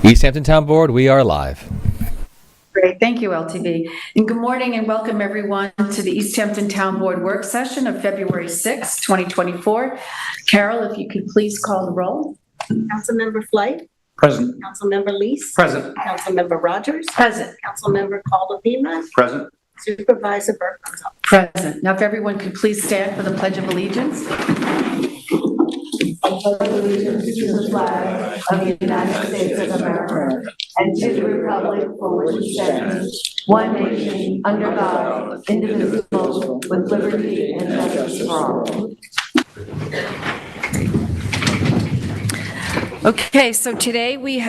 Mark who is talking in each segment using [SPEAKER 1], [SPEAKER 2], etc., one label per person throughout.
[SPEAKER 1] East Hampton Town Board, we are live.
[SPEAKER 2] Great, thank you, LTV. And good morning and welcome everyone to the East Hampton Town Board work session of February 6, 2024. Carol, if you could please call the roll.
[SPEAKER 3] Councilmember Flight?
[SPEAKER 4] Present.
[SPEAKER 3] Councilmember Lease?
[SPEAKER 4] Present.
[SPEAKER 3] Councilmember Rogers?
[SPEAKER 2] Present.
[SPEAKER 3] Councilmember Calderon?
[SPEAKER 4] Present.
[SPEAKER 3] Supervisor Burke Gonzalez?
[SPEAKER 2] Present. Now if everyone could please stand for the Pledge of Allegiance. I pledge allegiance to the flag of the United States of America and to the republic for which it stands, one nation, under God, indivisible, with liberty and justice for all. Okay, so today we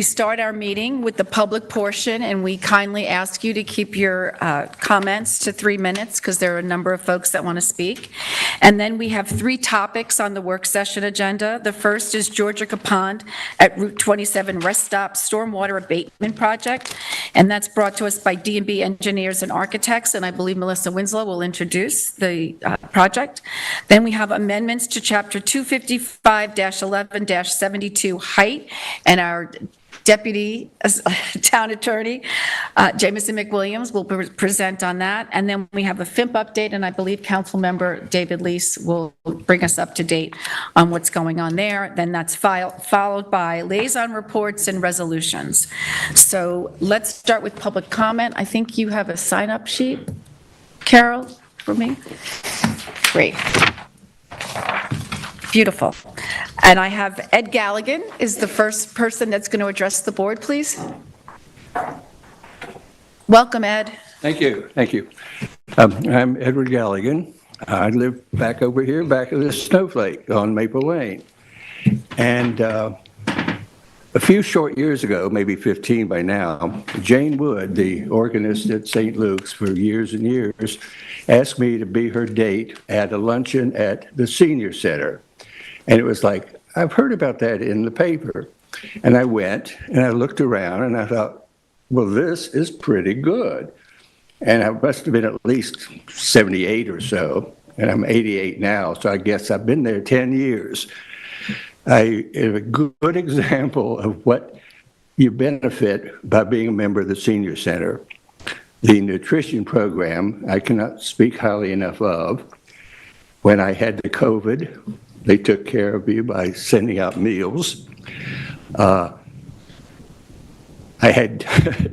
[SPEAKER 2] start our meeting with the public portion, and we kindly ask you to keep your comments to 3 minutes because there are a number of folks that want to speak. And then we have 3 topics on the work session agenda. The first is Georgia Pond at Route 27 Rest Stop Stormwater Abatement Project, and that's brought to us by D&B Engineers and Architects, and I believe Melissa Winslow will introduce the project. Then we have amendments to Chapter 255-11-72 height, and our Deputy Town Attorney, Jamison McWilliams, will present on that. And then we have a FIMP update, and I believe Councilmember David Lease will bring us up to date on what's going on there. Then that's followed by liaison reports and resolutions. So let's start with public comment. I think you have a sign-up sheet, Carol, for me? Great. Beautiful. And I have Ed Galligan is the first person that's going to address the board, please. Welcome, Ed.
[SPEAKER 4] Thank you. Thank you. I'm Edward Galligan. I live back over here, back of the snowflake on Maple Lane. And a few short years ago, maybe 15 by now, Jane Wood, the organist at St. Luke's for years and years, asked me to be her date at a luncheon at the senior center. And it was like, I've heard about that in the paper. And I went and I looked around and I thought, well, this is pretty good. And I must have been at least 78 or so, and I'm 88 now, so I guess I've been there 10 years. I have a good example of what you benefit by being a member of the senior center. The nutrition program, I cannot speak highly enough of. When I had the COVID, they took care of you by sending out meals. I had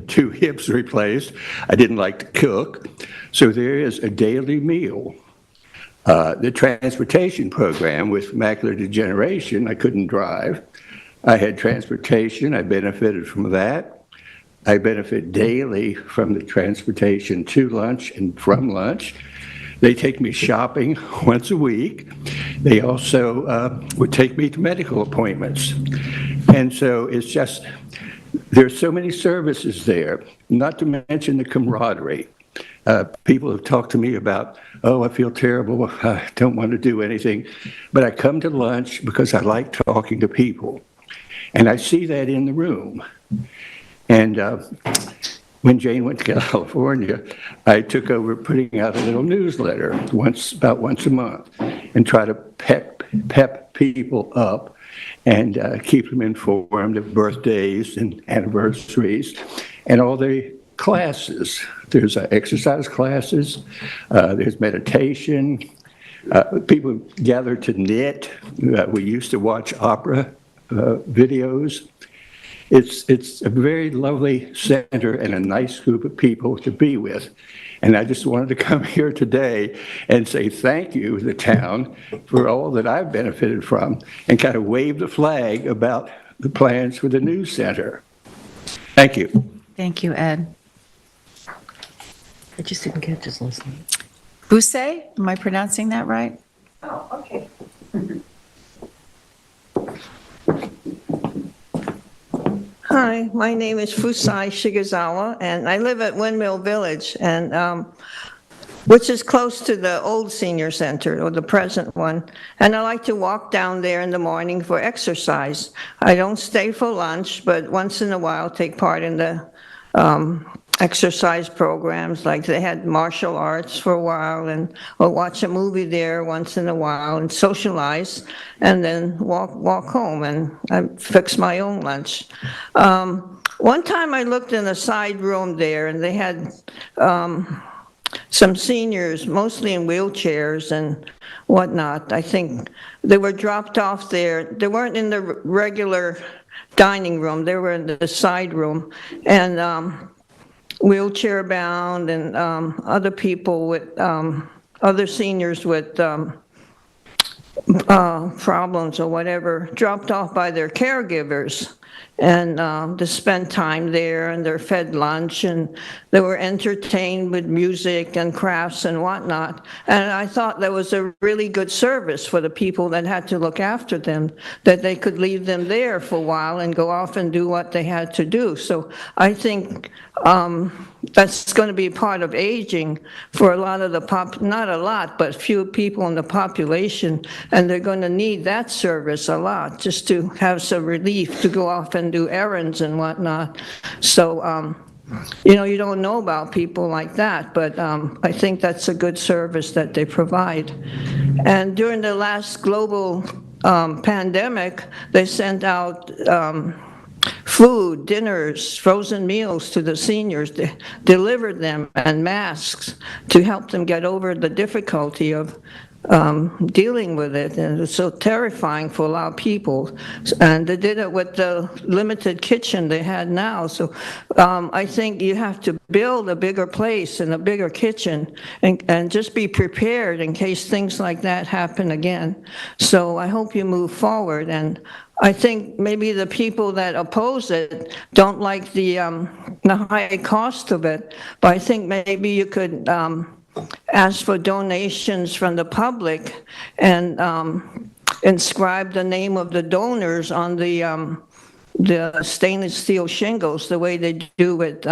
[SPEAKER 4] 2 hips replaced. I didn't like to cook. So there is a daily meal. The transportation program with macular degeneration, I couldn't drive. I had transportation. I benefited from that. I benefit daily from the transportation to lunch and from lunch. They take me shopping once a week. They also would take me to medical appointments. And so it's just, there's so many services there, not to mention the camaraderie. People have talked to me about, oh, I feel terrible, I don't want to do anything. But I come to lunch because I like talking to people. And I see that in the room. And when Jane went to California, I took over putting out a little newsletter about once a month and try to pep people up and keep them informed of birthdays and anniversaries and all the classes. There's exercise classes, there's meditation, people gather to knit. We used to watch opera videos. It's a very lovely center and a nice group of people to be with. And I just wanted to come here today and say thank you to the town for all that I've benefited from and kind of wave the flag about the plans for the new center. Thank you.
[SPEAKER 2] Thank you, Ed.
[SPEAKER 3] I just didn't catch his last name.
[SPEAKER 2] Bousset, am I pronouncing that right?
[SPEAKER 3] Oh, okay.
[SPEAKER 5] Hi, my name is Fusai Shigezawa, and I live at Windmill Village, and which is close to the old senior center, or the present one. And I like to walk down there in the morning for exercise. I don't stay for lunch, but once in a while take part in the exercise programs, like they had martial arts for a while, and or watch a movie there once in a while and socialize, and then walk home, and I fix my own lunch. One time I looked in a side room there, and they had some seniors, mostly in wheelchairs and whatnot. I think they were dropped off there. They weren't in the regular dining room, they were in the side room, and wheelchair bound, and other people with, other seniors with problems or whatever, dropped off by their caregivers, and to spend time there, and they're fed lunch, and they were entertained with music and crafts and whatnot. And I thought that was a really good service for the people that had to look after them, that they could leave them there for a while and go off and do what they had to do. So I think that's going to be part of aging for a lot of the not a lot, but few people in the population, and they're going to need that service a lot, just to have some relief to go off and do errands and whatnot. So, you don't know about people like that, but I think that's a good service that they provide. And during the last global pandemic, they sent out food, dinners, frozen meals to the seniors, delivered them, and masks to help them get over the difficulty of dealing with it. And it's so terrifying for a lot of people. And they did it with the limited kitchen they had now. So I think you have to build a bigger place and a bigger kitchen, and just be prepared in case things like that happen again. So I hope you move forward. And I think maybe the people that oppose it don't like the high cost of it, but I think maybe you could ask for donations from the public and inscribe the name of the donors on the stainless steel shingles, the way they do with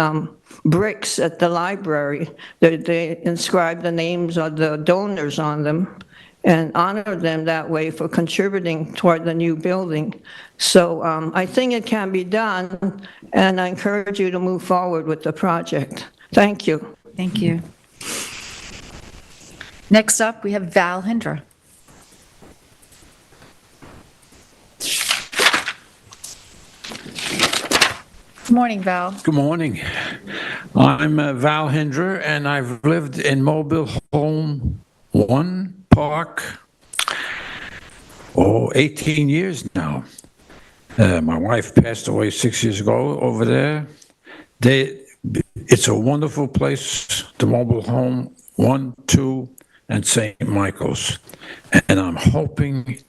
[SPEAKER 5] bricks at the library. They inscribe the names of the donors on them and honor them that way for contributing toward the new building. So I think it can be done, and I encourage you to move forward with the project. Thank you.
[SPEAKER 2] Thank you. Next up, we have Val Hindra. Good morning, Val.
[SPEAKER 6] Good morning. I'm Val Hindra, and I've lived in Mobile Home 1 Park, 18 years now. My wife passed away 6 years ago over there. It's a wonderful place, the Mobile Home 1, 2, and St. Michael's. And I'm hoping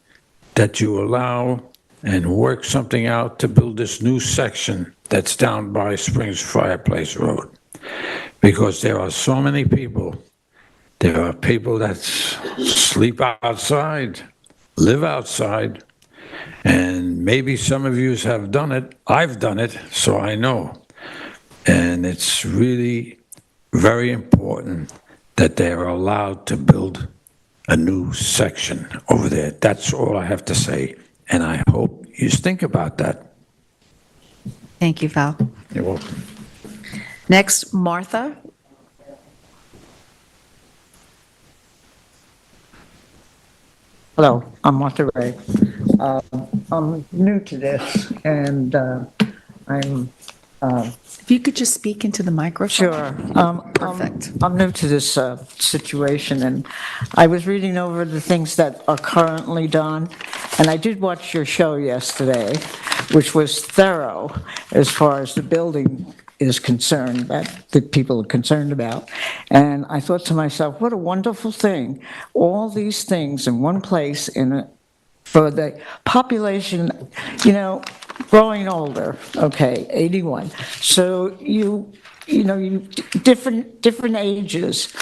[SPEAKER 6] that you allow and work something out to build this new section that's down by Springs Fireplace Road. Because there are so many people. There are people that sleep outside, live outside, and maybe some of you have done it. I've done it, so I know. And it's really very important that they are allowed to build a new section over there. That's all I have to say, and I hope you think about that.
[SPEAKER 2] Thank you, Val.
[SPEAKER 6] You're welcome.
[SPEAKER 2] Next, Martha.
[SPEAKER 7] Hello, I'm Martha Ray. I'm new to this, and I'm
[SPEAKER 2] If you could just speak into the microphone.
[SPEAKER 7] sure.
[SPEAKER 2] Perfect.
[SPEAKER 7] I'm new to this situation, and I was reading over the things that are currently done, and I did watch your show yesterday, which was thorough as far as the building is concerned, that people are concerned about. And I thought to myself, what a wonderful thing, all these things in one place for the population, growing older, okay, 81. So you different ages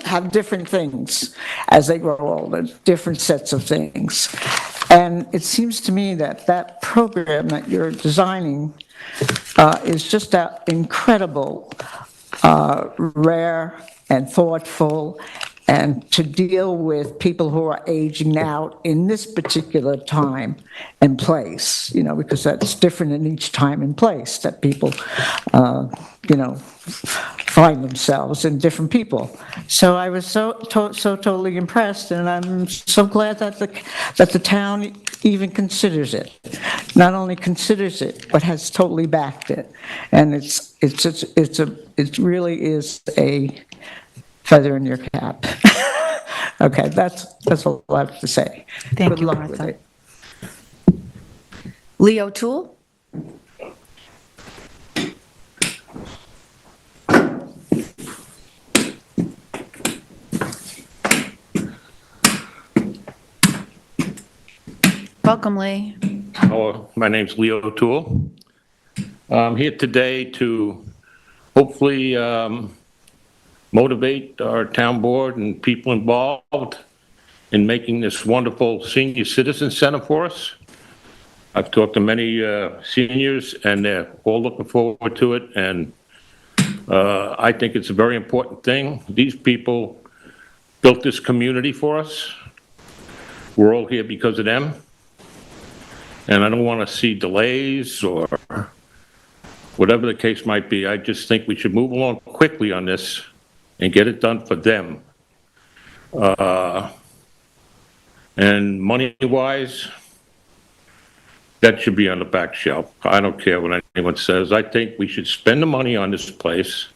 [SPEAKER 7] have different things as they grow older, different sets of things. And it seems to me that program that you're designing is just incredible, rare and thoughtful, and to deal with people who are aging out in this particular time and place, because that's different in each time and place that people, find themselves in different people. So I was so totally impressed, and I'm so glad that the town even considers it. Not only considers it, but has totally backed it. And it really is a feather in your cap. Okay, that's all I have to say.
[SPEAKER 2] Thank
[SPEAKER 7] Good
[SPEAKER 2] you,
[SPEAKER 7] luck with
[SPEAKER 2] Martha.
[SPEAKER 7] it.
[SPEAKER 2] Lee O'Toole? Welcome, Lee.
[SPEAKER 8] Hello, my name's Leo O'Toole. I'm here today to hopefully motivate our town board and people involved in making this wonderful senior citizen center for us. I've talked to many seniors, and they're all looking forward to it, and I think it's a very important thing. These people built this community for us. We're all here because of them. And I don't want to see delays or whatever the case might be. I just think we should move along quickly on this and get it done for them. And money-wise, that should be on the back shelf. I don't care what anyone says. I think we should spend the money on this place.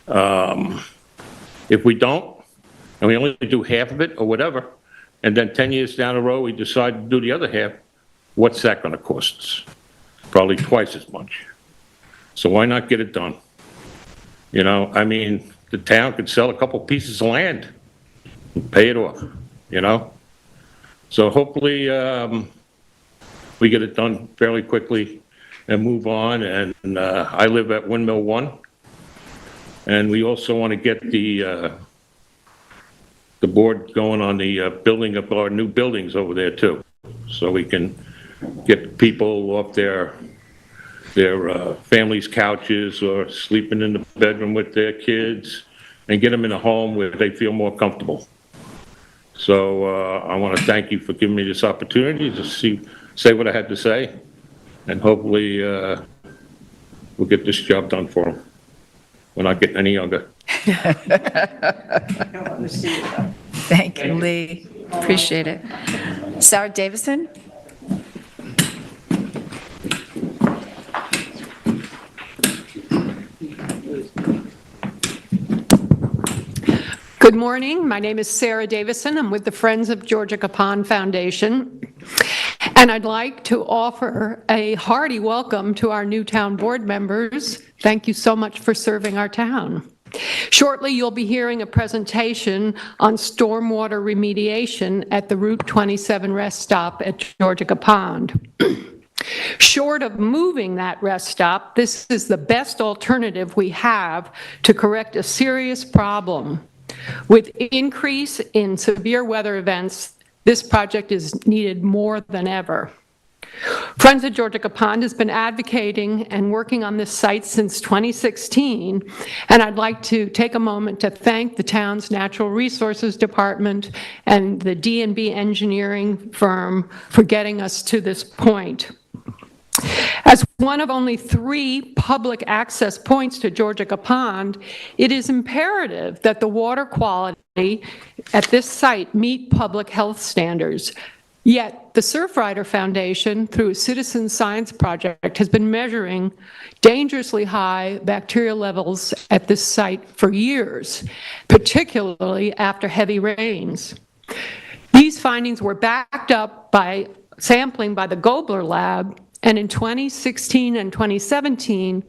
[SPEAKER 8] If we don't, and we only do half of it or whatever, and then 10 years down the road, we decide to do the other half, what's that going to cost us? Probably twice as much. So why not get it done? The town could sell a couple pieces of land and pay it off, So hopefully we get it done fairly quickly and move on. And I live at Windmill 1. And we also want to get the board going on the building of our new buildings over there too. So we can get people off their families' couches or sleeping in the bedroom with their kids and get them in a home where they feel more comfortable. So I want to thank you for giving me this opportunity to say what I had to say, and hopefully we'll get this job done for them. We're not getting any younger.
[SPEAKER 2] Thank you, Lee. Appreciate it. Sarah Davison?
[SPEAKER 9] Good morning. My name is Sarah Davison. I'm with the Friends of Georgia Capon Foundation. And I'd like to offer a hearty welcome to our new town board members. Thank you so much for serving our town. Shortly, you'll be hearing a presentation on stormwater remediation at the Route 27 rest stop at Georgia Capon. Short of moving that rest stop, this is the best alternative we have to correct a serious problem. With increase in severe weather events, this project is needed more than ever. Friends of Georgia Capon has been advocating and working on this site since 2016, and I'd like to take a moment to thank the town's Natural Resources Department and the D&B engineering firm for getting us to this point. As one of only 3 public access points to Georgia Capon, it is imperative that the water quality at this site meet public health standards. Yet, the Surfrider Foundation, through a citizen science project, has been measuring dangerously high bacterial levels at this site for years, particularly after heavy rains. These findings were backed up by sampling by the Gobler Lab, and in 2016 and 2017,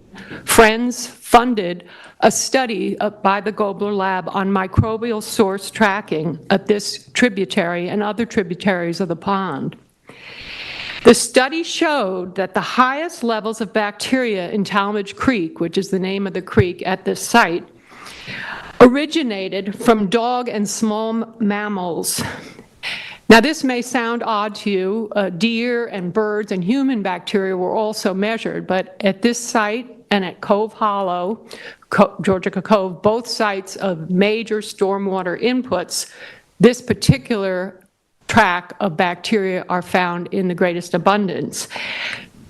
[SPEAKER 9] Friends funded a study by the Gobler Lab on microbial source tracking of this tributary and other tributaries of the pond. The study showed that the highest levels of bacteria in Talmadge Creek, which is the name of the creek at this site, originated from dog and small mammals. Now, this may sound odd to you. Deer and birds and human bacteria were also measured, but at this site, and at Cove Hollow, Georgica Cove, both sites of major stormwater inputs, this particular tract of bacteria are found in the greatest abundance.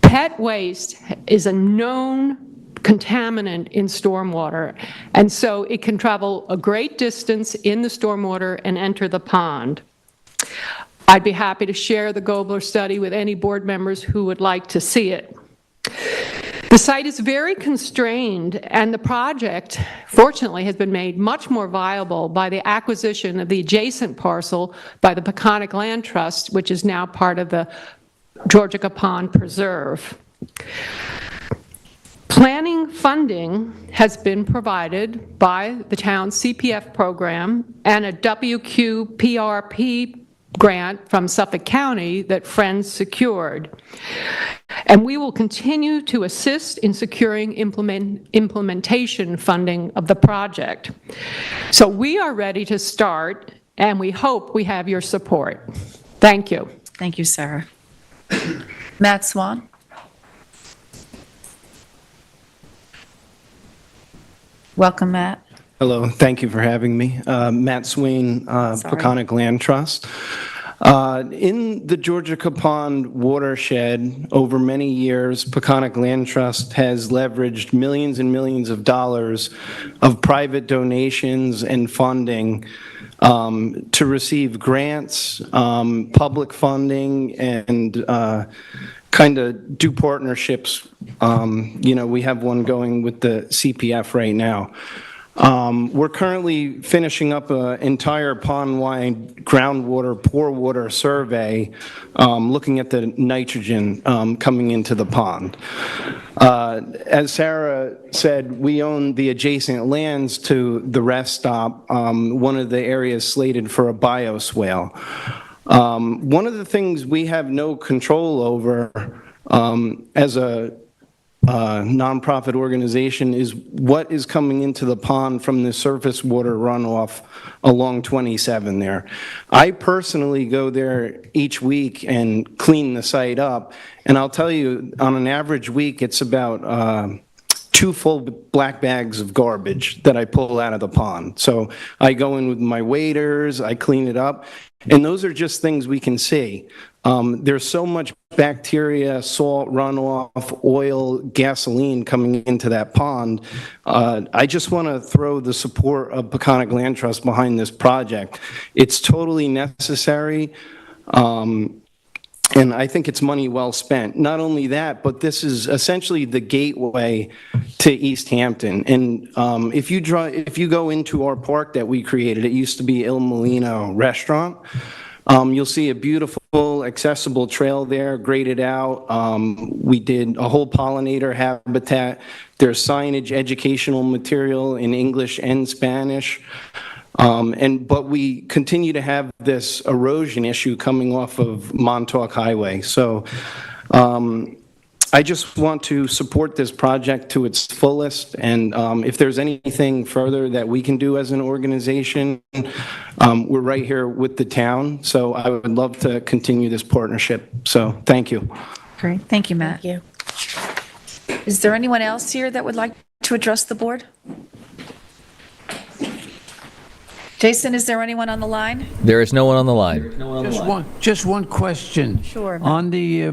[SPEAKER 9] Pet waste is a known contaminant in stormwater, and so it can travel a great distance in the stormwater and enter the pond. I'd be happy to share the Gobler study with any board members who would like to see it. The site is very constrained, and the project, fortunately, has been made much more viable by the acquisition of the adjacent parcel by the Peconic Land Trust, which is now part of the Georgica Pond Preserve. Planning funding has been provided by the town's CPF program and a WQPRP grant from Suffolk County that Friends secured. And we will continue to assist in securing implementation funding of the project. So we are ready to start, and we hope we have your support. Thank you.
[SPEAKER 2] Thank you, Sarah. Matt Swan? Welcome, Matt.
[SPEAKER 10] Hello, thank you for having me. Matt Swain, Peconic Land Trust. In the Georgica Pond watershed, over many years, Peconic Land Trust has leveraged millions and millions of dollars of private donations and funding to receive grants, public funding, and kind of do partnerships. We have one going with the CPF right now. We're currently finishing up an entire pond-wide groundwater pore water survey, looking at the nitrogen coming into the pond. As Sarah said, we own the adjacent lands to the rest stop, one of the areas slated for a bioswale. One of the things we have no control over as a nonprofit organization is what is coming into the pond from the surface water runoff along 27 there. I personally go there each week and clean the site up, and I'll tell you, on an average week, it's about 2 full black bags of garbage that I pull out of the pond. So I go in with my waders, I clean it up, and those are just things we can see. There's so much bacteria, salt runoff, oil, gasoline coming into that pond. I just want to throw the support of Peconic Land Trust behind this project. It's totally necessary, and I think it's money well spent. Not only that, but this is essentially the gateway to East Hampton. And if you go into our park that we created, it used to be Il Molino Restaurant. You'll see a beautiful, accessible trail there, graded out. We did a whole pollinator habitat. There's signage, educational material in English and Spanish. But we continue to have this erosion issue coming off of Montauk Highway. So I just want to support this project to its fullest, and if there's anything further that we can do as an organization, we're right here with the town, so I would love to continue this partnership. So thank you.
[SPEAKER 2] Great. Thank you, Matt.
[SPEAKER 3] Thank you.
[SPEAKER 2] Is there anyone else here that would like to address the board? Jason, is there anyone on the line?
[SPEAKER 1] There is no one on the line.
[SPEAKER 6] Just one question.
[SPEAKER 2] Sure.
[SPEAKER 6] On the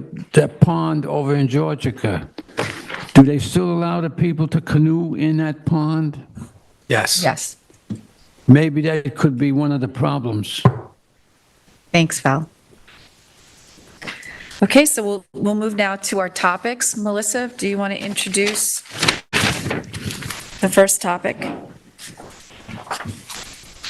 [SPEAKER 6] pond over in Georgica, do they still allow the people to canoe in that pond?
[SPEAKER 10] Yes.
[SPEAKER 2] Yes.
[SPEAKER 6] Maybe that could be one of the problems.
[SPEAKER 2] Thanks, Val. Okay, so we'll move now to our topics. Melissa, do you want to introduce the first topic?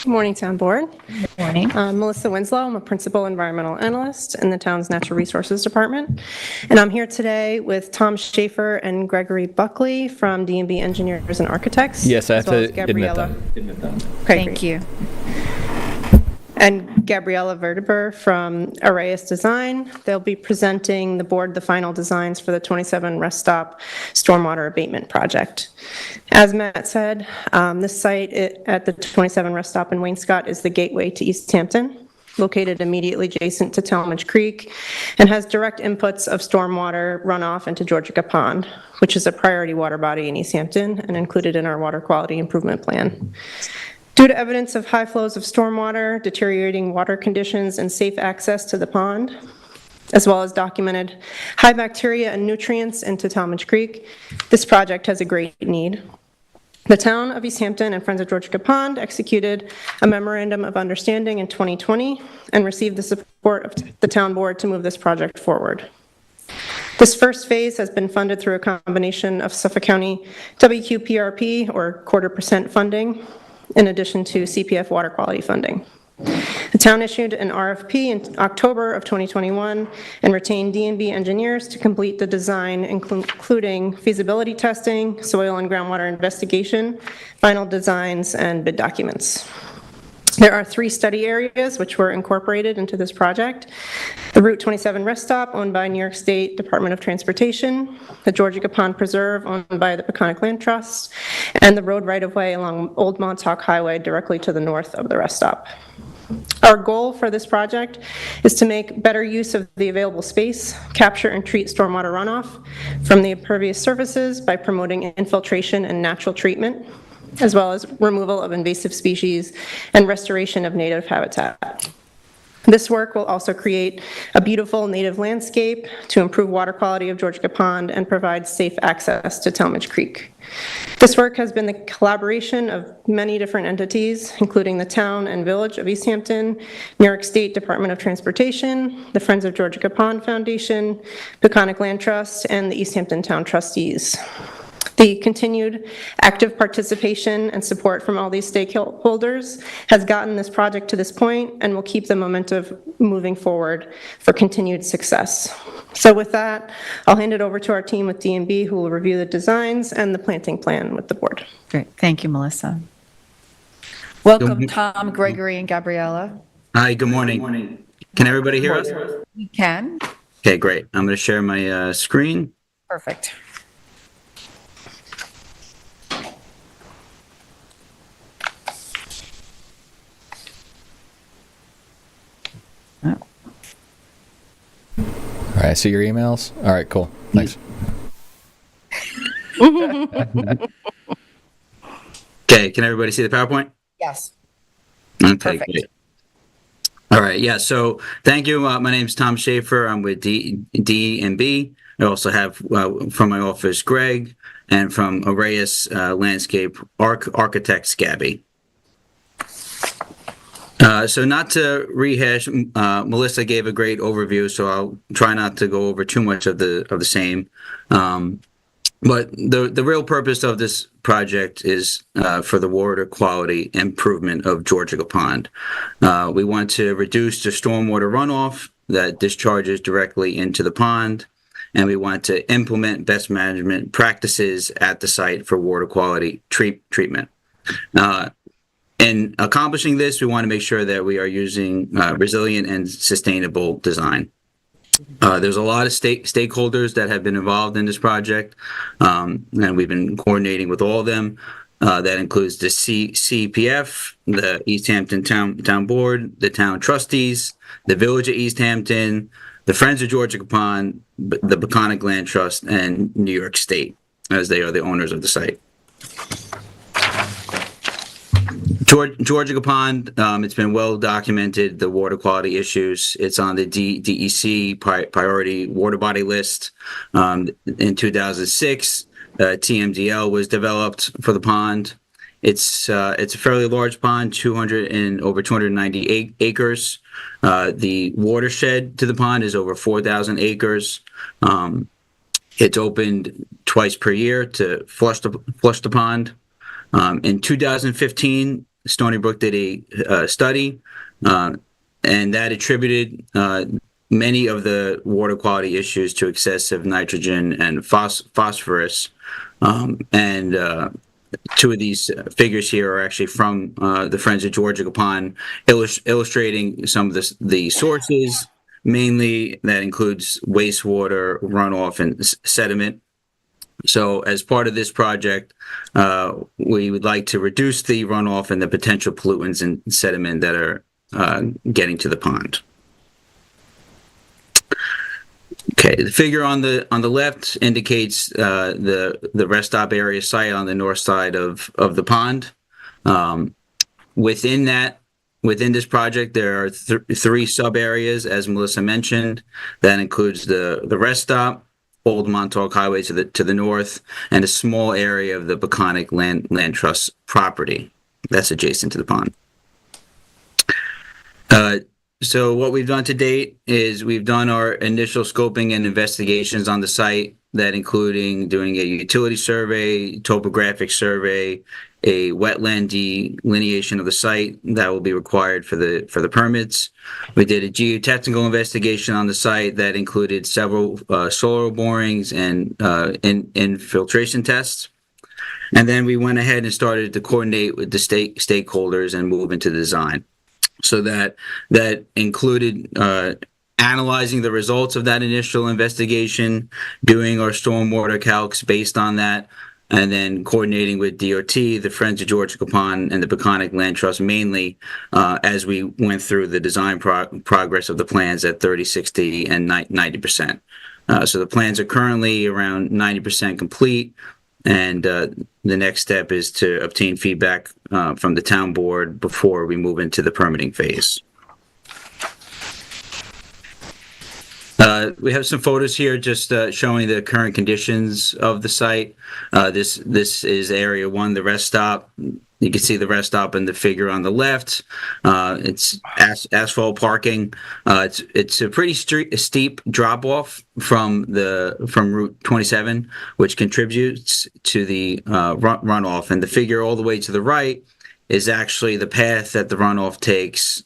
[SPEAKER 11] Good morning, Town Board.
[SPEAKER 2] Good morning.
[SPEAKER 11] Melissa Winslow. I'm a Principal Environmental Analyst in the town's Natural Resources Department. And I'm here today with Tom Schaefer and Gregory Buckley from D&B Engineers and Architects.
[SPEAKER 1] Yes, I have
[SPEAKER 11] as well
[SPEAKER 1] to
[SPEAKER 11] as
[SPEAKER 1] admit
[SPEAKER 11] Gabriella.
[SPEAKER 1] that.
[SPEAKER 11] Okay,
[SPEAKER 2] Thank
[SPEAKER 11] great.
[SPEAKER 2] you.
[SPEAKER 11] And Gabriella Verdeber from Arrayas Design. They'll be presenting the board the final designs for the 27 Rest Stop Stormwater Abatement Project. As Matt said, this site at the 27 Rest Stop in Wainscott is the gateway to East Hampton. located immediately adjacent to Talmadge Creek, and has direct inputs of stormwater runoff into Georgia Pond, which is a priority water body in East Hampton and included in our water quality improvement plan. Due to evidence of high flows of stormwater, deteriorating water conditions, and safe access to the pond, as well as documented high bacteria and nutrients into Talmadge Creek, this project has a great need. The town of East Hampton and Friends of Georgia Pond executed a memorandum of understanding in 2020 and received the support of the town board to move this project forward. This first phase has been funded through a combination of Suffolk County WQPRP, or 1/4% funding, in addition to CPF water quality funding. The town issued an RFP in October of 2021 and retained D&B engineers to complete the design, including feasibility testing, soil and groundwater investigation, final designs, and bid documents. There are 3 study areas which were incorporated into this project: the Route 27 rest stop, owned by New York State Department of Transportation, the Georgia Pond Preserve, owned by the Peconic Land Trust, and the road right-of-way along Old Montauk Highway directly to the north of the rest stop. Our goal for this project is to make better use of the available space, capture and treat stormwater runoff from the impervious surfaces by promoting infiltration and natural treatment, as well as removal of invasive species and restoration of native habitat. This work will also create a beautiful native landscape to improve water quality of Georgia Pond and provide safe access to Talmadge Creek. This work has been the collaboration of many different entities, including the town and village of East Hampton, New York State Department of Transportation, the Friends of Georgia Pond Foundation, Peconic Land Trust, and the East Hampton Town Trustees. The continued active participation and support from all these stakeholders has gotten this project to this point and will keep the momentum moving forward for continued success. So with that, I'll hand it over to our team with D&B, who will review the designs and the planting plan with the board.
[SPEAKER 2] Great, thank you, Melissa. Welcome, Tom, Gregory, and Gabriella.
[SPEAKER 3] Hi, good morning. Can everybody hear us?
[SPEAKER 2] We can.
[SPEAKER 3] Okay, great. I'm going to share my screen.
[SPEAKER 2] Perfect.
[SPEAKER 1] All right, I see your emails. All right, cool. Thanks.
[SPEAKER 3] Okay, can everybody see the PowerPoint?
[SPEAKER 2] Yes.
[SPEAKER 3] Okay,
[SPEAKER 2] Perfect.
[SPEAKER 3] great. All right, yeah, so thank you. My name's Tom Schaefer. I'm with D&B. I also have from my office, Greg, and from Arrayas Landscape Architects, Gabby. So not to rehash, Melissa gave a great overview, so I'll try not to go over too much of the same. But the real purpose of this project is for the water quality improvement of Georgia Pond. We want to reduce the stormwater runoff that discharges directly into the pond, and we want to implement best management practices at the site for water quality treatment. In accomplishing this, we want to make sure that we are using resilient and sustainable design. There's a lot of stakeholders that have been involved in this project, and we've been coordinating with all of them. That includes the CPF, the East Hampton Town Board, the town trustees, the Village of East Hampton, the Friends of Georgia Pond, the Peconic Land Trust, and New York State, as they are the owners of the site. Georgia Pond, it's been well documented, the water quality issues. It's on the DEC priority water body list. In 2006, TMDL was developed for the pond. It's a fairly large pond, over 290 acres. The watershed to the pond is over 4,000 acres. It's opened twice per year to flush the pond. In 2015, Stony Brook did a study, and that attributed many of the water quality issues to excessive nitrogen and phosphorus. And two of these figures here are actually from the Friends of Georgia Pond, illustrating some of the sources. Mainly, that includes wastewater, runoff, and sediment. So as part of this project, we would like to reduce the runoff and the potential pollutants and sediment that are getting to the pond. Okay, the figure on the left indicates the rest stop area site on the north side of the pond. Within this project, there are three sub areas, as Melissa mentioned. That includes the rest stop, Old Montauk Highway to the north, and a small area of the Peconic Land Trust property that's adjacent to the pond. So what we've done to date is we've done our initial scoping and investigations on the site, that including doing a utility survey, topographic survey, a wetland delineation of the site that will be required for the permits. We did a geotechnical investigation on the site that included several soil borings and infiltration tests. And then we went ahead and started to coordinate with the stakeholders and move into design. So that included analyzing the results of that initial investigation, doing our stormwater calcs based on that, and then coordinating with DOT, the Friends of Georgia Pond, and the Peconic Land Trust mainly as we went through the design progress of the plans at 30, 60, and 90%. So the plans are currently around 90% complete. And the next step is to obtain feedback from the town board before we move into the permitting phase. We have some photos here just showing the current conditions of the site. This is area 1, the rest stop. You can see the rest stop in the figure on the left. It's asphalt parking. It's a pretty steep drop off from Route 27, which contributes to the runoff. And the figure all the way to the right is actually the path that the runoff takes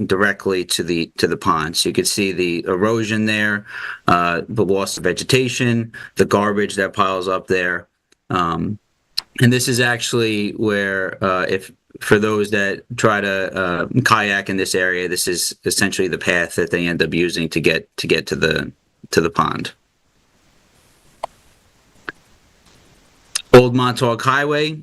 [SPEAKER 3] directly to the pond. So you can see the erosion there, the loss of vegetation, the garbage that piles up there. And this is actually where, for those that try to kayak in this area, this is essentially the path that they end up using to get to the pond. Old Montauk Highway.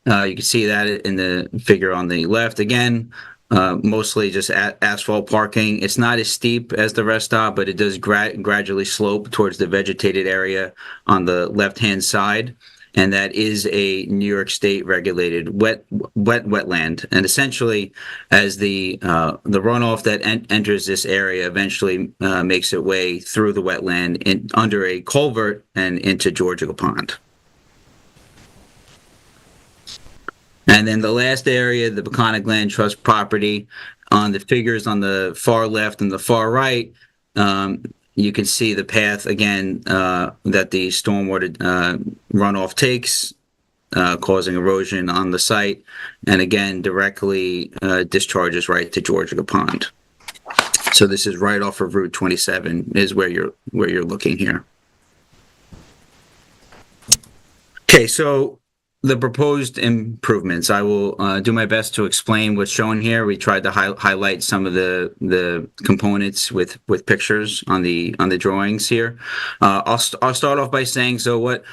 [SPEAKER 3] You can see that in the figure on the left. Again, mostly just asphalt parking. It's not as steep as the rest stop, but it does gradually slope towards the vegetated area on the left-hand side. And that is a New York State regulated wetland. And essentially, as the runoff that enters this area eventually makes its way through the wetland under a culvert and into Georgia Pond. And then the last area, the Peconic Land Trust property, on the figures on the far left and the far right, you can see the path again that the stormwater runoff takes, causing erosion on the site, and again directly discharges right to Georgia Pond. So this is right off of Route 27 is where you're looking here. Okay, so the proposed improvements. I will do my best to explain what's shown here. We tried to highlight some of the components with pictures on the drawings here. I'll start off by saying, so what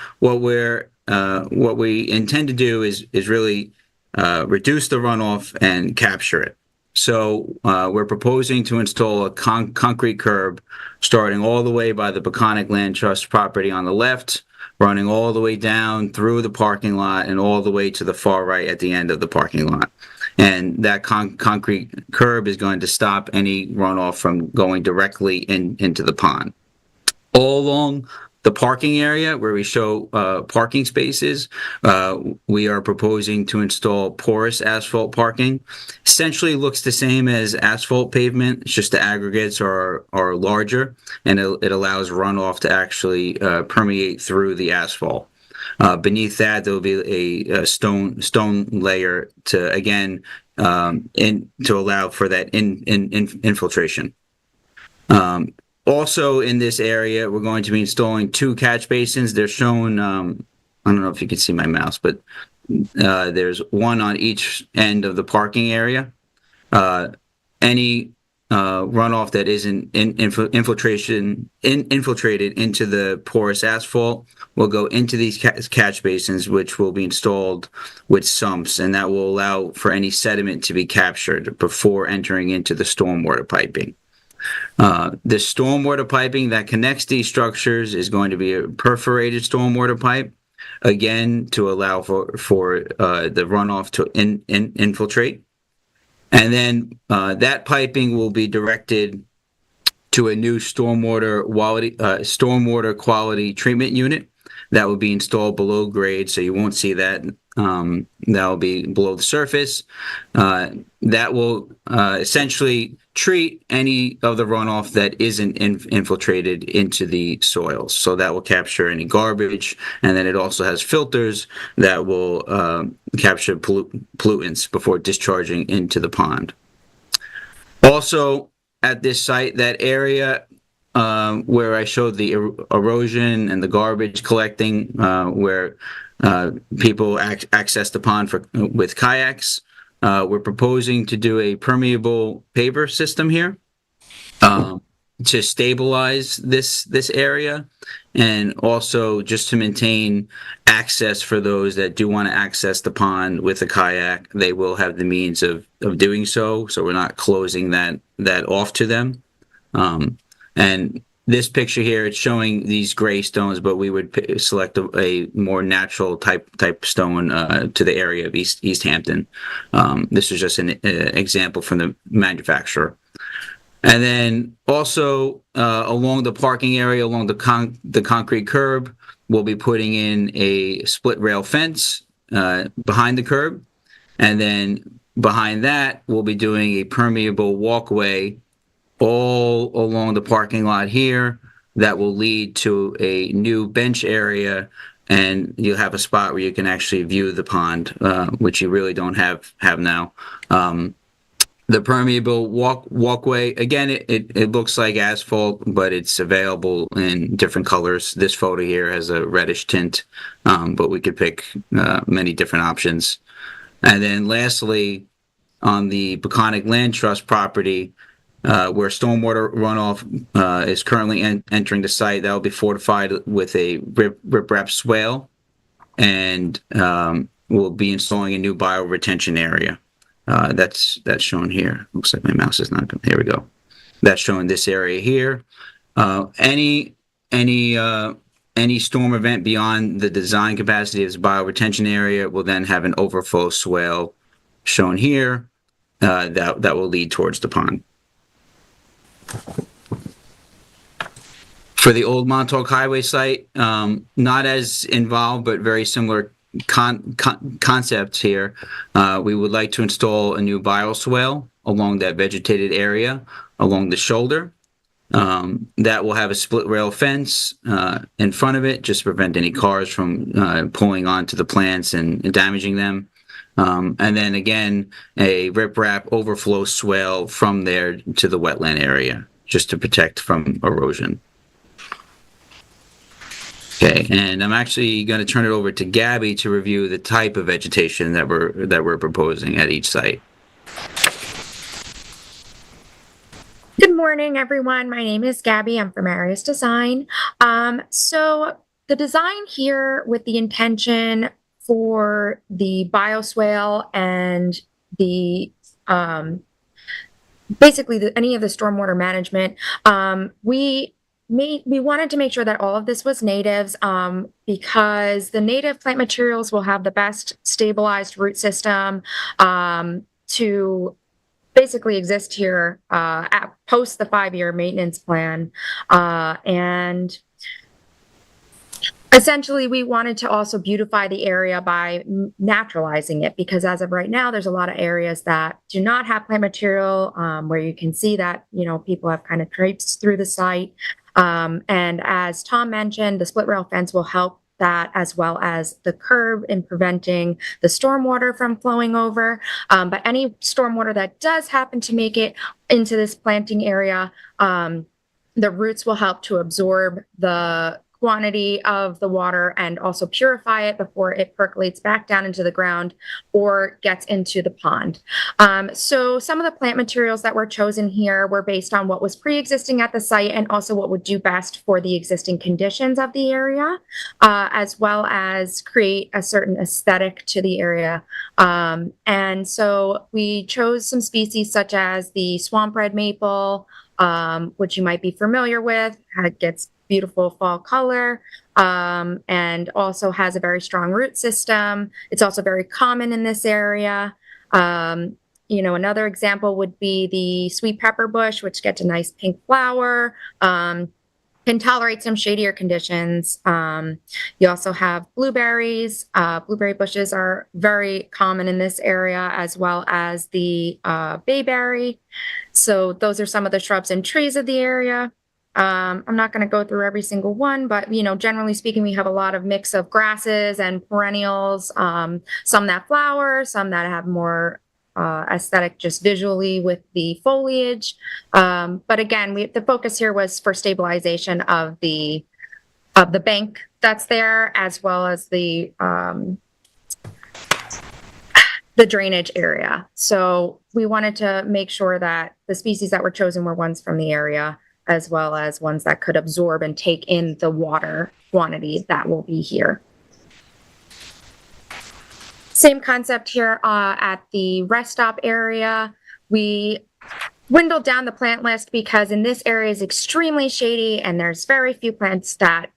[SPEAKER 3] we intend to do is really reduce the runoff and capture it. So we're proposing to install a concrete curb starting all the way by the Peconic Land Trust property on the left, running all the way down through the parking lot and all the way to the far right at the end of the parking lot. And that concrete curb is going to stop any runoff from going directly into the pond. All along the parking area where we show parking spaces, we are proposing to install porous asphalt parking. Essentially looks the same as asphalt pavement, it's just the aggregates are larger, and it allows runoff to actually permeate through the asphalt. Beneath that, there will be a stone layer to, again, to allow for that infiltration. Also in this area, we're going to be installing 2 catch basins. They're shown, I don't know if you can see my mouse, but there's one on each end of the parking area. Any runoff that isn't infiltrated into the porous asphalt will go into these catch basins, which will be installed with sumps, and that will allow for any sediment to be captured before entering into the stormwater piping. The stormwater piping that connects these structures is going to be a perforated stormwater pipe, again, to allow for the runoff to infiltrate. And then that piping will be directed to a new stormwater quality treatment unit that will be installed below grade, so you won't see that. That will be below the surface. That will essentially treat any of the runoff that isn't infiltrated into the soils. So that will capture any garbage, and then it also has filters that will capture pollutants before discharging into the pond. Also, at this site, that area where I showed the erosion and the garbage collecting, where people access the pond with kayaks, we're proposing to do a permeable paver system here to stabilize this area, and also just to maintain access for those that do want to access the pond with a kayak. They will have the means of doing so, so we're not closing that off to them. And this picture here, it's showing these gray stones, but we would select a more natural type stone to the area of East Hampton. This is just an example from the manufacturer. And then also along the parking area, along the concrete curb, we'll be putting in a split rail fence behind the curb. And then behind that, we'll be doing a permeable walkway all along the parking lot here that will lead to a new bench area, and you'll have a spot where you can actually view the pond, which you really don't have now. The permeable walkway, again, it looks like asphalt, but it's available in different colors. This photo here has a reddish tint, but we could pick many different options. And then lastly, on the Peconic Land Trust property, where stormwater runoff is currently entering the site, that will be fortified with a riprap swale, and we'll be installing a new bioretention area. That's shown here. Looks like my mouse is not. Here we go. That's showing this area here. Any storm event beyond the design capacity of this bioretention area will then have an overflow swale shown here that will lead towards the pond. For the old Montauk Highway site, not as involved, but very similar concepts here. We would like to install a new bioswale along that vegetated area along the shoulder. That will have a split rail fence in front of it, just to prevent any cars from pulling onto the plants and damaging them. And then again, a riprap overflow swale from there to the wetland area, just to protect from erosion. Okay, and I'm actually going to turn it over to Gabby to review the type of vegetation that we're proposing at each site.
[SPEAKER 12] Good morning, everyone. My name is Gabby. I'm from Arius Design. So the design here with the intention for the bioswale and the basically any of the stormwater management, we wanted to make sure that all of this was natives because the native plant materials will have the best stabilized root system to basically exist here post the 5-year maintenance plan. And essentially, we wanted to also beautify the area by naturalizing it, because as of right now, there's a lot of areas that do not have plant material where you can see that, people have kind of traipsed through the site. And as Tom mentioned, the split rail fence will help that, as well as the curb in preventing the stormwater from flowing over. But any stormwater that does happen to make it into this planting area, the roots will help to absorb the quantity of the water and also purify it before it percolates back down into the ground or gets into the pond. So some of the plant materials that were chosen here were based on what was pre-existing at the site and also what would do best for the existing conditions of the area, as well as create a certain aesthetic to the area. And so we chose some species such as the swamp red maple, which you might be familiar with. It gets beautiful fall color, and also has a very strong root system. It's also very common in this area. Another example would be the sweet pepper bush, which gets a nice pink flower, can tolerate some shadier conditions. You also have blueberries. Blueberry bushes are very common in this area, as well as the bayberry. So those are some of the shrubs and trees of the area. I'm not going to go through every single one, but generally speaking, we have a lot of mix of grasses and perennials, some that flower, some that have more aesthetic just visually with the foliage. But again, the focus here was for stabilization of the bank that's there, as well as the drainage area. So we wanted to make sure that the species that were chosen were ones from the area, as well as ones that could absorb and take in the water quantity that will be here. Same concept here at the rest stop area. We dwindled down the plant list because in this area is extremely shady and there's very few plants that,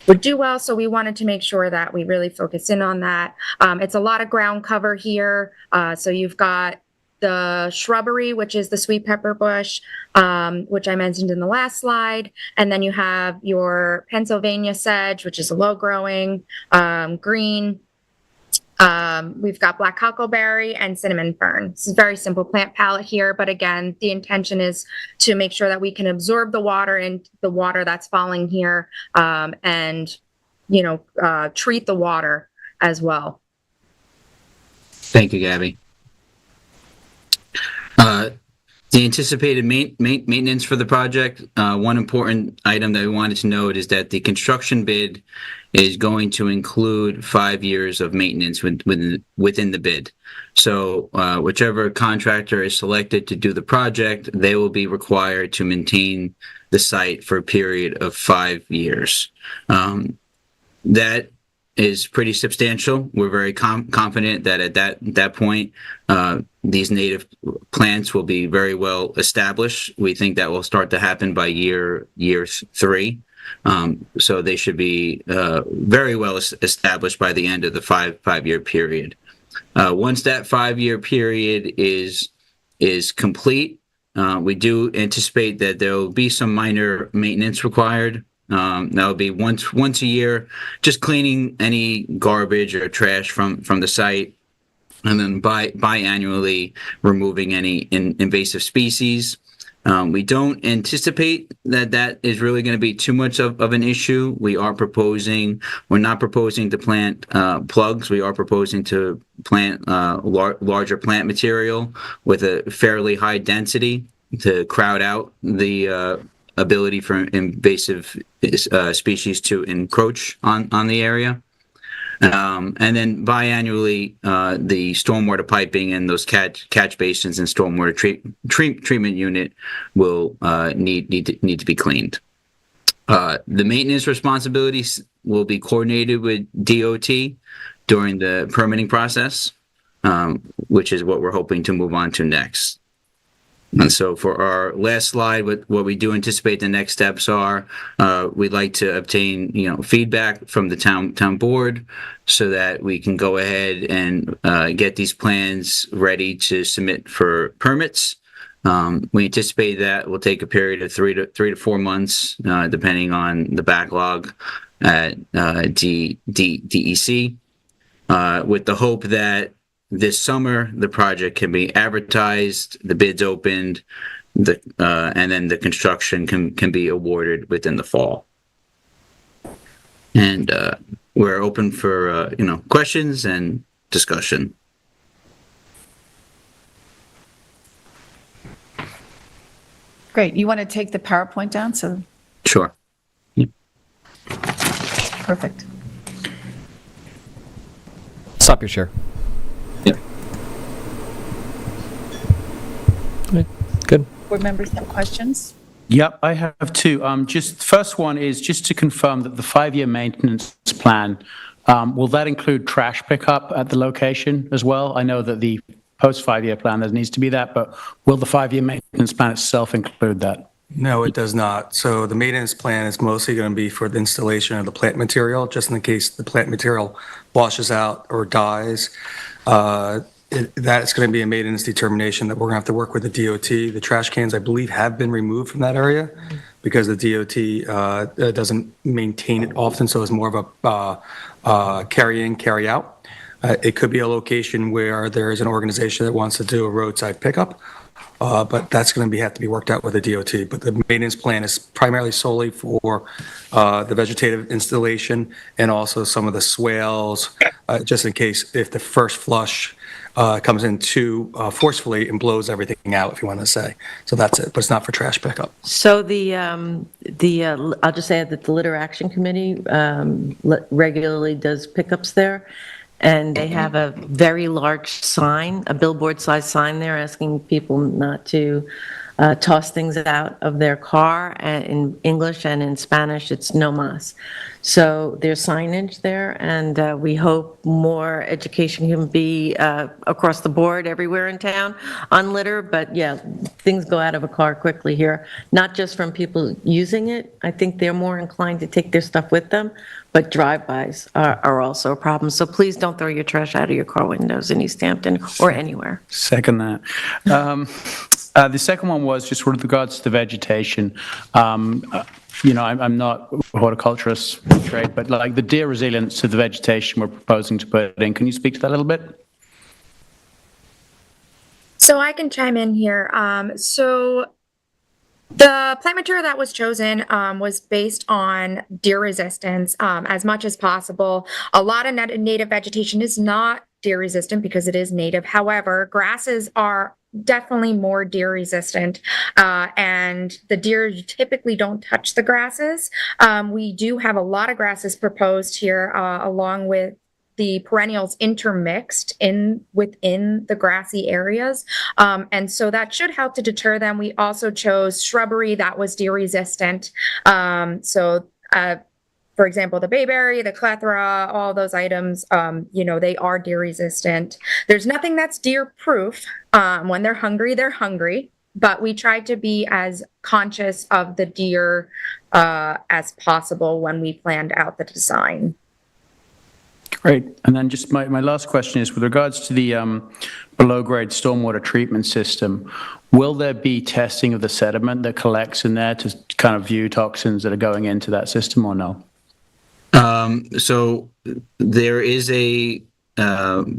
[SPEAKER 12] would do well. So we wanted to make sure that we really focus in on that. It's a lot of ground cover here. So you've got the shrubbery, which is the sweet pepper bush, which I mentioned in the last slide. And then you have your Pennsylvania sedge, which is a low growing, green. We've got black huckleberry and cinnamon fern. This is a very simple plant palette here, but again, the intention is to make sure that we can absorb the water and the water that's falling here, and treat the water as well.
[SPEAKER 3] Thank you, Gabby. The anticipated maintenance for the project, one important item that we wanted to note is that the construction bid is going to include 5 years of maintenance within the bid. So whichever contractor is selected to do the project, they will be required to maintain the site for a period of 5 years. That is pretty substantial. We're very confident that at that point, these native plants will be very well established. We think that will start to happen by year 3. So they should be very well established by the end of the five-year period. Once that 5-year period is complete, we do anticipate that there will be some minor maintenance required. That will be once a year, just cleaning any garbage or trash from the site, and then biannually removing any invasive species. We don't anticipate that is really going to be too much of an issue. We're not proposing to plant plugs. We are proposing to plant larger plant material with a fairly high density to crowd out the ability for invasive species to encroach on the area. And then biannually, the stormwater piping and those catch basins and stormwater treatment unit will need to be cleaned. The maintenance responsibilities will be coordinated with DOT during the permitting process, which is what we're hoping to move on to next. And so for our last slide, what we do anticipate the next steps are, we'd like to obtain, feedback from the town board so that we can go ahead and get these plans ready to submit for permits. We anticipate that will take a period of 3 to 4 months, depending on the backlog at DEC, with the hope that this summer, the project can be advertised, the bids opened, and then the construction can be awarded within the fall. And we're open for questions and discussion.
[SPEAKER 2] Great. You want to take the PowerPoint down? So
[SPEAKER 3] Sure.
[SPEAKER 2] Perfect.
[SPEAKER 1] Stop your share.
[SPEAKER 3] Yep.
[SPEAKER 1] Okay, good.
[SPEAKER 2] Board members have questions?
[SPEAKER 13] Yep, I have two. Just first one is just to confirm that the 5-year maintenance plan, will that include trash pickup at the location as well? I know that the post 5-year plan, there needs to be that, but will the 5-year maintenance plan itself include that?
[SPEAKER 14] No, it does not. So the maintenance plan is mostly going to be for the installation of the plant material, just in case the plant material washes out or dies. That's going to be a maintenance determination that we're going to have to work with the DOT. The trash cans, I believe, have been removed from that area because the DOT doesn't maintain it often, so it's more of a carry in, carry out. It could be a location where there is an organization that wants to do a roadside pickup, but that's going to have to be worked out with the DOT. But the maintenance plan is primarily solely for the vegetative installation and also some of the swales, just in case if the first flush comes in too forcefully and blows everything out, if you want to say. So that's it, but it's not for trash pickup.
[SPEAKER 15] So I'll just say that the Litter Action Committee regularly does pickups there, and they have a very large sign, a billboard-sized sign there asking people not to toss things out of their car. In English and in Spanish, it's no más. So there's signage there, and we hope more education can be across the board everywhere in town on litter. But yeah, things go out of a car quickly here, not just from people using it. I think they're more inclined to take their stuff with them, but drive-bys are also a problem. So please don't throw your trash out of your car windows in East Hampton or anywhere.
[SPEAKER 13] Second that. The second one was just with regards to the vegetation. I'm not a horticulturist trade, but like the deer resilience to the vegetation we're proposing to put in, can you speak to that a little bit?
[SPEAKER 12] So I can chime in here. So the plant material that was chosen was based on deer resistance as much as possible. A lot of native vegetation is not deer resistant because it is native. However, grasses are definitely more deer resistant, and the deer typically don't touch the grasses. We do have a lot of grasses proposed here, along with the perennials intermixed within the grassy areas. And so that should help to deter them. We also chose shrubbery that was deer resistant. For example, the bayberry, the clethra, all those items, they are deer resistant. There's nothing that's deer proof. When they're hungry, but we try to be as conscious of the deer as possible when we planned out the design.
[SPEAKER 13] Great. And then just my last question is with regards to the below-grade stormwater treatment system, will there be testing of the sediment that collects in there to kind of view toxins that are going into that system or no?
[SPEAKER 3] So there is a plan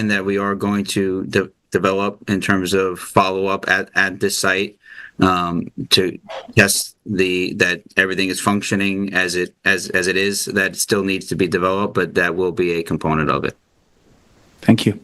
[SPEAKER 3] that we are going to develop in terms of follow-up at this site to test that everything is functioning as it is. That still needs to be developed, but that will be a component of it.
[SPEAKER 13] Thank you.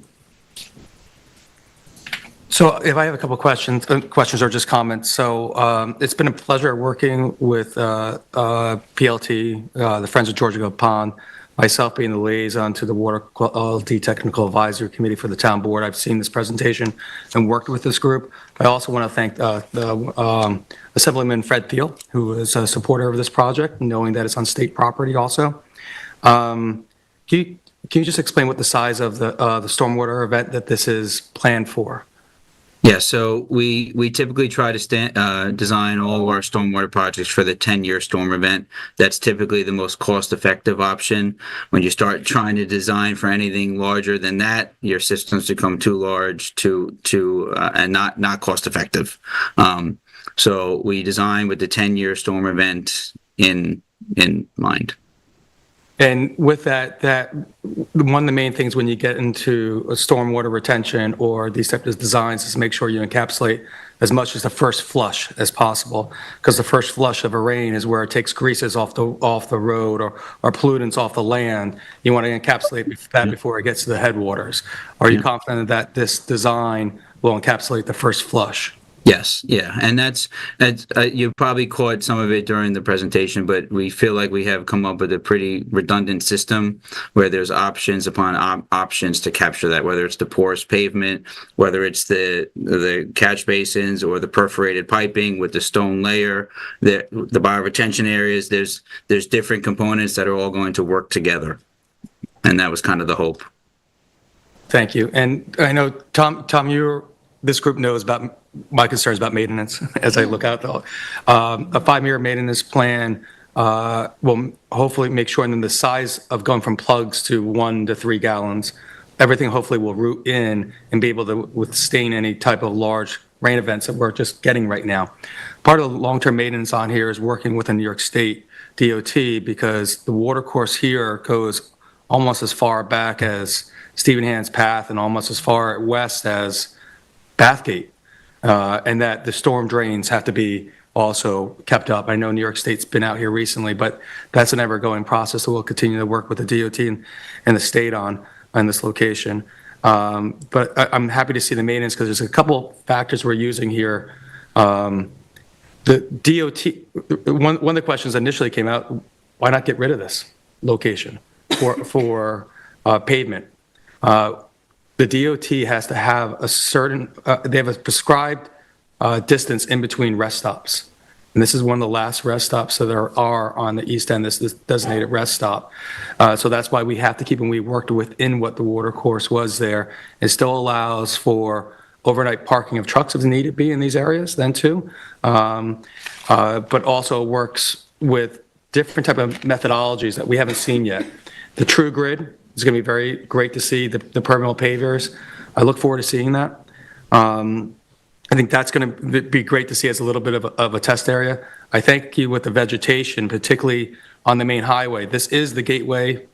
[SPEAKER 14] So if I have a couple of questions or just comments. So it's been a pleasure working with PLT, the Friends of Georgia Pond, myself being the liaison to the Water Quality Technical Advisory Committee for the town board. I've seen this presentation and worked with this group. I also want to thank the Assemblyman Fred Thiel, who is a supporter of this project, knowing that it's on state property also. Can you just explain what the size of the stormwater event that this is planned for?
[SPEAKER 3] Yeah, so we typically try to design all of our stormwater projects for the 10-year storm event. That's typically the most cost-effective option. When you start trying to design for anything larger than that, your systems become too large and not cost-effective. So we design with the 10-year storm event in mind.
[SPEAKER 14] And with that, one of the main things when you get into a stormwater retention or these types of designs is make sure you encapsulate as much as the first flush as possible, because the first flush of a rain is where it takes greases off the road or pollutants off the land. You want to encapsulate that before it gets to the headwaters. Are you confident that this design will encapsulate the first flush?
[SPEAKER 3] Yes, yeah, and that's you probably caught some of it during the presentation, but we feel like we have come up with a pretty redundant system where there's options upon options to capture that, whether it's the porous pavement, whether it's the catch basins or the perforated piping with the stone layer, the bioretention areas. There's different components that are all going to work together, and that was kind of the hope.
[SPEAKER 14] Thank you. And I know, Tom, this group knows about my concerns about maintenance as I look out. A 5-year maintenance plan will hopefully make sure that the size of going from plugs to 1 to 3 gallons, everything hopefully will root in and be able to withstand any type of large rain events that we're just getting right now. Part of the long-term maintenance on here is working with the New York State DOT, because the water course here goes almost as far back as Stephen Hand's Path and almost as far west as Bathgate, and that the storm drains have to be also kept up. I know New York State's been out here recently, but that's an ever-going process that we'll continue to work with the DOT and the state on this location. But I'm happy to see the maintenance, because there's a couple factors we're using here. The DOT, one of the questions initially came out, why not get rid of this location for pavement? The DOT has to have a certain, they have a prescribed distance in between rest stops. And this is one of the last rest stops that there are on the east end, this designated rest stop. So that's why we have to keep, and we worked within what the water course was there. It still allows for overnight parking of trucks if needed be in these areas then too. But also works with different type of methodologies that we haven't seen yet. The True Grid is going to be very great to see, the permeable pavers. I look forward to seeing that. I think that's going to be great to see as a little bit of a test area. I thank you with the vegetation, particularly on the main highway. This is the gateway,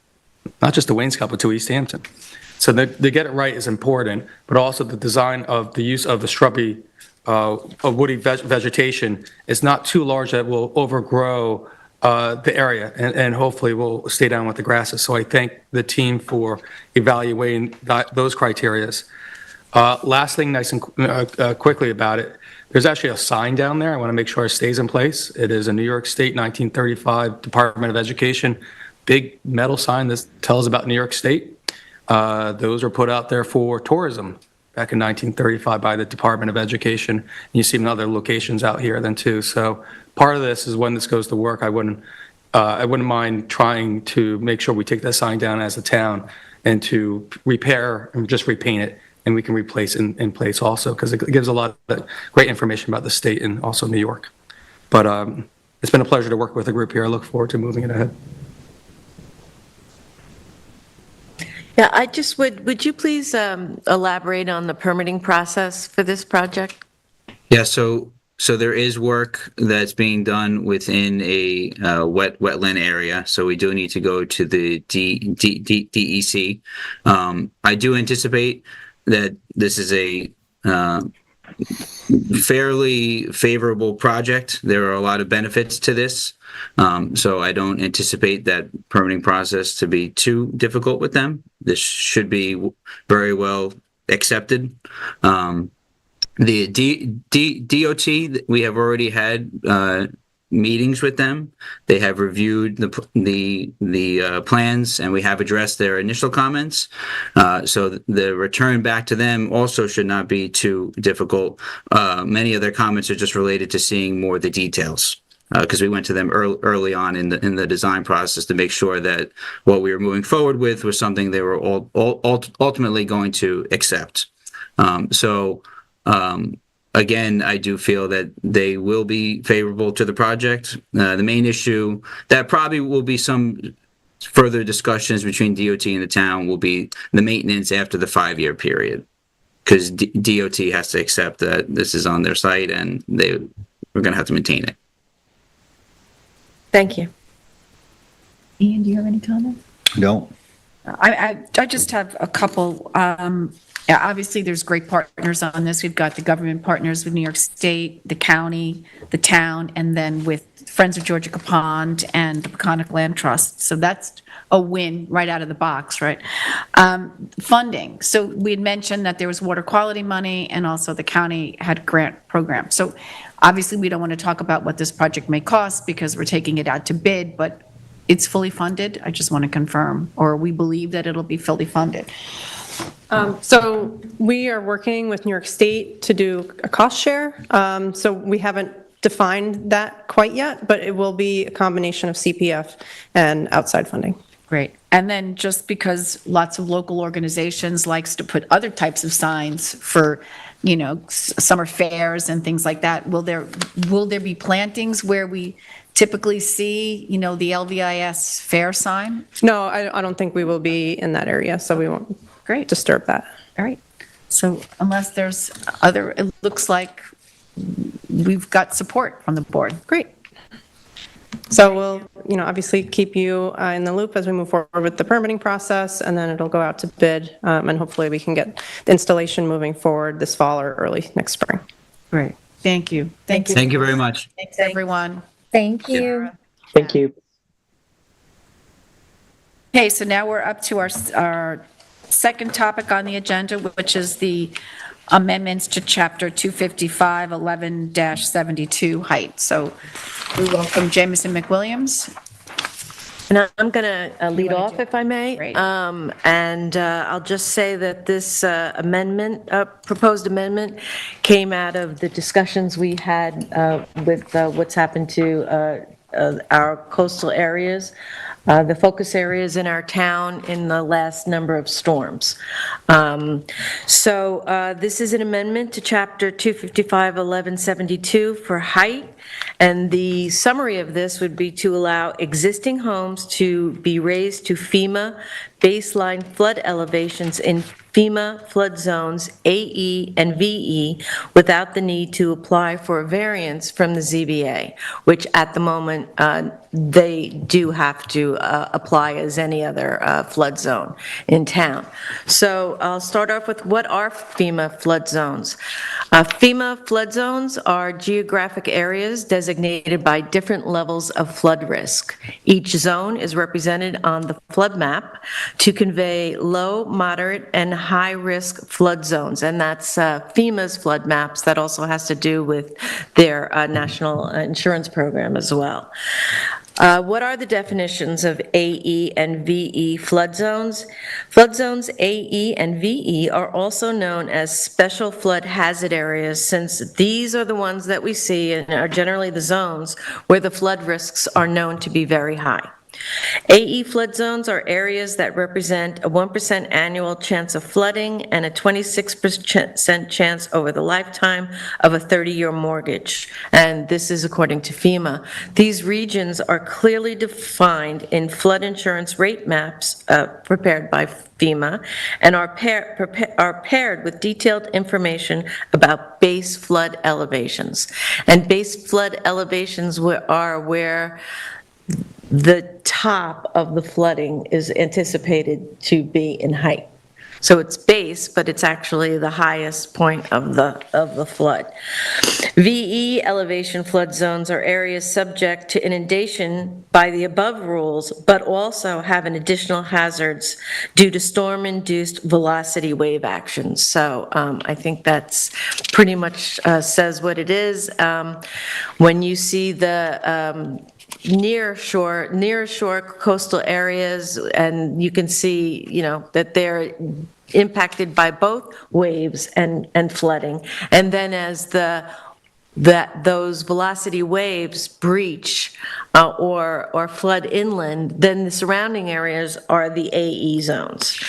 [SPEAKER 14] not just to Waynescott, but to East Hampton. So to get it right is important, but also the design of the use of the shrubby, of woody vegetation is not too large that will overgrow the area, and hopefully will stay down with the grasses. So I thank the team for evaluating those criterias. Last thing, nice and quickly about it, there's actually a sign down there. I want to make sure it stays in place. It is a New York State 1935 Department of Education, big metal sign that tells about New York State. Those were put out there for tourism back in 1935 by the Department of Education. And you see them in other locations out here then too. So part of this is when this goes to work, I wouldn't mind trying to make sure we take that sign down as a town and to repair and just repaint it, and we can replace in place also, because it gives a lot of great information about the state and also New York. But it's been a pleasure to work with the group here. I look forward to moving it ahead.
[SPEAKER 15] Yeah, I just would you please elaborate on the permitting process for this project?
[SPEAKER 3] Yeah, so there is work that's being done within a wetland area. So we do need to go to the DEC. I do anticipate that this is a fairly favorable project. There are a lot of benefits to this. So I don't anticipate that permitting process to be too difficult with them. This should be very well accepted. The DOT, we have already had meetings with them. They have reviewed the plans, and we have addressed their initial comments. So the return back to them also should not be too difficult. Many of their comments are just related to seeing more of the details, because we went to them early on in the design process to make sure that what we were moving forward with was something they were ultimately going to accept. Again, I do feel that they will be favorable to the project. The main issue that probably will be some further discussions between DOT and the town will be the maintenance after the 5-year period, because DOT has to accept that this is on their site and we're going to have to maintain it.
[SPEAKER 15] Thank you.
[SPEAKER 2] Ian, do you have any comments?
[SPEAKER 16] No.
[SPEAKER 2] I just have a couple, yeah, obviously, there's great partners on this. We've got the government partners with New York State, the county, the town, and then with Friends of Georgia Pond and the Peconic Land Trust. So that's a win right out of the box, right? Funding. So we had mentioned that there was water quality money, and also the county had a grant program. So obviously, we don't want to talk about what this project may cost because we're taking it out to bid, but it's fully funded. I just want to confirm, or we believe that it'll be fully funded.
[SPEAKER 11] So we are working with New York State to do a cost share. So we haven't defined that quite yet, but it will be a combination of CPF and outside funding.
[SPEAKER 2] Great. And then just because lots of local organizations likes to put other types of signs for, you know, summer fairs and things like that, will there be plantings where we typically see, you know, the LVIS fair sign?
[SPEAKER 11] No, I don't think we will be in that area, so we won't disturb that.
[SPEAKER 2] All right. So unless there's other, it looks like we've got support from the board.
[SPEAKER 11] Great. So we'll, you know, obviously keep you in the loop as we move forward with the permitting process, and then it'll go out to bid, and hopefully we can get the installation moving forward this fall or early next spring.
[SPEAKER 2] Great. Thank you. Thank you.
[SPEAKER 3] Thank you very much.
[SPEAKER 2] Thanks, everyone.
[SPEAKER 12] Thank you.
[SPEAKER 15] Thank you.
[SPEAKER 2] Okay, so now we're up to our second topic on the agenda, which is the amendments to Chapter 255, 11-72 height. So we welcome Jameson McWilliams.
[SPEAKER 15] And I'm going to lead off, if I may.
[SPEAKER 2] Great.
[SPEAKER 15] I'll just say that this amendment, proposed amendment, came out of the discussions we had with what's happened to our coastal areas, the focus areas in our town in the last number of storms. So this is an amendment to Chapter 255, 1172 for height. And the summary of this would be to allow existing homes to be raised to FEMA baseline flood elevations in FEMA flood zones AE and VE without the need to apply for a variance from the ZBA, which at the moment they do have to apply as any other flood zone in town. So I'll start off with what are FEMA flood zones. FEMA flood zones are geographic areas designated by different levels of flood risk. Each zone is represented on the flood map to convey low, moderate, and high-risk flood zones, and that's FEMA's flood maps. That also has to do with their national insurance program as well. What are the definitions of AE and VE flood zones? Flood zones AE and VE are also known as special flood hazard areas, since these are the ones that we see and are generally the zones where the flood risks are known to be very high. AE flood zones are areas that represent a 1% annual chance of flooding and a 26% chance over the lifetime of a 30-year mortgage. And this is according to FEMA. These regions are clearly defined in flood insurance rate maps prepared by FEMA and are paired with detailed information about base flood elevations. And base flood elevations are where the top of the flooding is anticipated to be in height. So it's base, but it's actually the highest point of the flood. VE elevation flood zones are areas subject to inundation by the above rules, but also have an additional hazards due to storm-induced velocity wave actions. So I think that's pretty much says what it is. When you see the near shore coastal areas, and you can see, you know, that they're impacted by both waves and flooding. And then as those velocity waves breach or flood inland, then the surrounding areas are the AE zones.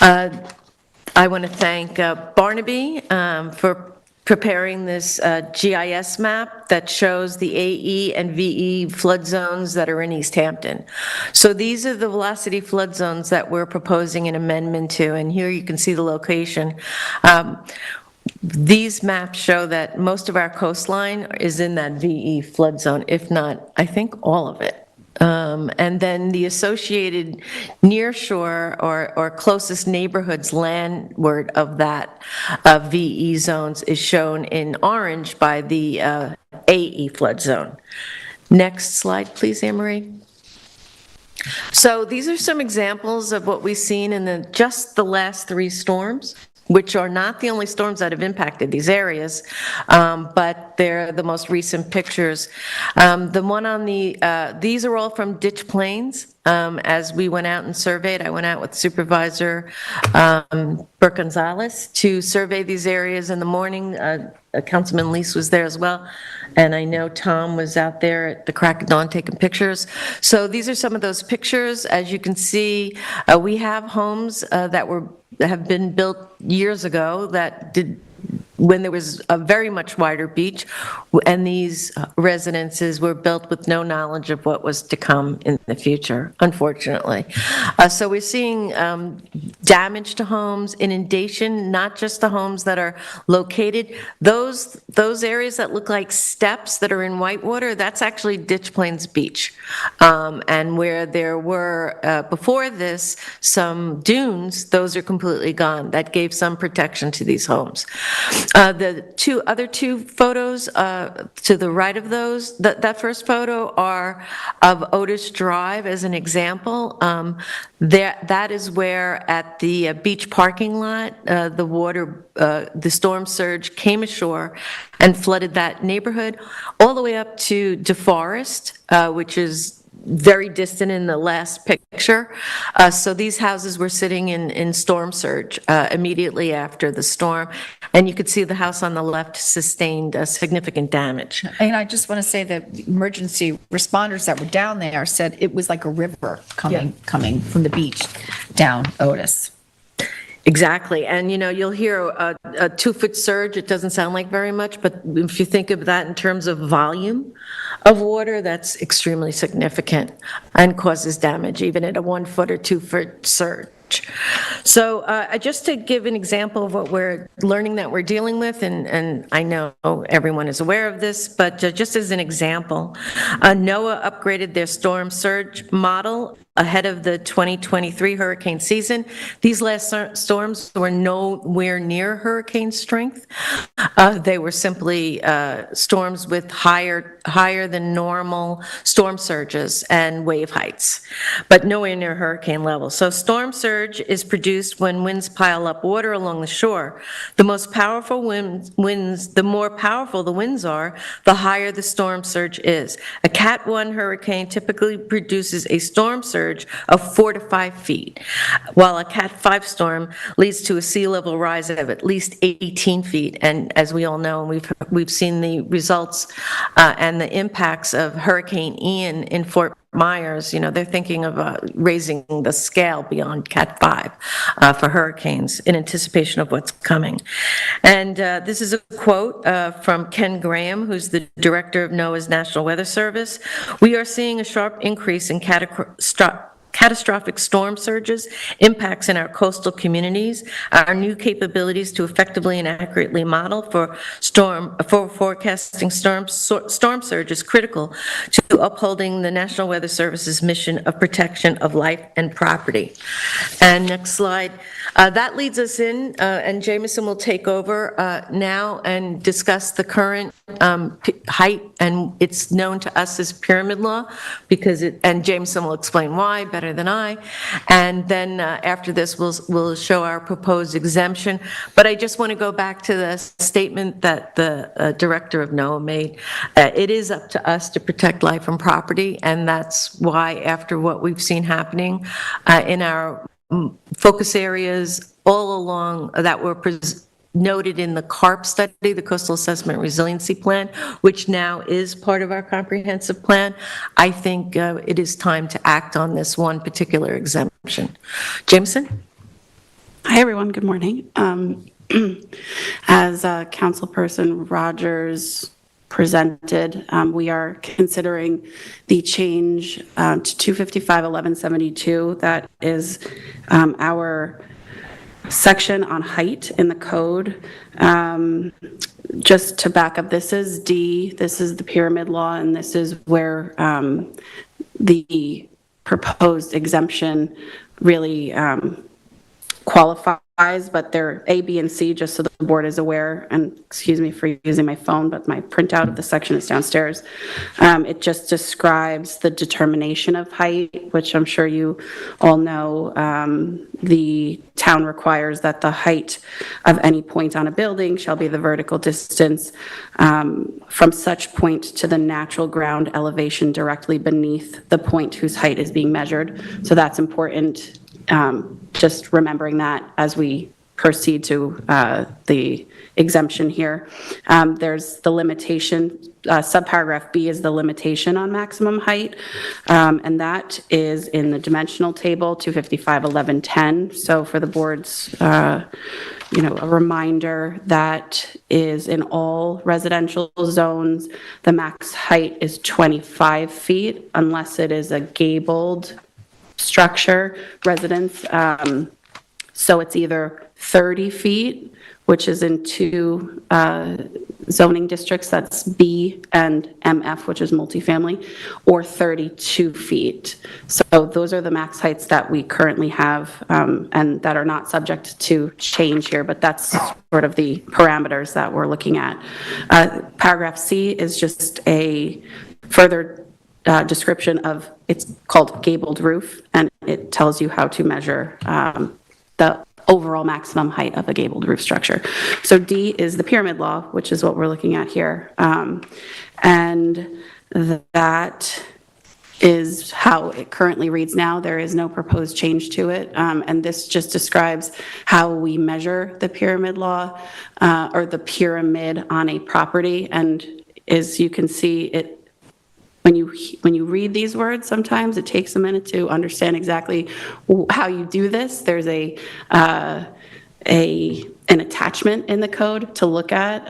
[SPEAKER 15] I want to thank Barnaby for preparing this GIS map that shows the AE and VE flood zones that are in East Hampton. So these are the velocity flood zones that we're proposing an amendment to, and here you can see the location. These maps show that most of our coastline is in that VE flood zone, if not, I think, all of it. And then the associated nearshore or closest neighborhoods landward of that VE zones is shown in orange by the AE flood zone. Next slide, please, Anne Marie. So these are some examples of what we've seen in just the last 3 storms, which are not the only storms that have impacted these areas, but they're the most recent pictures. The one on these are all from Ditch Plains. As we went out and surveyed, I went out with Supervisor Burke Gonzalez to survey these areas in the morning. Councilman Lease was there as well, and I know Tom was out there at the crack of dawn taking pictures. So these are some of those pictures. As you can see, we have homes that have been built years ago that did when there was a very much wider beach, and these residences were built with no knowledge of what was to come in the future, unfortunately. So we're seeing damage to homes, inundation, not just the homes that are located. Those areas that look like steps that are in Whitewater, that's actually Ditch Plains Beach. And where there were, before this, some dunes, those are completely gone. That gave some protection to these homes. The other two photos to the right of those, that first photo are of Otis Drive as an example. That is where at the beach parking lot, the storm surge came ashore and flooded that neighborhood all the way up to DeForest, which is very distant in the last picture. So these houses were sitting in storm surge immediately after the storm. And you could see the house on the left sustained significant damage.
[SPEAKER 2] And I just want to say that the emergency responders that were down there said it was like a river coming from the beach down Otis.
[SPEAKER 15] Exactly. And, you'll hear a 2-foot surge. It doesn't sound like very much, but if you think of that in terms of volume of water, that's extremely significant and causes damage even at a 1-foot or 2-foot surge. So just to give an example of what we're learning that we're dealing with, and I know everyone is aware of this, but just as an example, NOAA upgraded their storm surge model ahead of the 2023 hurricane season. These last storms were nowhere near hurricane strength. They were simply storms with higher than normal storm surges and wave heights, but nowhere near hurricane level. So storm surge is produced when winds pile up water along the shore. The more powerful the winds are, the higher the storm surge is. A Cat 1 hurricane typically produces a storm surge of 4 to 5 feet, while a Cat 5 storm leads to a sea level rise of at least 18 feet. And as we all know, we've seen the results and the impacts of Hurricane Ian in Fort Myers. They're thinking of raising the scale beyond Cat 5 for hurricanes in anticipation of what's coming. And this is a quote from Ken Graham, who's the director of NOAA's National Weather Service. "We are seeing a sharp increase in catastrophic storm surges, impacts in our coastal communities. Our new capabilities to effectively and accurately model for forecasting storm surge is critical to upholding the National Weather Service's mission of protection of life and property." And next slide. That leads us in, and Jameson will take over now and discuss the current height, and it's known to us as pyramid law, and Jameson will explain why better than I. And then after this, we'll show our proposed exemption. But I just want to go back to the statement that the director of NOAA made. It is up to us to protect life and property, and that's why, after what we've seen happening in our focus areas all along that were noted in the CARP study, the Coastal Assessment Resiliency Plan, which now is part of our comprehensive plan, I think it is time to act on this one particular exemption. Jameson?
[SPEAKER 16] Hi, everyone. Good morning. As Councilperson Rogers presented, we are considering the change to 255-1172. That is our section on height in the code. Just to back up, this is D, this is the pyramid law, and this is where the proposed exemption really qualifies, but they're A, B, and C, just so the board is aware, and excuse me for using my phone, but my printout of the section is downstairs. It just describes the determination of height, which I'm sure you all know. The town requires that the height of any point on a building shall be the vertical distance from such point to the natural ground elevation directly beneath the point whose height is being measured. So that's important. Just remembering that as we proceed to the exemption here. There's the limitation, subparagraph B is the limitation on maximum height, and that is in the dimensional table 255.11.10. So for the board's, a reminder that is in all residential zones, the max height is 25 feet unless it is a gabled structure residence. So it's either 30 feet, which is in two zoning districts, that's B and MF, which is multifamily, or 32 feet. So those are the max heights that we currently have and that are not subject to change here, but that's sort of the parameters that we're looking at. Paragraph C is just a further description of, it's called gabled roof, and it tells you how to measure the overall maximum height of a gabled roof structure. So D is the pyramid law, which is what we're looking at here. And that is how it currently reads now. There is no proposed change to it. And this just describes how we measure the pyramid law or the pyramid on a property. And as you can see, it when you read these words, sometimes it takes a minute to understand exactly how you do this. There's an attachment in the code to look at,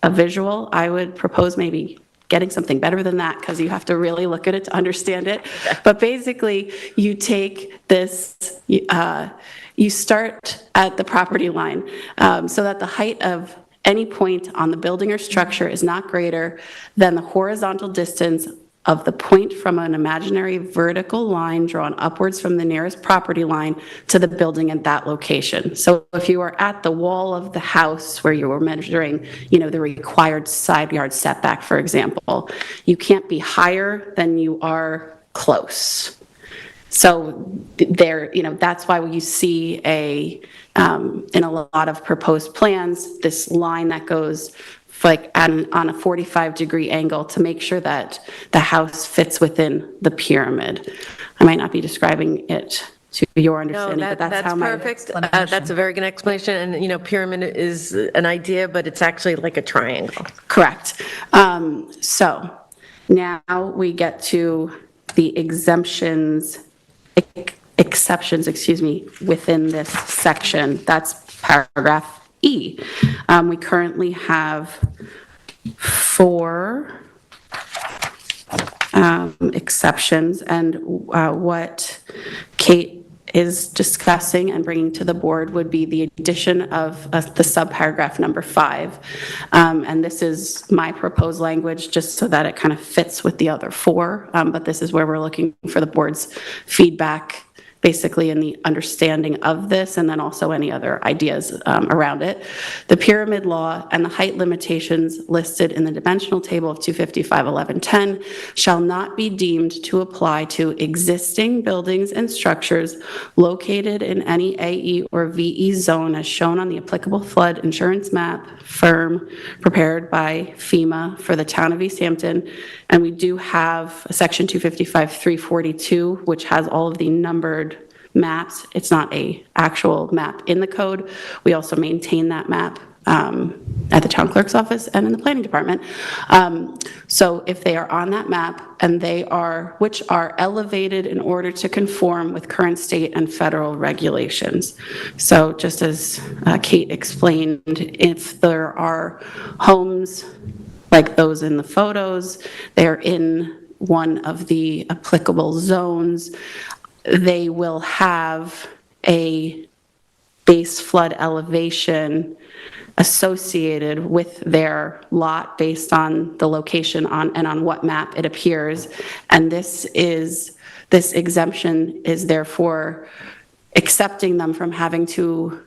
[SPEAKER 16] a visual. I would propose maybe getting something better than that, because you have to really look at it to understand it. But basically, you take this, you start at the property line so that the height of any point on the building or structure is not greater than the horizontal distance of the point from an imaginary vertical line drawn upwards from the nearest property line to the building at that location. So if you are at the wall of the house where you were measuring, the required side yard setback, for example, you can't be higher than you are close. So there, that's why you see in a lot of proposed plans, this line that goes like on a 45-degree angle to make sure that the house fits within the pyramid. I might not be describing it to your understanding, but that's how my
[SPEAKER 15] perfect. That's a very good explanation. And, pyramid is an idea, but it's actually like a triangle.
[SPEAKER 16] Correct. So now we get to the exceptions, within this section. That's paragraph E. We currently have 4 exceptions, and what Kate is discussing and bringing to the board would be the addition of the subparagraph number 5. And this is my proposed language just so that it kind of fits with the other 4, but this is where we're looking for the board's feedback basically in the understanding of this, and then also any other ideas around it. The pyramid law and the height limitations listed in the dimensional table of 255.11.10 shall not be deemed to apply to existing buildings and structures located in any AE or VE zone as shown on the applicable flood insurance map firm prepared by FEMA for the town of East Hampton. And we do have a section 255.342, which has all of the numbered maps. It's not a actual map in the code. We also maintain that map at the town clerk's office and in the planning department. So if they are on that map and which are elevated in order to conform with current state and federal regulations. So just as Kate explained, if there are homes like those in the photos, they're in one of the applicable zones, they will have a base flood elevation associated with their lot based on the location on what map it appears. And this exemption is therefore accepting them from having to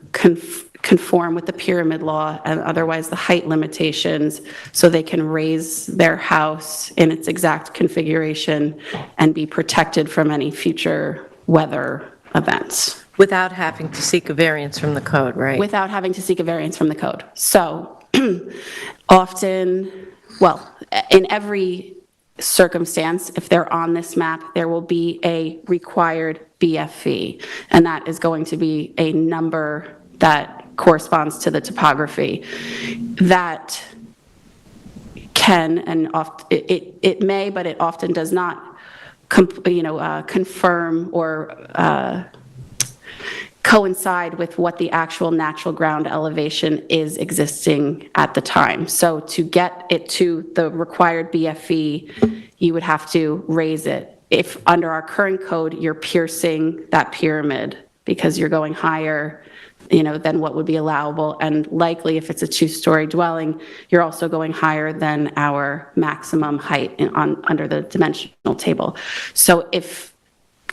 [SPEAKER 16] conform with the pyramid law and otherwise the height limitations, so they can raise their house in its exact configuration and be protected from any future weather events.
[SPEAKER 15] Without having to seek a variance from the code, right?
[SPEAKER 16] Without having to seek a variance from the code. So often, well, in every circumstance, if they're on this map, there will be a required BF fee, and that is going to be a number that corresponds to the topography. That can, and it may, but it often does not, confirm or coincide with what the actual natural ground elevation is existing at the time. So to get it to the required BFE, you would have to raise it. If under our current code, you're piercing that pyramid because you're going higher, than what would be allowable. And likely if it's a 2-story dwelling, you're also going higher than our maximum height under the dimensional table. So if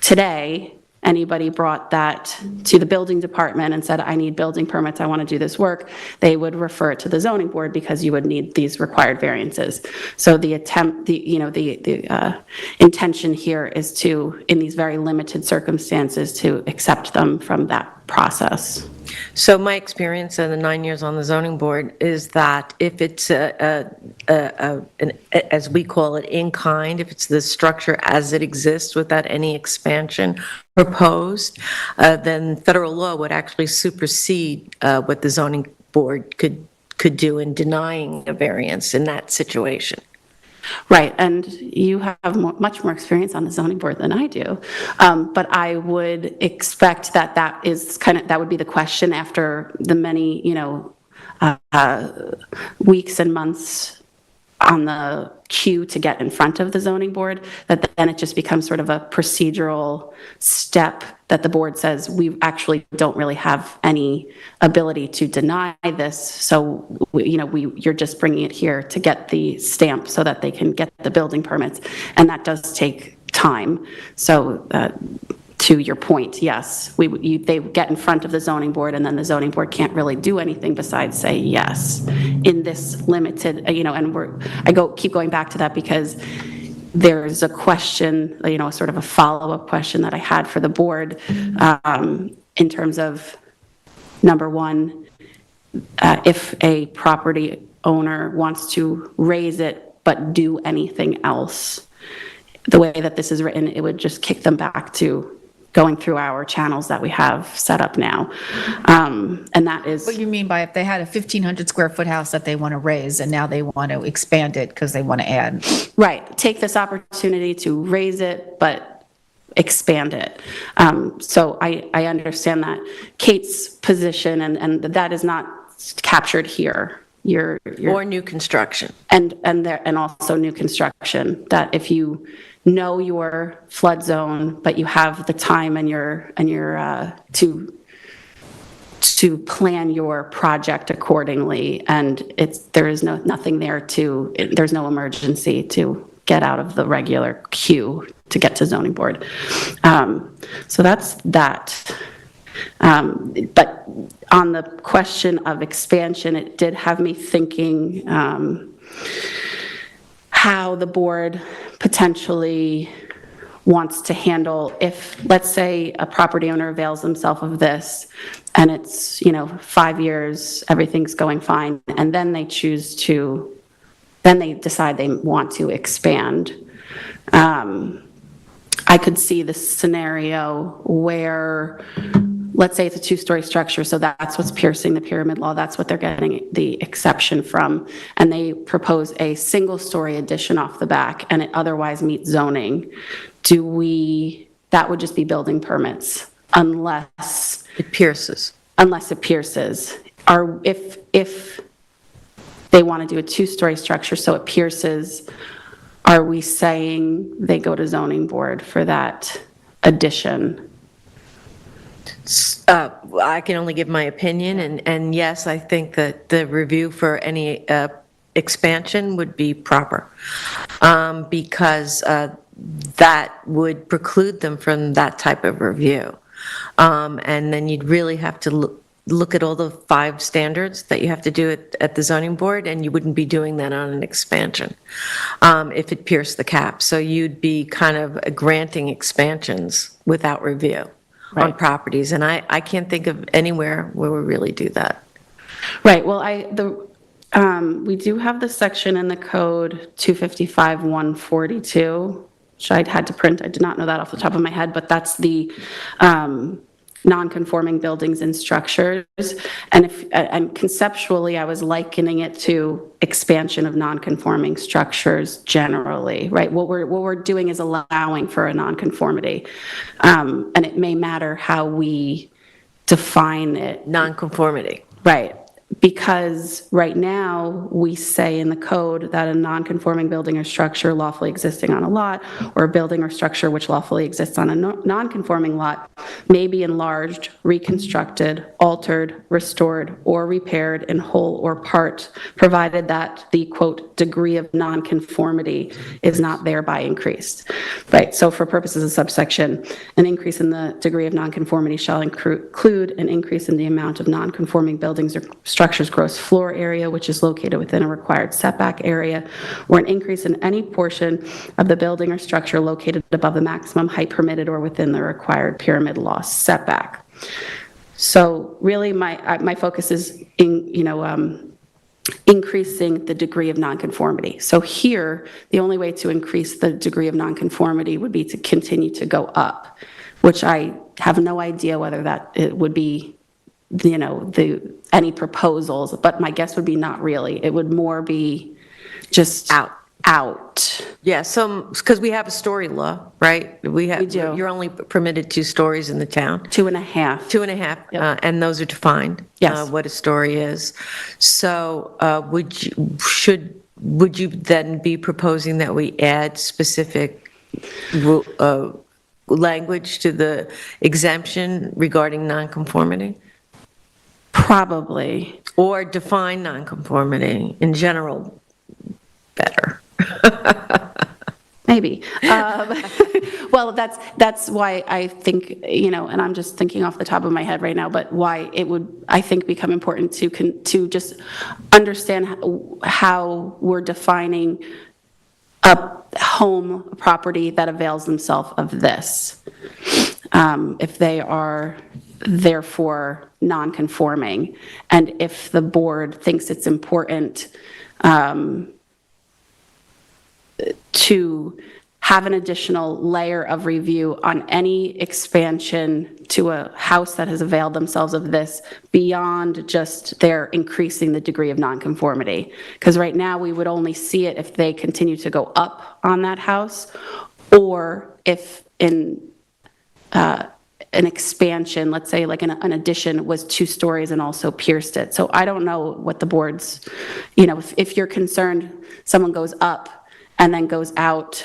[SPEAKER 16] today anybody brought that to the building department and said, I need building permits, I want to do this work, they would refer it to the zoning board because you would need these required variances. So the intention here is to, in these very limited circumstances, to accept them from that process.
[SPEAKER 15] So my experience in the 9 years on the zoning board is that if it's as we call it, in kind, if it's the structure as it exists without any expansion proposed, then federal law would actually supersede what the zoning board could do in denying a variance in that situation.
[SPEAKER 16] Right, and you have much more experience on the zoning board than I do, but I would expect that is that would be the question after the many, weeks and months on the queue to get in front of the zoning board, that then it just becomes sort of a procedural step that the board says, we actually don't really have any ability to deny this, so you're just bringing it here to get the stamp so that they can get the building permits, and that does take time. So to your point, yes, they get in front of the zoning board, and then the zoning board can't really do anything besides say yes in this limited, and keep going back to that because there's a question, sort of a follow-up question that I had for the board in terms of, number one, if a property owner wants to raise it but do anything else, the way that this is written, it would just kick them back to going through our channels that we have set up now. And that is...
[SPEAKER 2] What do you mean by if they had a 1,500 square foot house that they want to raise and now they want to expand it because they want to add?
[SPEAKER 16] Right, take this opportunity to raise it, but expand it. So I understand that. Kate's position, and that is not captured here.
[SPEAKER 15] Or new construction.
[SPEAKER 16] And also new construction, that if you know your flood zone, but you have the time and your to plan your project accordingly, and there's no emergency to get out of the regular queue to get to zoning board. So that's that. But on the question of expansion, it did have me thinking how the board potentially wants to handle if, let's say, a property owner avails himself of this and it's 5 years, everything's going fine, and then they decide they want to expand. I could see the scenario where, let's say it's a 2-story structure, so that's what's piercing the pyramid law, that's what they're getting the exception from, and they propose a single-story addition off the back, and it otherwise meets zoning. That would just be building permits, unless...
[SPEAKER 15] It pierces.
[SPEAKER 16] Unless it pierces. If they want to do a 2-story structure, so it pierces, are we saying they go to zoning board for that addition?
[SPEAKER 15] I can only give my opinion, and yes, I think that the review for any expansion would be proper, because that would preclude them from that type of review. And then you'd really have to look at all the 5 standards that you have to do at the zoning board, and you wouldn't be doing that on an expansion if it pierced the cap. So you'd be kind of granting expansions without review on properties, and I can't think of anywhere where we really do that.
[SPEAKER 16] Right, well, we do have the section in the code 255-142, which I had to print. I did not know that off the top of my head, but that's the non-conforming buildings and structures. And conceptually, I was likening it to expansion of non-conforming structures generally, right? What we're doing is allowing for a non-conformity. And it may matter how we define it.
[SPEAKER 15] Non-conformity.
[SPEAKER 16] Right. Because right now, we say in the code that a non-conforming building or structure lawfully existing on a lot, or a building or structure which lawfully exists on a non-conforming lot, may be enlarged, reconstructed, altered, restored, or repaired in whole or part, provided that the, quote, degree of non-conformity is not thereby increased. Right, so for purposes of subsection, an increase in the degree of non-conformity shall include an increase in the amount of non-conforming buildings or structure's gross floor area, which is located within a required setback area, or an increase in any portion of the building or structure located above the maximum height permitted or within the required pyramid law setback. So really, my focus is increasing the degree of nonconformity. So here, the only way to increase the degree of nonconformity would be to continue to go up, which I have no idea whether that it would be any proposals, but my guess would be not really. It would more be just out.
[SPEAKER 15] Yeah, because we have a story law, right? We do. You're only permitted 2 stories in the town.
[SPEAKER 16] 2.5.
[SPEAKER 15] 2.5, and those are defined.
[SPEAKER 16] Yes.
[SPEAKER 15] What a story is. So would you then be proposing that we add specific language to the exemption regarding nonconformity?
[SPEAKER 16] Probably.
[SPEAKER 15] Or define nonconformity in general better.
[SPEAKER 16] Maybe. Well, that's why I think, and I'm just thinking off the top of my head right now, but why it would, I think, become important to just understand how we're defining a home property that avails themselves of this. If they are therefore non-conforming, and if the board thinks it's important to have an additional layer of review on any expansion to a house that has availed themselves of this beyond just their increasing the degree of nonconformity. Because right now we would only see it if they continue to go up on that house, or if in an expansion, let's say like an addition was 2 stories and also pierced it. So I don't know what the board's, if you're concerned someone goes up and then goes out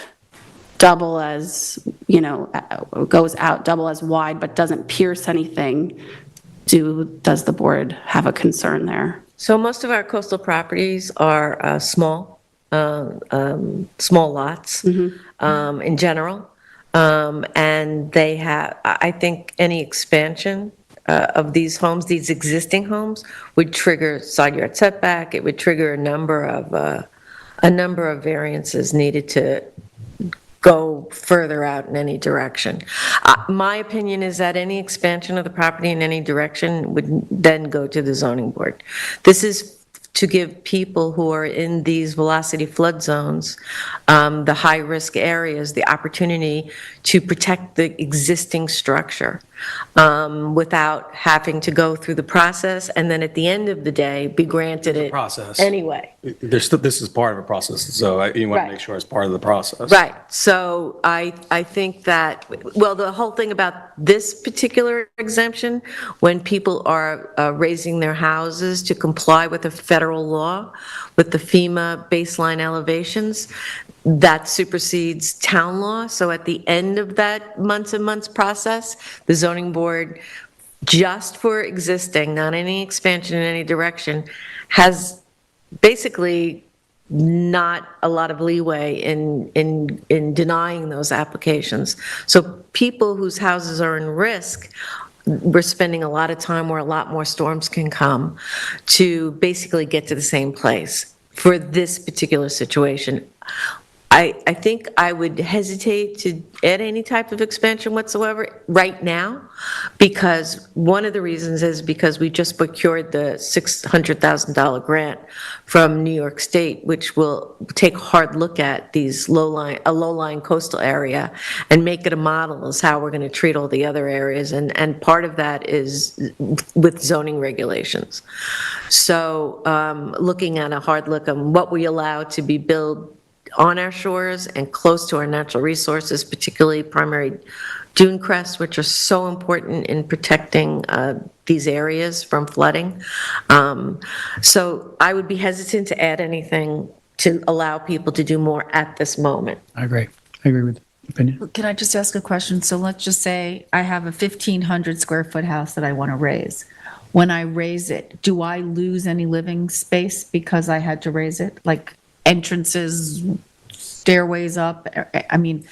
[SPEAKER 16] double as wide but doesn't pierce anything, does the board have a concern there?
[SPEAKER 15] So most of our coastal properties are small lots in general. And they have, I think any expansion of these homes, these existing homes, would trigger side yard setback. It would trigger a number of variances needed to go further out in any direction. My opinion is that any expansion of the property in any direction would then go to the zoning board. This is to give people who are in these velocity flood zones, the high-risk areas, the opportunity to protect the existing structure without having to go through the process, and then at the end of the day, be granted it anyway.
[SPEAKER 14] This is part of a process, so you want to make sure it's part of the process.
[SPEAKER 15] Right. So I think that, well, the whole thing about this particular exemption, when people are raising their houses to comply with the federal law, with the FEMA baseline elevations, that supersedes town law. So at the end of that months and months process, the zoning board just for existing, not any expansion in any direction, has basically not a lot of leeway in denying those applications. So people whose houses are in risk, we're spending a lot of time where a lot more storms can come to basically get to the same place for this particular situation. I think I would hesitate to add any type of expansion whatsoever right now, because one of the reasons is because we just procured the $600,000 grant from New York State, which will take a hard look at these low-lying coastal area and make it a model as how we're going to treat all the other areas, and part of that is with zoning regulations. So looking at a hard look on what we allow to be built on our shores and close to our natural resources, particularly primary dune crests, which are so important in protecting these areas from flooding. So I would be hesitant to add anything to allow people to do more at this moment.
[SPEAKER 13] I agree. I agree with the opinion.
[SPEAKER 2] Can I just ask a question? So let's just say I have a 1,500 square foot house that I want to raise. When I raise it, do I lose any living space because I had to raise it? Like entrances, stairways up? I mean...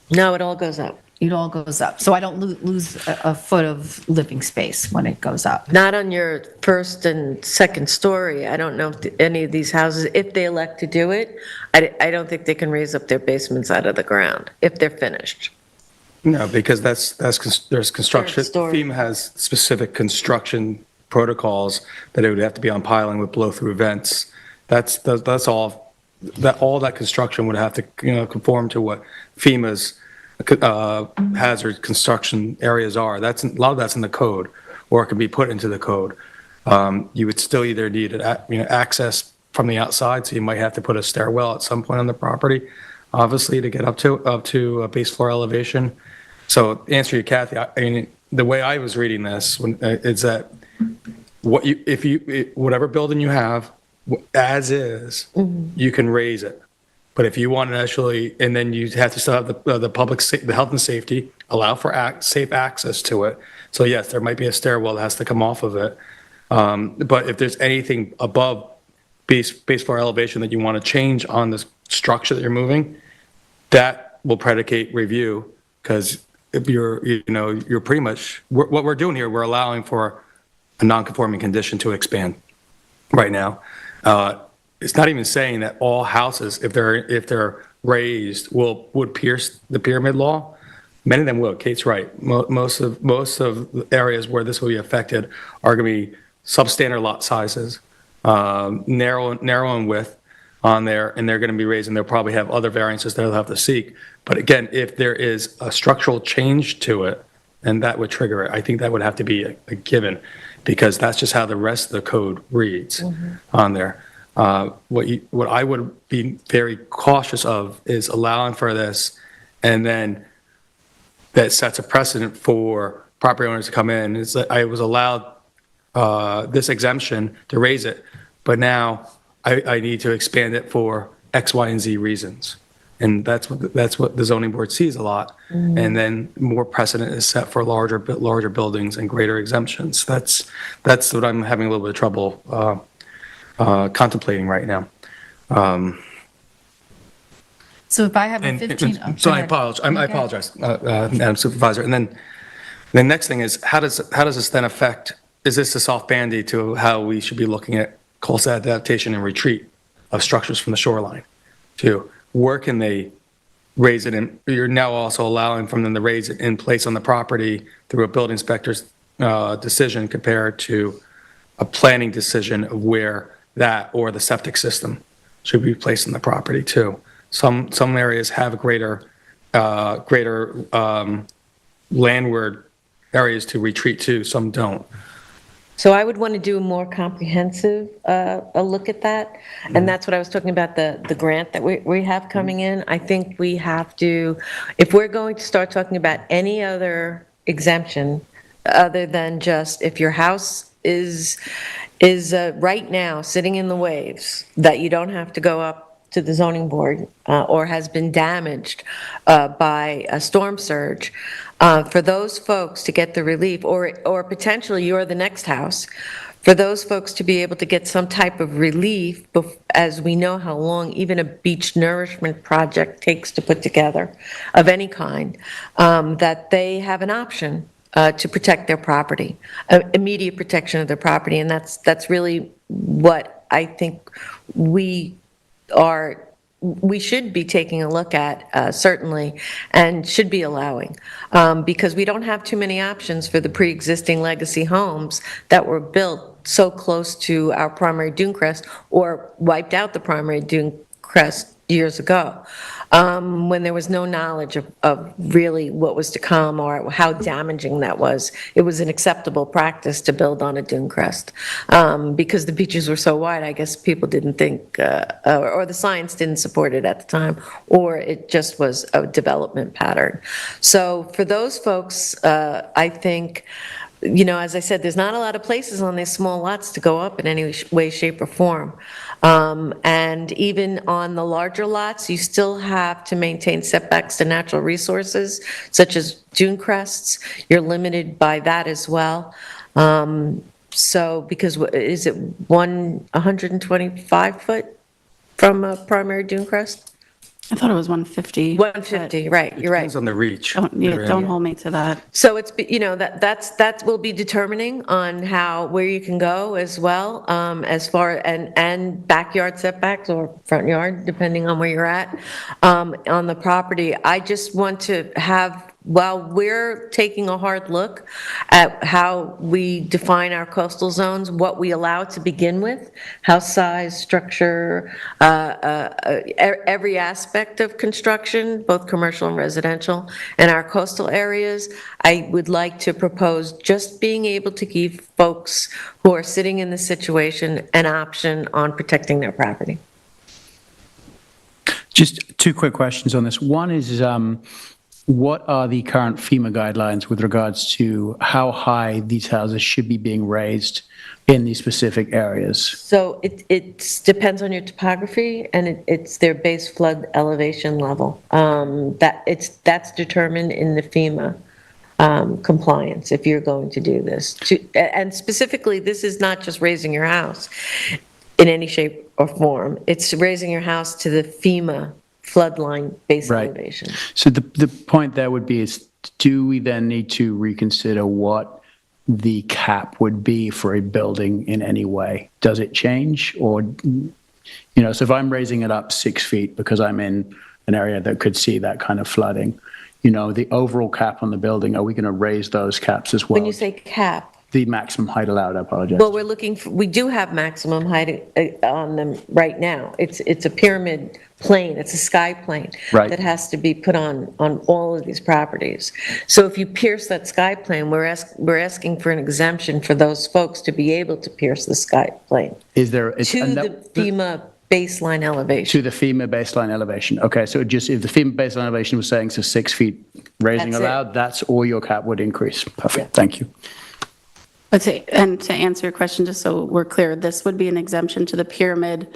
[SPEAKER 15] No, it all goes up.
[SPEAKER 2] It all goes up. So I don't lose a foot of living space when it goes up.
[SPEAKER 15] Not on your first and second story. I don't know if any of these houses, if they elect to do it, I don't think they can raise up their basements out of the ground if they're finished.
[SPEAKER 14] No, because there's construction.
[SPEAKER 15] Third story.
[SPEAKER 14] FEMA has specific construction protocols that it would have to be on piling with blow-through vents. That's all. All that construction would have to conform to what FEMA's hazard construction areas are. A lot of that's in the code, or it can be put into the code. You would still either need access from the outside, so you might have to put a stairwell at some point on the property, obviously, to get up to a base floor elevation. So to answer you, Kathy, I mean, the way I was reading this is that whatever building you have as is, you can raise it. But if you want to actually, and then you have to still have the health and safety, allow for safe access to it. So yes, there might be a stairwell that has to come off of it. But if there's anything above base floor elevation that you want to change on the structure that you're moving, that will predicate review, because if you're pretty much, what we're doing here, we're allowing for a non-conforming condition to expand right now. It's not even saying that all houses, if they're raised, would pierce the pyramid law. Many of them will. Kate's right. Most of the areas where this will be affected are going to be substandard lot sizes, narrow in width on there, and they're going to be raised, and they'll probably have other variances that they'll have to seek. But again, if there is a structural change to it, and that would trigger it, I think that would have to be a given, because that's just how the rest of the code reads on there. What I would be very cautious of is allowing for this, and then that sets a precedent for property owners to come in. It's like I was allowed this exemption to raise it, but now I need to expand it for X, Y, and Z reasons. And that's what the zoning board sees a lot. And then more precedent is set for larger buildings and greater exemptions. That's what I'm having a little bit of trouble contemplating right now.
[SPEAKER 2] So if I have a 15...
[SPEAKER 14] So I apologize, Madam Supervisor. And then the next thing is, how does this then affect, is this a soft bandy to how we should be looking at coastal adaptation and retreat of structures from the shoreline? To where can they raise it in? You're now also allowing from them to raise it in place on the property through a building inspector's decision, compared to a planning decision of where that or the septic system should be placed on the property too. Some areas have greater landward areas to retreat to, some don't.
[SPEAKER 15] So I would want to do a more comprehensive a look at that. And that's what I was talking about, the grant that we have coming in. I think we have to, if we're going to start talking about any other exemption other than just if your house is right now sitting in the waves, that you don't have to go up to the zoning board or has been damaged by a storm surge, for those folks to get the relief, or potentially you're the next house, for those folks to be able to get some type of relief, as we know how long even a beach nourishment project takes to put together of any kind, that they have an option to protect their property, immediate protection of their property. And that's really what I think we should be taking a look at, certainly, and should be allowing, because we don't have too many options for the pre-existing legacy homes that were built so close to our primary dune crest or wiped out the primary dune crest years ago, when there was no knowledge of really what was to come or how damaging that was. It was an acceptable practice to build on a dune crest. Because the beaches were so wide, I guess people didn't think, or the science didn't support it at the time, or it just was a development pattern. So for those folks, I think, as I said, there's not a lot of places on these small lots to go up in any way, shape, or form. And even on the larger lots, you still have to maintain setbacks to natural resources, such as dune crests. You're limited by that as well. So, because is it 125 foot from a primary dune crest?
[SPEAKER 16] I thought it was 150.
[SPEAKER 15] 150, right, you're right.
[SPEAKER 14] Depends on the reach.
[SPEAKER 16] Don't hold me to that.
[SPEAKER 15] So it's, that will be determining on where you can go as well, as far, and backyard setbacks or front yard, depending on where you're at, on the property. I just want to have, while we're taking a hard look at how we define our coastal zones, what we allow to begin with, house size, structure, every aspect of construction, both commercial and residential, in our coastal areas, I would like to propose just being able to give folks who are sitting in this situation an option on protecting their property.
[SPEAKER 13] Just two quick questions on this. One is, what are the current FEMA guidelines with regards to how high these houses should be being raised in these specific areas?
[SPEAKER 15] So it depends on your topography, and it's their base flood elevation level. That's determined in the FEMA compliance if you're going to do this. And specifically, this is not just raising your house in any shape or form. It's raising your house to the FEMA floodline base elevation.
[SPEAKER 13] So the point there would be is, do we then need to reconsider what the cap would be for a building in any way? Does it change? Or, so if I'm raising it up 6 feet because I'm in an area that could see that kind of flooding, the overall cap on the building, are we going to raise those caps as well?
[SPEAKER 15] When you say cap?
[SPEAKER 13] The maximum height allowed, I apologize.
[SPEAKER 15] Well, we do have maximum height on them right now. It's a pyramid plane, it's a sky plane that has to be put on all of these properties. So if you pierce that sky plane, we're asking for an exemption for those folks to be able to pierce the sky plane.
[SPEAKER 13] Is there
[SPEAKER 15] the FEMA baseline elevation?
[SPEAKER 13] To the FEMA baseline elevation. Okay, so just if the FEMA baseline elevation was saying 6 feet raising allowed, that's all your cap would increase. Perfect, thank you.
[SPEAKER 16] And to answer your question, just so we're clear, this would be an exemption to the pyramid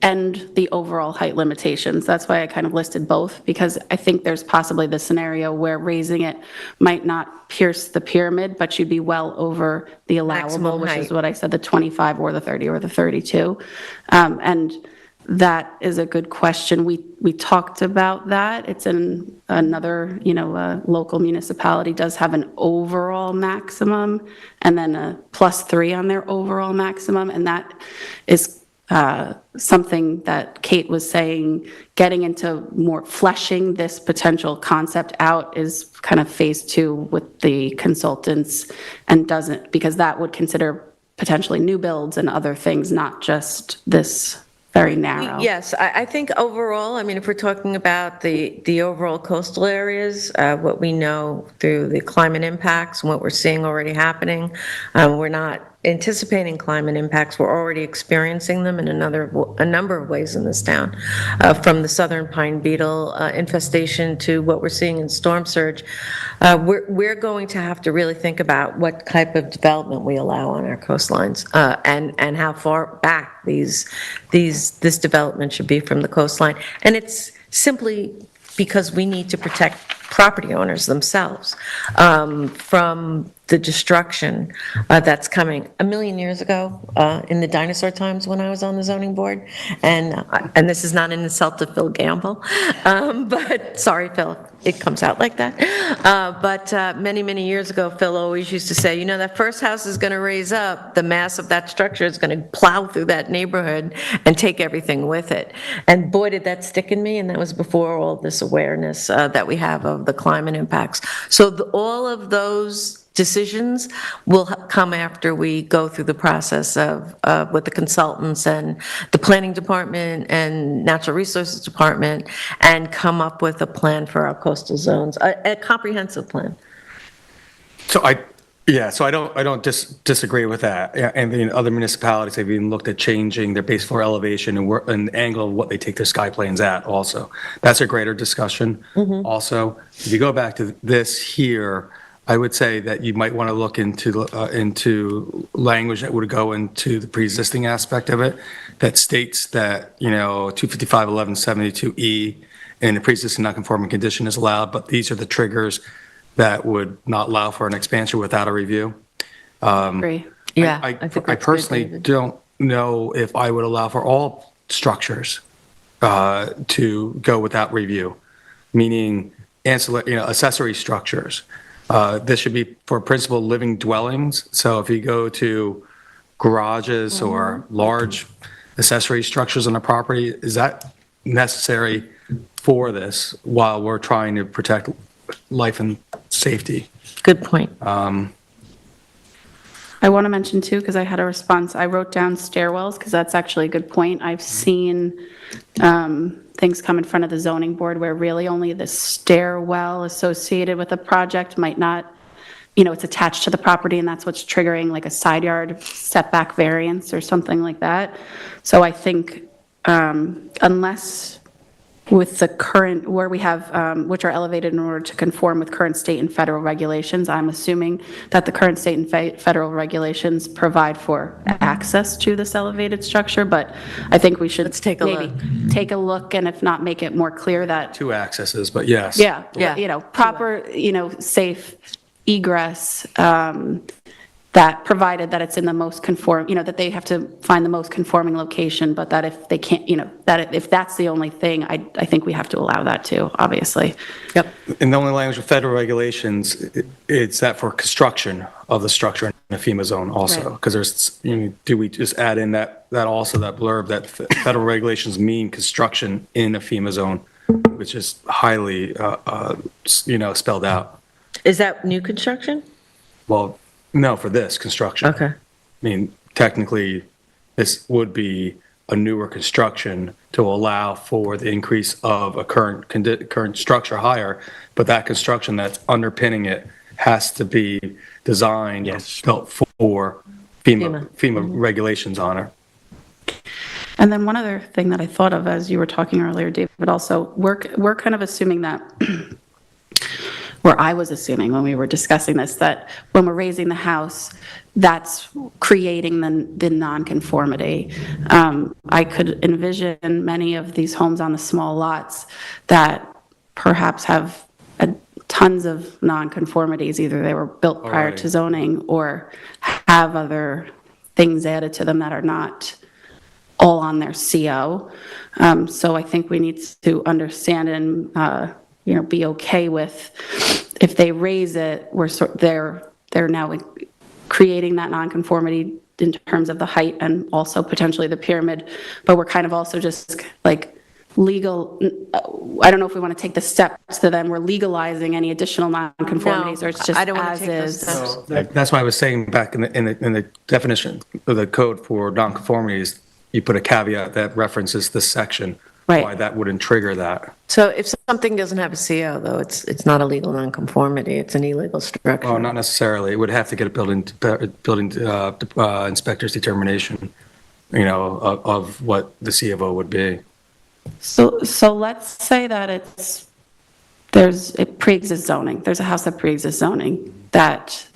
[SPEAKER 16] and the overall height limitations. That's why I kind of listed both, because I think there's possibly the scenario where raising it might not pierce the pyramid, but you'd be well over the allowable, which is what I said, the 25 or the 30 or the 32. And that is a good question. We talked about that. It's in another, local municipality does have an overall maximum and then a +3 on their overall maximum. And that is something that Kate was saying, getting into more fleshing this potential concept out is kind of phase 2 with the consultants, and because that would consider potentially new builds and other things, not just this very narrow.
[SPEAKER 15] Yes, I think overall, if we're talking about the overall coastal areas, what we know through the climate impacts and what we're seeing already happening, we're not anticipating climate impacts. We're already experiencing them in a number of ways in this town, from the southern pine beetle infestation to what we're seeing in storm surge. We're going to have to really think about what type of development we allow on our coastlines, and how far back this development should be from the coastline. And it's simply because we need to protect property owners themselves from the destruction that's coming. A million years ago, in the dinosaur times when I was on the zoning board, and this is not an insult to Phil Gamble, but sorry, Phil, it comes out like that. But many, many years ago, Phil always used to say, that first house is going to raise up, the mass of that structure is going to plow through that neighborhood and take everything with it. And boy, did that stick in me, and that was before all this awareness that we have of the climate impacts. So all of those decisions will come after we go through the process of with the consultants and the planning department and natural resources department, and come up with a plan for our coastal zones, a comprehensive plan.
[SPEAKER 14] So I don't disagree with that. Yeah, and other municipalities have even looked at changing their base floor elevation and the angle of what they take their sky planes at also. That's a greater discussion. Also, if you go back to this here, I would say that you might want to look into language that would go into the pre-existing aspect of it, that states that 255-1172E in the pre-existing non-conforming condition is allowed, but these are the triggers that would not allow for an expansion without a review.
[SPEAKER 16] Agree.
[SPEAKER 15] Yeah,
[SPEAKER 14] I personally don't know if I would allow for all structures to go without review, meaning ancillary, accessory structures. This should be for principal living dwellings. So if you go to garages or large accessory structures on a property, is that necessary for this while we're trying to protect life and safety?
[SPEAKER 15] Good point.
[SPEAKER 16] I want to mention too, because I had a response, I wrote down stairwells, because that's actually a good point. I've seen things come in front of the zoning board where really only the stairwell associated with a project might not, it's attached to the property, and that's what's triggering like a side yard setback variance or something like that. So I think unless with the current, where we have, which are elevated in order to conform with current state and federal regulations, I'm assuming that the current state and federal regulations provide for access to this elevated structure, but I think we should take a look, and if not, make it more clear that.
[SPEAKER 14] Two accesses, but yes.
[SPEAKER 16] Yeah, proper, safe egress, that provided that it's in the most conform, that they have to find the most conforming location, but that if they can't, that if that's the only thing, I think we have to allow that too, obviously.
[SPEAKER 15] Yep.
[SPEAKER 14] In the only language of federal regulations, it's that for construction of the structure in a FEMA zone also, because there's, do we just add in that also that blurb that federal regulations mean construction in a FEMA zone, which is highly, spelled out.
[SPEAKER 15] Is that new construction?
[SPEAKER 14] Well, no, for this construction.
[SPEAKER 15] Okay.
[SPEAKER 14] I mean, technically, this would be a newer construction to allow for the increase of a current structure higher, but that construction that's underpinning it has to be designed, built for FEMA regulations on it.
[SPEAKER 16] And then one other thing that I thought of as you were talking earlier, David, also, we're kind of assuming that where I was assuming when we were discussing this, that when we're raising the house, that's creating the nonconformity. I could envision many of these homes on the small lots that perhaps have tons of nonconformities. Either they were built prior to zoning or have other things added to them that are not all on their CO. So I think we need to understand and be okay with, if they raise it, they're now creating that nonconformity in terms of the height and also potentially the pyramid, but we're kind of also just like legal, I don't know if we want to take the steps to then we're legalizing any additional nonconformities, or it's just
[SPEAKER 15] I don't want to take those
[SPEAKER 16] as
[SPEAKER 15] steps.
[SPEAKER 14] That's why I was saying back in the definition of the code for nonconformities, you put a caveat that references this section why that wouldn't trigger that.
[SPEAKER 15] So if something doesn't have a CO, though, it's not a legal nonconformity, it's an illegal structure.
[SPEAKER 14] Well, not necessarily. It would have to get a building inspector's determination, of what the C of O would be.
[SPEAKER 16] So let's say that it pre-exists zoning. There's a house that pre-exists zoning that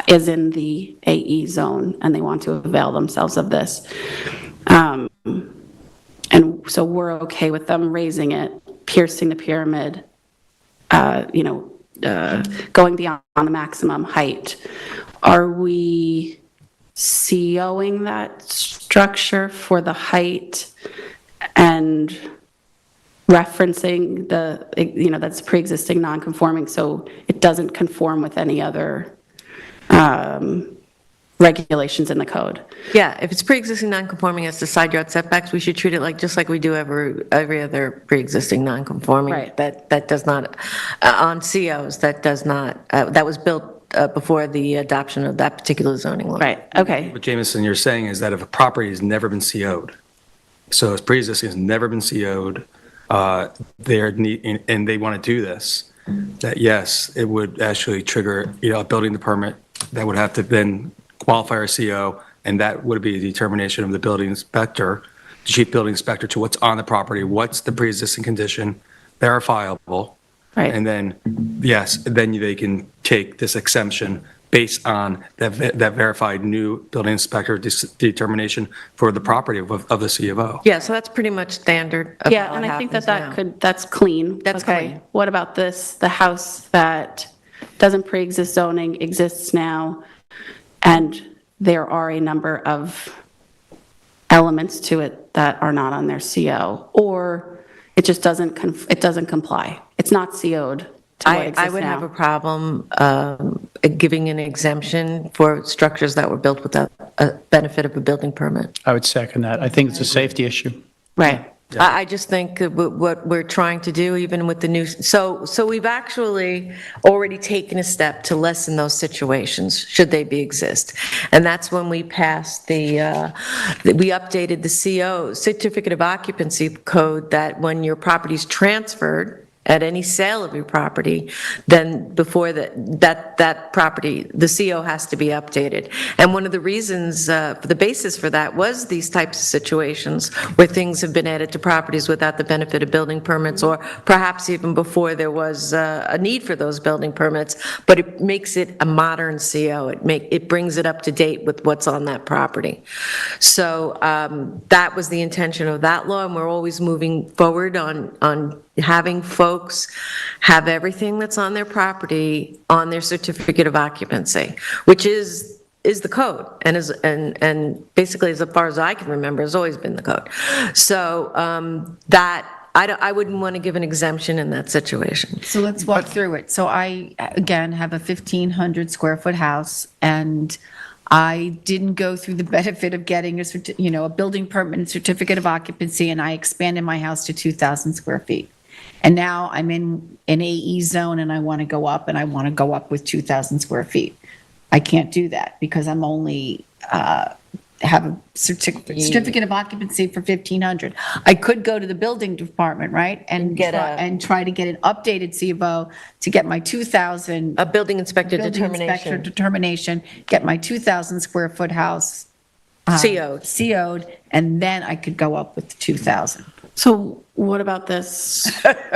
[SPEAKER 16] is in the AE zone, and they want to avail themselves of this. And so we're okay with them raising it, piercing the pyramid, going beyond the maximum height. Are we COing that structure for the height and referencing that's pre-existing non-conforming, so it doesn't conform with any other regulations in the code?
[SPEAKER 15] Yeah, if it's pre-existing non-conforming as to side yard setbacks, we should treat it just like we do every other pre-existing non-conforming.
[SPEAKER 16] Right.
[SPEAKER 15] That does not, on COs, that does not, that was built before the adoption of that particular zoning law.
[SPEAKER 16] Right, okay.
[SPEAKER 14] What Jameson, you're saying is that if a property has never been CO'd, so it's pre-existing, has never been CO'd, and they want to do this, that yes, it would actually trigger, a building permit that would have to then qualify a CO, and that would be a determination of the building inspector, the chief building inspector, to what's on the property, what's the pre-existing condition, verifiable.
[SPEAKER 16] Right.
[SPEAKER 14] And then, yes, then they can take this exemption based on that verified new building inspector determination for the property of the C of O.
[SPEAKER 15] Yeah, so that's pretty much standard of
[SPEAKER 16] Yeah,
[SPEAKER 15] how
[SPEAKER 16] and
[SPEAKER 15] it
[SPEAKER 16] I think
[SPEAKER 15] happens now.
[SPEAKER 16] that's clean.
[SPEAKER 15] That's
[SPEAKER 16] Okay.
[SPEAKER 15] clean.
[SPEAKER 16] What about the house that doesn't pre-exist zoning, exists now, and there are a number of elements to it that are not on their CO, or it just doesn't comply? It's not CO'd to what exists now.
[SPEAKER 15] I would have a problem giving an exemption for structures that were built without a benefit of a building permit.
[SPEAKER 13] I would second that. I think it's a safety issue.
[SPEAKER 16] Right.
[SPEAKER 15] I just think that what we're trying to do, even with the new, so we've actually already taken a step to lessen those situations, should they exist. And that's when we passed we updated the CO, Certificate of Occupancy Code, that when your property's transferred at any sale of your property, then before that property, the CO has to be updated. And one of the reasons, the basis for that was these types of situations where things have been added to properties without the benefit of building permits, or perhaps even before there was a need for those building permits, but it makes it a modern CO. It brings it up to date with what's on that property. So that was the intention of that law, and we're always moving forward on having folks have everything that's on their property on their certificate of occupancy, which is the code, and basically, as far as I can remember, has always been the code. So that I wouldn't want to give an exemption in that situation.
[SPEAKER 2] So let's walk through it. So I, again, have a 1,500 square foot house, and I didn't go through the benefit of getting a building permit and certificate of occupancy, and I expanded my house to 2,000 square feet. And now I'm in an AE zone, and I want to go up, and I want to go up with 2,000 square feet. I can't do that because I'm only have a certificate of occupancy for 1,500. I could go to the building department, right, and try to get an updated CBO to get my 2,000.
[SPEAKER 15] A building inspector
[SPEAKER 2] determination, get my 2,000 square foot house CO'd, and then I could go up with the 2,000.
[SPEAKER 16] So what about this?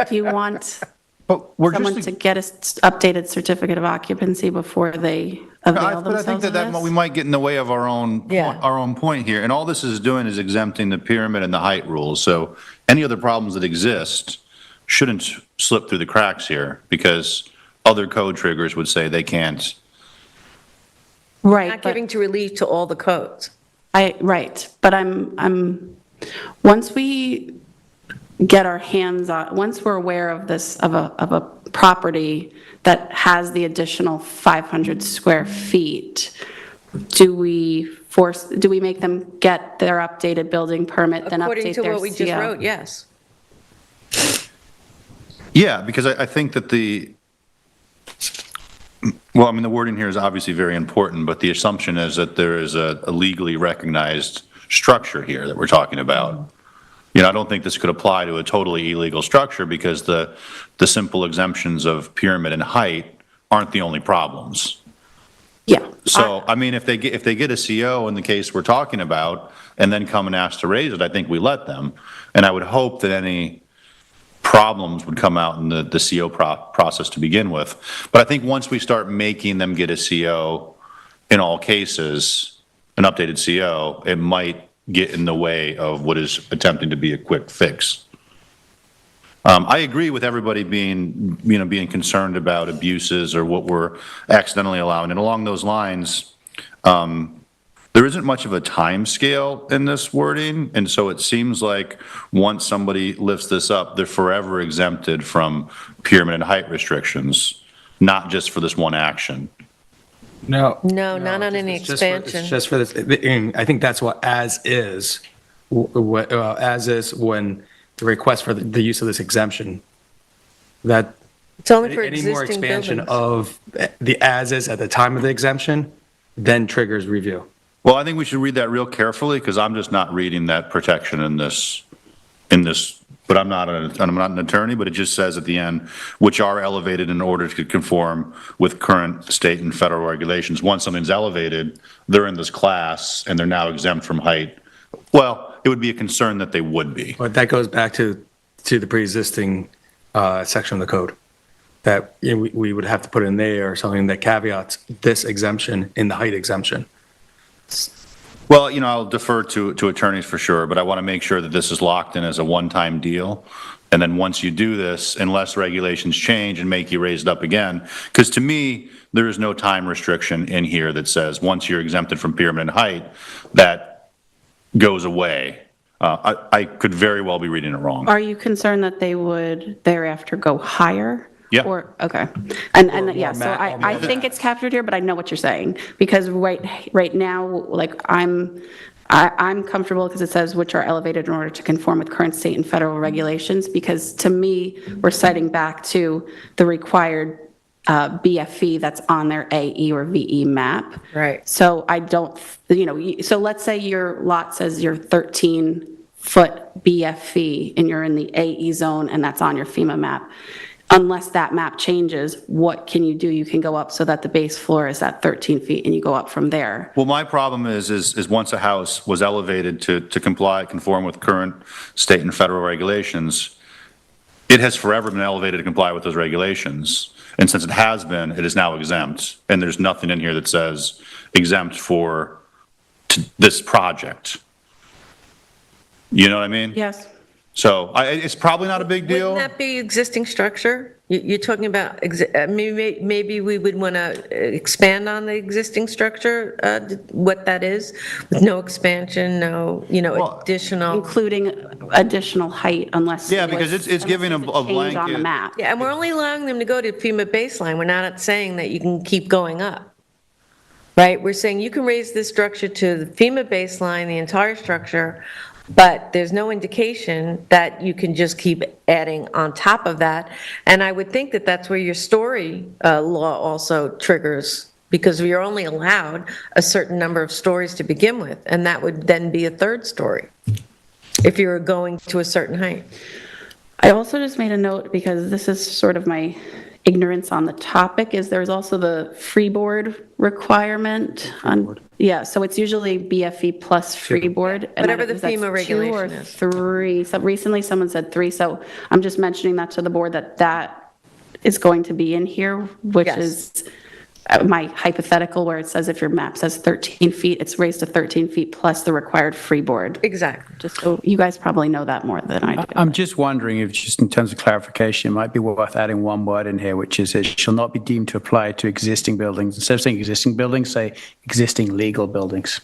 [SPEAKER 16] Do you want someone to get an updated certificate of occupancy before they avail
[SPEAKER 17] But I think
[SPEAKER 16] themselves of
[SPEAKER 17] that
[SPEAKER 16] this?
[SPEAKER 17] we might get in the way of our own point here. And all this is doing is exempting the pyramid and the height rules. So any other problems that exist shouldn't slip through the cracks here, because other code triggers would say they can't.
[SPEAKER 15] Right. Not giving to relief to all the codes.
[SPEAKER 16] Right, but I'm once we get our hands on, once we're aware of this, of a property that has the additional 500 square feet, do we make them get their updated building permit, then update their CO?
[SPEAKER 15] According to what we just wrote, yes.
[SPEAKER 17] Yeah, because I think that the wording here is obviously very important, but the assumption is that there is a legally recognized structure here that we're talking about. I don't think this could apply to a totally illegal structure because the simple exemptions of pyramid and height aren't the only problems.
[SPEAKER 16] Yeah.
[SPEAKER 17] So, I mean, if they get a CO in the case we're talking about and then come and ask to raise it, I think we let them. And I would hope that any problems would come out in the CO process to begin with. But I think once we start making them get a CO in all cases, an updated CO, it might get in the way of what is attempting to be a quick fix. I agree with everybody being concerned about abuses or what we're accidentally allowing. And along those lines, there isn't much of a time scale in this wording. And so it seems like once somebody lifts this up, they're forever exempted from pyramid and height restrictions, not just for this one action.
[SPEAKER 14] No.
[SPEAKER 15] No, not on any expansion.
[SPEAKER 14] It's just for this, I think that's what as is when the request for the use of this exemption, that
[SPEAKER 15] It's only for
[SPEAKER 14] any more
[SPEAKER 15] existing
[SPEAKER 14] expansion
[SPEAKER 15] buildings.
[SPEAKER 14] of the as is at the time of the exemption, then triggers review.
[SPEAKER 17] Well, I think we should read that real carefully because I'm just not reading that protection in this, but I'm not an attorney, but it just says at the end, which are elevated in order to conform with current state and federal regulations. Once something's elevated, they're in this class and they're now exempt from height. Well, it would be a concern that they would be.
[SPEAKER 14] But that goes back to the pre-existing section of the code, that we would have to put in there something that caveats this exemption in the height exemption.
[SPEAKER 17] Well, I'll defer to attorneys for sure, but I want to make sure that this is locked in as a one-time deal. And then once you do this, unless regulations change and make you raise it up again, because to me, there is no time restriction in here that says once you're exempted from pyramid and height, that goes away. I could very well be reading it wrong.
[SPEAKER 16] Are you concerned that they would thereafter go higher?
[SPEAKER 17] Yeah.
[SPEAKER 16] Or, okay. And yeah, so I think it's captured here, but I know what you're saying. Because right now, like, I'm comfortable because it says which are elevated in order to conform with current state and federal regulations, because to me, we're citing back to the required BFE that's on their AE or VE map.
[SPEAKER 15] Right.
[SPEAKER 16] So I don't, so let's say your lot says you're 13-foot BFE and you're in the AE zone and that's on your FEMA map. Unless that map changes, what can you do? You can go up so that the base floor is at 13 feet and you go up from there.
[SPEAKER 17] Well, my problem is once a house was elevated to conform with current state and federal regulations, it has forever been elevated to comply with those regulations. And since it has been, it is now exempt. And there's nothing in here that says exempt for this project. You know what I mean?
[SPEAKER 16] Yes.
[SPEAKER 17] So it's probably not a big deal.
[SPEAKER 15] Wouldn't that be existing structure? You're talking about, maybe we would want to expand on the existing structure, what that is, with no expansion, no, additional.
[SPEAKER 16] Including additional height unless.
[SPEAKER 17] Yeah, because it's giving a
[SPEAKER 16] change on the
[SPEAKER 17] blanket.
[SPEAKER 16] map.
[SPEAKER 15] Yeah, and we're only allowing them to go to FEMA baseline. We're not saying that you can keep going up. Right? We're saying you can raise this structure to the FEMA baseline, the entire structure, but there's no indication that you can just keep adding on top of that. And I would think that that's where your story law also triggers, because you're only allowed a certain number of stories to begin with, and that would then be a third story if you were going to a certain height.
[SPEAKER 16] I also just made a note, because this is sort of my ignorance on the topic, is there's also the freeboard requirement on, yeah, so it's usually BFE plus freeboard. and
[SPEAKER 15] Whatever the
[SPEAKER 16] that's
[SPEAKER 15] FEMA
[SPEAKER 16] 2 or
[SPEAKER 15] regulation is.
[SPEAKER 16] 3. So recently someone said 3, so I'm just mentioning that to the board, that is going to be in here, which
[SPEAKER 15] Yes.
[SPEAKER 16] is my hypothetical, where it says if your map says 13 feet, it's raised to 13 feet plus the required freeboard.
[SPEAKER 15] Exactly.
[SPEAKER 16] Just so you guys probably know that more than I do.
[SPEAKER 13] I'm just wondering if, just in terms of clarification, it might be worth adding one word in here, which is it shall not be deemed to apply to existing buildings. Instead of saying existing buildings, say existing legal buildings.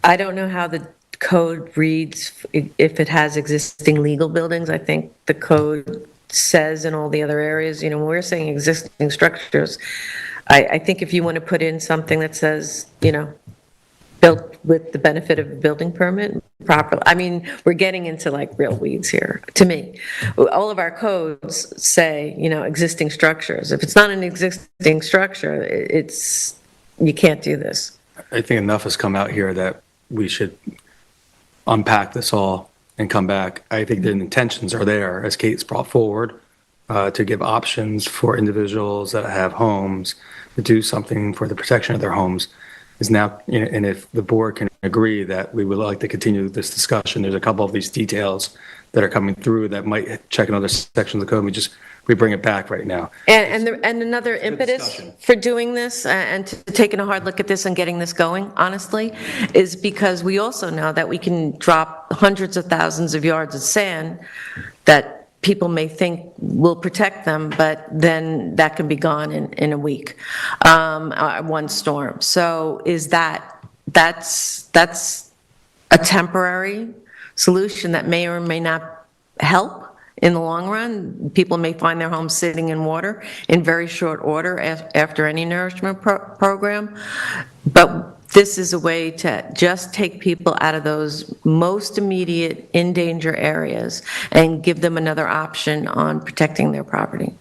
[SPEAKER 15] I don't know how the code reads if it has existing legal buildings. I think the code says in all the other areas, when we're saying existing structures, I think if you want to put in something that says, built with the benefit of a building permit properly, I mean, we're getting into like real weeds here, to me. All of our codes say, existing structures. If it's not an existing structure, you can't do this.
[SPEAKER 14] I think enough has come out here that we should unpack this all and come back. I think the intentions are there, as Kate's brought forward, to give options for individuals that have homes to do something for the protection of their homes. Is now, and if the board can agree that we would like to continue this discussion, there's a couple of these details that are coming through that might check another section of the code. We bring it back right now.
[SPEAKER 15] And another impetus for doing this and to taking a hard look at this and getting this going, honestly, is because we also know that we can drop hundreds of thousands of yards of sand that people may think will protect them, but then that can be gone in a week, one storm. So that's a temporary solution that may or may not help in the long run. People may find their homes sitting in water in very short order after any nourishment program. But this is a way to just take people out of those most immediate in danger areas and give them another option on protecting their property.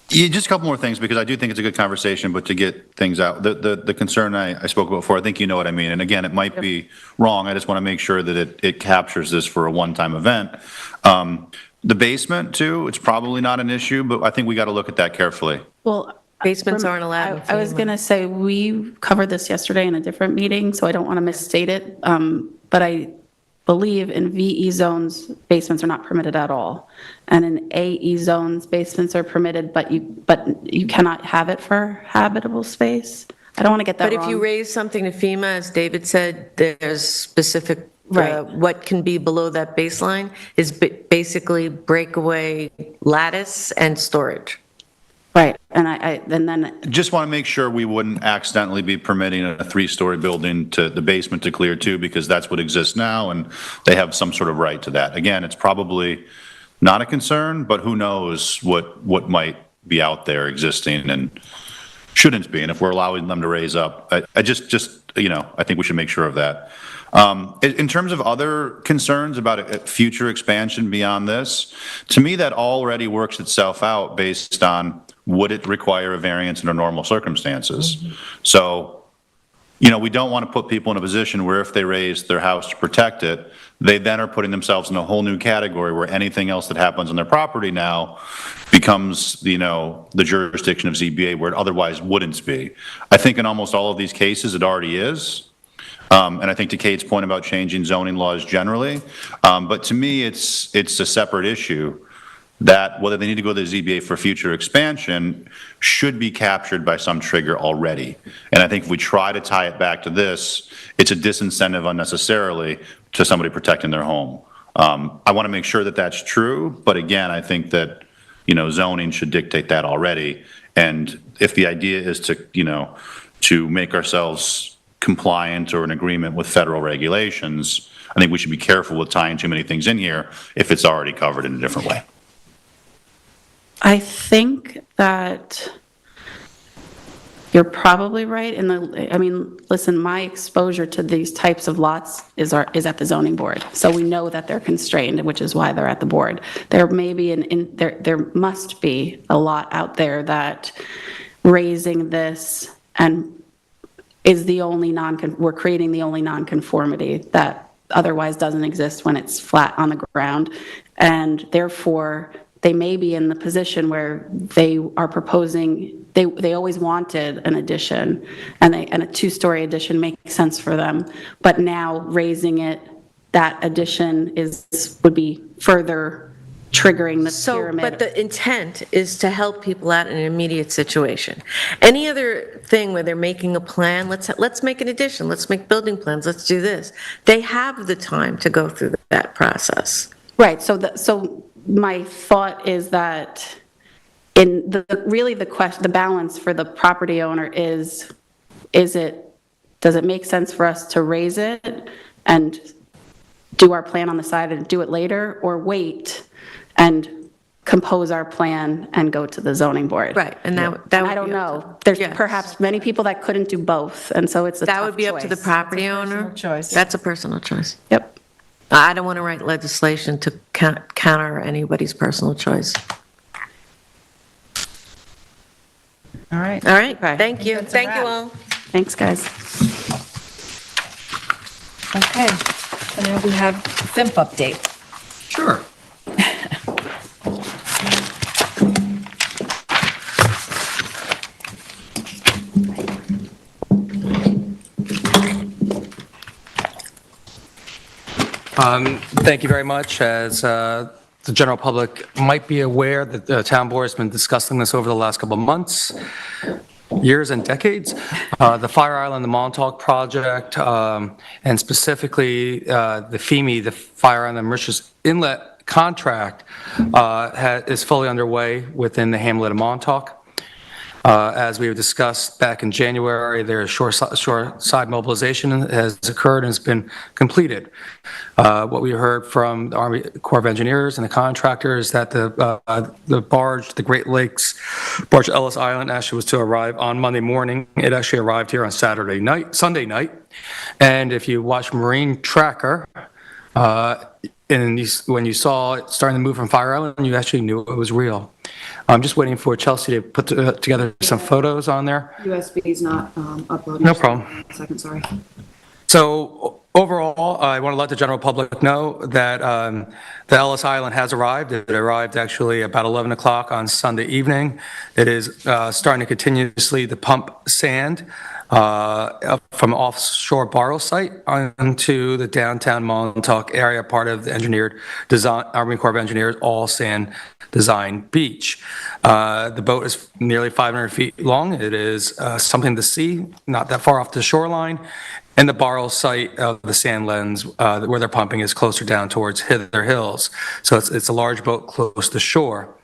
[SPEAKER 17] Yeah, just a couple more things, because I do think it's a good conversation, but to get things out, the concern I spoke about before, I think you know what I mean. And again, it might be wrong. I just want to make sure that it captures this for a one-time event. The basement too, it's probably not an issue, but I think we got to look at that carefully.
[SPEAKER 16] Well,
[SPEAKER 15] basements aren't allowed.
[SPEAKER 16] I was going to say, we covered this yesterday in a different meeting, so I don't want to misstate it. But I believe in VE zones, basements are not permitted at all. And in AE zones, basements are permitted, but you cannot have it for habitable space. I don't want to get that wrong.
[SPEAKER 15] But if you raise something to FEMA, as David said, there's specific, what can be below that baseline is basically breakaway lattice and storage.
[SPEAKER 16] Right, and then
[SPEAKER 17] Just want to make sure we wouldn't accidentally be permitting a 3-story building to the basement to clear too, because that's what exists now, and they have some sort of right to that. Again, it's probably not a concern, but who knows what might be out there existing and shouldn't be, and if we're allowing them to raise up, I just I think we should make sure of that. In terms of other concerns about a future expansion beyond this, to me that already works itself out based on would it require a variance under normal circumstances. Mm-hmm. So, we don't want to put people in a position where if they raise their house to protect it, they then are putting themselves in a whole new category where anything else that happens on their property now becomes, the jurisdiction of ZBA where it otherwise wouldn't be. I think in almost all of these cases, it already is. And I think to Kate's point about changing zoning laws generally, but to me, it's a separate issue that whether they need to go to the ZBA for future expansion should be captured by some trigger already. And I think if we try to tie it back to this, it's a disincentive unnecessarily to somebody protecting their home. I want to make sure that that's true, but again, I think that, zoning should dictate that already. And if the idea is to make ourselves compliant or in agreement with federal regulations, I think we should be careful with tying too many things in here if it's already covered in a different way.
[SPEAKER 16] I think that you're probably right. Listen, my exposure to these types of lots is at the zoning board. So we know that they're constrained, which is why they're at the board. There may be there must be a lot out there that raising this and is the only we're creating the only nonconformity that otherwise doesn't exist when it's flat on the ground. And therefore, they may be in the position where they are proposing, they always wanted an addition, and a 2-story addition makes sense for them. But now raising it, that addition would be further triggering the pyramid.
[SPEAKER 15] But the intent is to help people out in an immediate situation. Any other thing where they're making a plan, let's make an addition, let's make building plans, let's do this. They have the time to go through that process.
[SPEAKER 16] Right, so my thought is that in the balance for the property owner does it make sense for us to raise it and do our plan on the side and do it later, or wait and compose our plan and go to the zoning board?
[SPEAKER 15] Right, and
[SPEAKER 16] I don't know. There's perhaps many people that couldn't do both, and so it's a tough choice.
[SPEAKER 15] That would be up to the property owner. That's a personal choice.
[SPEAKER 16] Yep.
[SPEAKER 15] I don't want to write legislation to counter anybody's personal choice.
[SPEAKER 16] All right.
[SPEAKER 15] All right, thank you. Thank you all.
[SPEAKER 16] Thanks, guys.
[SPEAKER 2] Okay, and now we have FIMP update.
[SPEAKER 3] Sure.
[SPEAKER 14] Thank you very much. As the general public might be aware, that the town board has been discussing this over the last couple of months, years and decades. The Fire Island, the Montauk project, and specifically the FEMI, the Fire Island Mauritius Inlet contract, is fully underway within the hamlet of Montauk. As we have discussed back in January, their shoreside mobilization has occurred and has been completed. What we heard from the Army Corps of Engineers and the contractor is that the barge, the Great Lakes barge Ellis Island, actually was to arrive on Monday morning. It actually arrived here on Sunday night. And if you watch Marine Tracker, and when you saw it starting to move from Fire Island, you actually knew it was real. I'm just waiting for Chelsea to put together some photos on there.
[SPEAKER 16] USB is not uploading.
[SPEAKER 3] No problem.
[SPEAKER 16] 1 second, sorry.
[SPEAKER 14] So overall, I want to let the general public know that the Ellis Island has arrived. It arrived actually about 11 o'clock on Sunday evening. It is starting to continuously to pump sand from offshore borrow site onto the downtown Montauk area, part of the engineered design, Army Corps of Engineers all sand design beach. The boat is nearly 500 feet long. It is something to see, not that far off the shoreline. And the borrow site of the sand lens where they're pumping is closer down towards Hither Hills. So it's a large boat close to shore.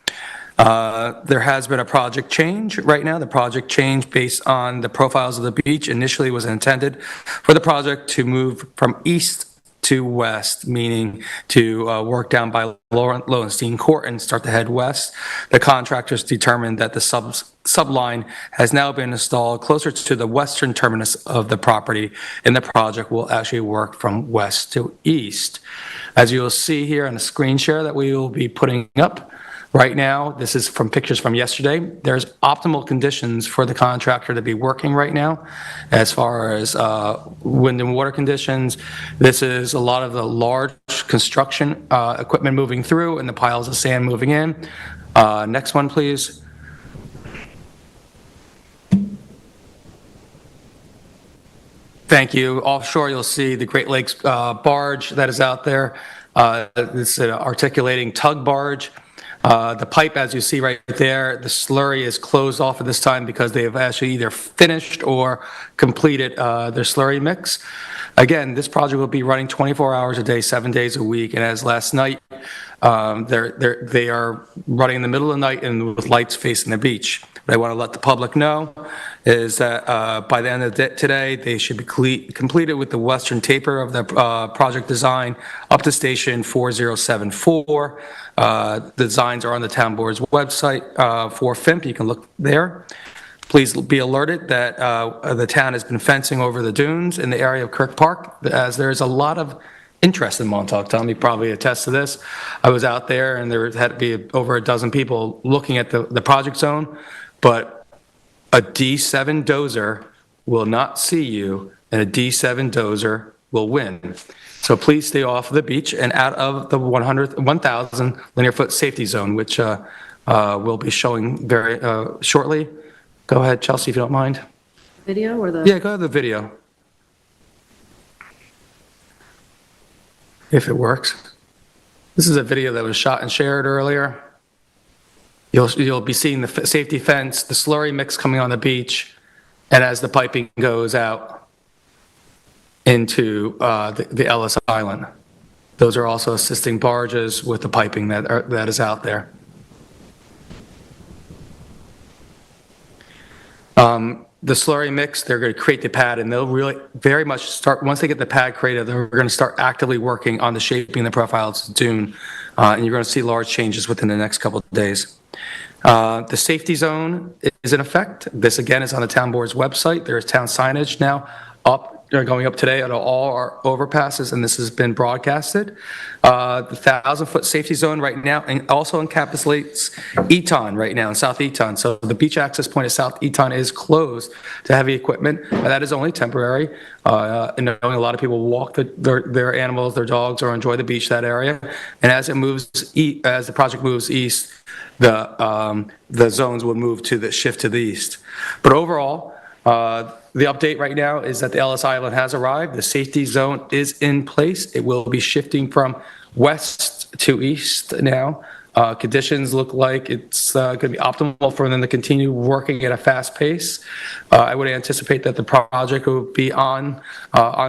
[SPEAKER 14] There has been a project change right now. The project change based on the profiles of the beach initially was intended for the project to move from east to west, meaning to work down by Lowenstein Court and start to head west. The contractors determined that the subline has now been installed closer to the western terminus of the property, and the project will actually work from west to east. As you will see here on the screen share that we will be putting up, right now, this is from pictures from yesterday, there's optimal conditions for the contractor to be working right now as far as wind and water conditions. This is a lot of the large construction equipment moving through and the piles of sand moving in. Next one, please. Thank you. Offshore, you'll see the Great Lakes barge that is out there. It's an articulating tug barge. The pipe, as you see right there, the slurry is closed off at this time because they have actually either finished or completed their slurry mix. Again, this project will be running 24 hours a day, 7 days a week, and as last night, they are running in the middle of the night and with lights facing the beach. What I want to let the public know is that by the end of today, they should be completed with the western taper of the project design up to station 4074. The designs are on the town board's website for FIMP. You can look there. Please be alerted that the town has been fencing over the dunes in the area of Kirk Park, as there's a lot of interest in Montauk. Tom, you probably attest to this. I was out there, and there had to be over a dozen people looking at the project zone, but a D7 dozer will not see you, and a D7 dozer will win. So please stay off the beach and out of the 1,000 linear foot safety zone, which we'll be showing very shortly. Go ahead, Chelsea, if you don't mind.
[SPEAKER 16] Video or the?
[SPEAKER 14] Yeah, go ahead, the video. If it works. This is a video that was shot and shared earlier. You'll be seeing the safety fence, the slurry mix coming on the beach, and as the piping goes out into the Ellis Island. Those are also assisting barges with the piping that is out there. The slurry mix, they're going to create the pad, and they'll really very much start, once they get the pad created, they're going to start actively working on the shaping the profiles of the dune, and you're going to see large changes within the next couple of days. The safety zone is in effect. This, again, is on the town board's website. There is town signage now up going up today at all our overpasses, and this has been broadcasted. The 1,000-foot safety zone right now, and also encapsulates Eton right now in South Eton. So the beach access point of South Eton is closed to heavy equipment, and that is only temporary. And knowing a lot of people walk their animals, their dogs, or enjoy the beach that area. And as the project moves east, the zones will move to the shift to the east. But overall, the update right now is that the Ellis Island has arrived. The safety zone is in place. It will be shifting from west to east now. Conditions look like it's going to be optimal for them to continue working at a fast pace. I would anticipate that the project will be on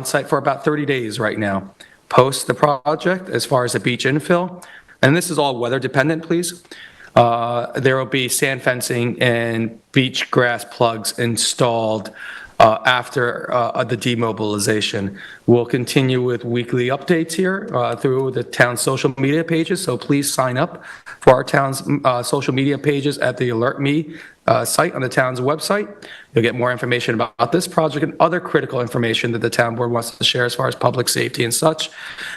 [SPEAKER 14] site for about 30 days right now. Post the project, as far as the beach infill, and this is all weather dependent, please. There will be sand fencing and beach grass plugs installed after the demobilization. We'll continue with weekly updates here through the town's social media pages, so please sign up for our town's social media pages at the Alert Me site on the town's website. You'll get more information about this project and other critical information that the town board wants to share as far as public safety and such.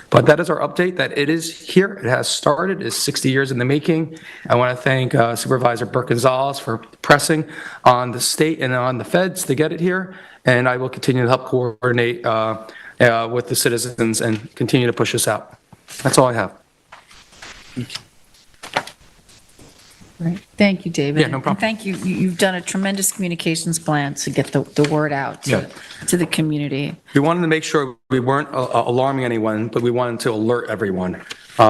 [SPEAKER 14] But that is our update, that it is here. It has started. It's 60 years in the making. I want to thank Supervisor Burke Gonzalez for pressing on the state and on the feds to get it here. And I will continue to help coordinate with the citizens and continue to push this out. That's all I have.
[SPEAKER 2] Right. Thank you, David.
[SPEAKER 14] Yeah, no problem.
[SPEAKER 2] And thank you. You've done a tremendous communications plan to get the word out to the community.
[SPEAKER 14] We wanted to make sure we weren't alarming anyone, but we wanted to alert everyone. We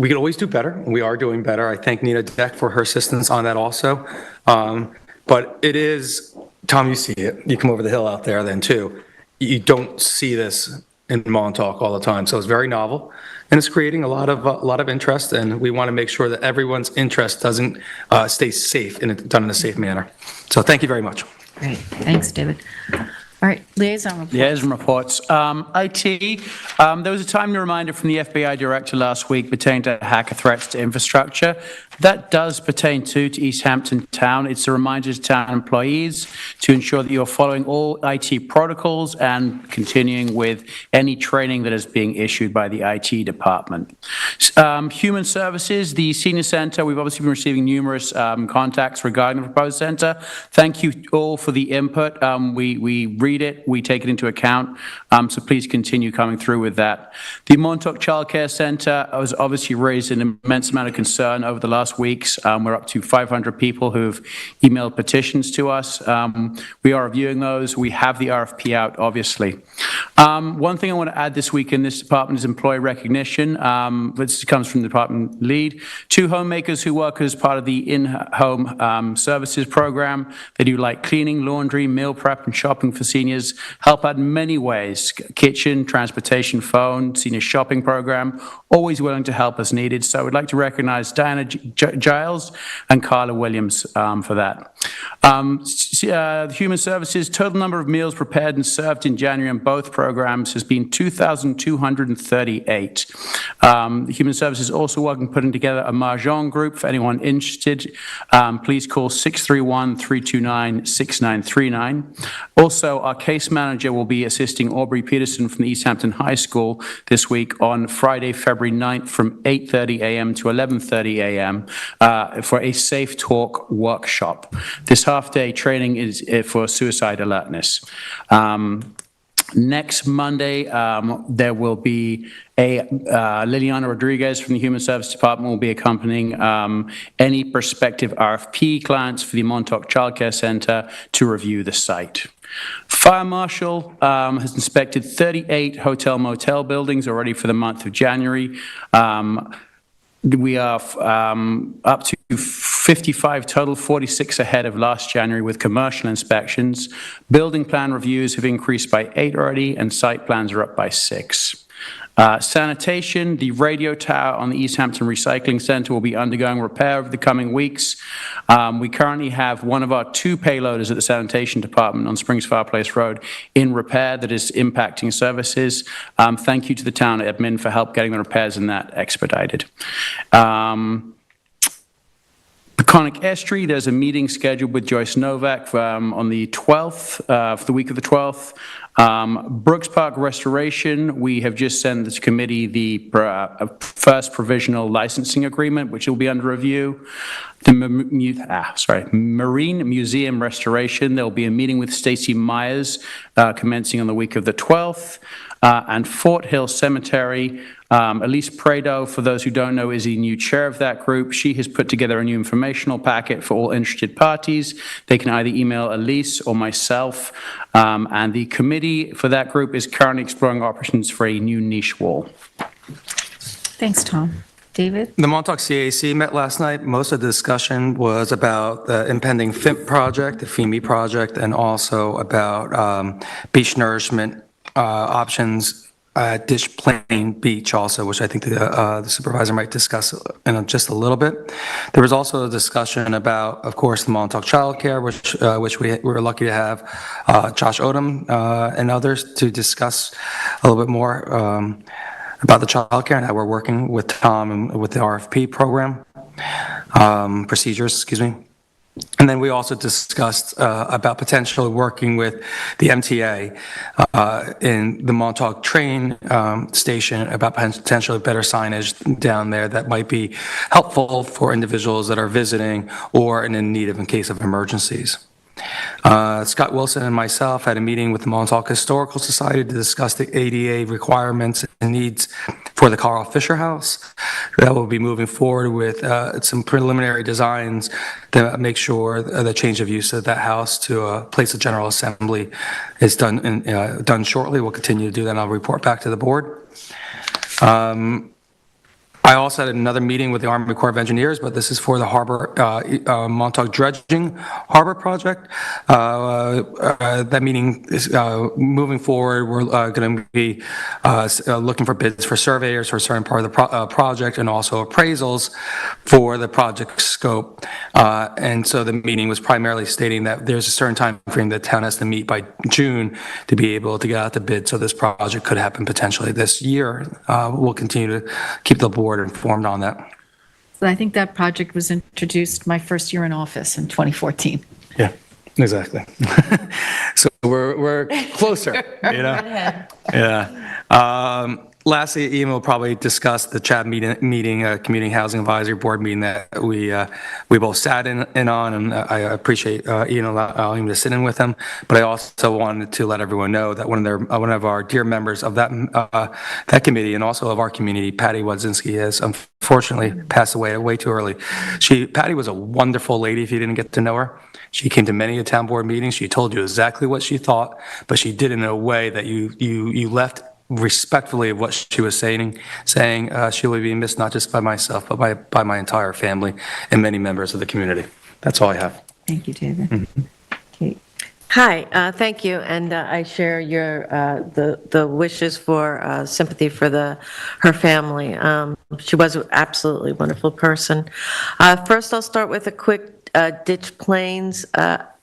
[SPEAKER 14] could always do better. We are doing better. I thank Nina Deck for her assistance on that also. But it is, Tom, you see it. You come over the hill out there then too. You don't see this in Montauk all the time. So it's very novel. And it's creating a lot of interest, and we want to make sure that everyone's interest doesn't stay safe and done in a safe manner. So thank you very much.
[SPEAKER 2] Great. Thanks, David. All right, liaison reports.
[SPEAKER 13] Liaison reports. IT, there was a timely reminder from the FBI director last week pertaining to hacker threats to infrastructure. That does pertain to East Hampton Town. It's a reminder to town employees to ensure that you're following all IT protocols and continuing with any training that is being issued by the IT department. Human Services, the Senior Center, we've obviously been receiving numerous contacts regarding the proposed center. Thank you all for the input. We read it, we take it into account, so please continue coming through with that. The Montauk Child Care Center was obviously raised an immense amount of concern over the last weeks. We're up to 500 people who've emailed petitions to us. We are reviewing those. We have the RFP out, obviously. One thing I want to add this week in this department is employee recognition. This comes from the department lead. 2 homemakers who work as part of the in-home services program. They do like cleaning, laundry, meal prep, and shopping for seniors. Help out in many ways: kitchen, transportation, phone, senior shopping program. Always willing to help as needed. So we'd like to recognize Diana Giles and Carla Williams for that. Human Services, total number of meals prepared and served in January in both programs has been 2,238. Human Services also working putting together a Mahjong group for anyone interested. Please call 631-329-6939. Also, our case manager will be assisting Aubrey Peterson from the East Hampton High School this week on Friday, February 9th from 8:30 a.m. to 11:30 a.m. For a Safe Talk workshop. This half-day training is for suicide alertness. Next Monday, there will be Liliana Rodriguez from the Human Service Department will be accompanying any prospective RFP clients for the Montauk Child Care Center to review the site. Fire Marshal has inspected 38 hotel motel buildings already for the month of January. We are up to 55 total, 46 ahead of last January with commercial inspections. Building plan reviews have increased by 8 already, and site plans are up by 6. Sanitation, the radio tower on the East Hampton Recycling Center will be undergoing repair over the coming weeks. We currently have one of our 2 payloaders at the sanitation department on Springs Fireplace Road in repair that is impacting services. Thank you to the town admin for help getting the repairs in that expedited. The Peconic Estuary, there's a meeting scheduled with Joyce Novak on the 12th, for the week of the 12th. Brooks Park Restoration, we have just sent this committee the first provisional licensing agreement, which will be under review. The Marine Museum Restoration, there'll be a meeting with Stacy Myers commencing on the week of the 12th. And Fort Hill Cemetery, Elise Prado, for those who don't know, is the new chair of that group. She has put together a new informational packet for all interested parties. They can either email Elise or myself. And the committee for that group is currently exploring options for a new niche wall.
[SPEAKER 2] Thanks, Tom. David?
[SPEAKER 14] The Montauk CAC met last night. Most of the discussion was about the impending FIMP project, the FEME project, and also about beach nourishment options at Ditch Plain Beach also, which I think the supervisor might discuss in just a little bit. There was also a discussion about, of course, the Montauk Child Care, which we were lucky to have Josh Odom and others to discuss a little bit more about the child care and how we're working with Tom and with the RFP program, procedures, excuse me. And then we also discussed about potentially working with the MTA in the Montauk train station about potentially better signage down there that might be helpful for individuals that are visiting or in need of in case of emergencies. Scott Wilson and myself had a meeting with the Montauk Historical Society to discuss the ADA requirements and needs for the Carl Fisher House. That will be moving forward with some preliminary designs to make sure the change of use of that house to a place of general assembly is done shortly. We'll continue to do that, and I'll report back to the board. I also had another meeting with the Army Corps of Engineers, but this is for the harbor, Montauk Dredging Harbor Project. That meeting is moving forward. We're going to be looking for bids for surveyors for a certain part of the project and also appraisals for the project scope. And so the meeting was primarily stating that there's a certain time frame that town has to meet by June to be able to get out the bid, so this project could happen potentially this year. We'll continue to keep the board informed on that.
[SPEAKER 2] So I think that project was introduced my first year in office in 2014.
[SPEAKER 14] Yeah, exactly. So we're closer, you know? Yeah. Lastly, Ian will probably discuss the CHAB meeting, Community Housing Advisory Board meeting that we both sat in on, and I appreciate Ian allowing me to sit in with him. But I also wanted to let everyone know that one of our dear members of that committee and also of our community, Patty Wadzinski, has unfortunately passed away way too early. Patty was a wonderful lady if you didn't get to know her. She came to many town board meetings. She told you exactly what she thought, but she did it in a way that you left respectfully of what she was saying. She will be missed not just by myself, but by my entire family and many members of the community. That's all I have.
[SPEAKER 2] Thank you, David.
[SPEAKER 14] Mm-hmm.
[SPEAKER 2] Kate.
[SPEAKER 15] Hi, thank you, and I share your the wishes for sympathy for her family. She was an absolutely wonderful person. First, I'll start with a quick Ditch Plains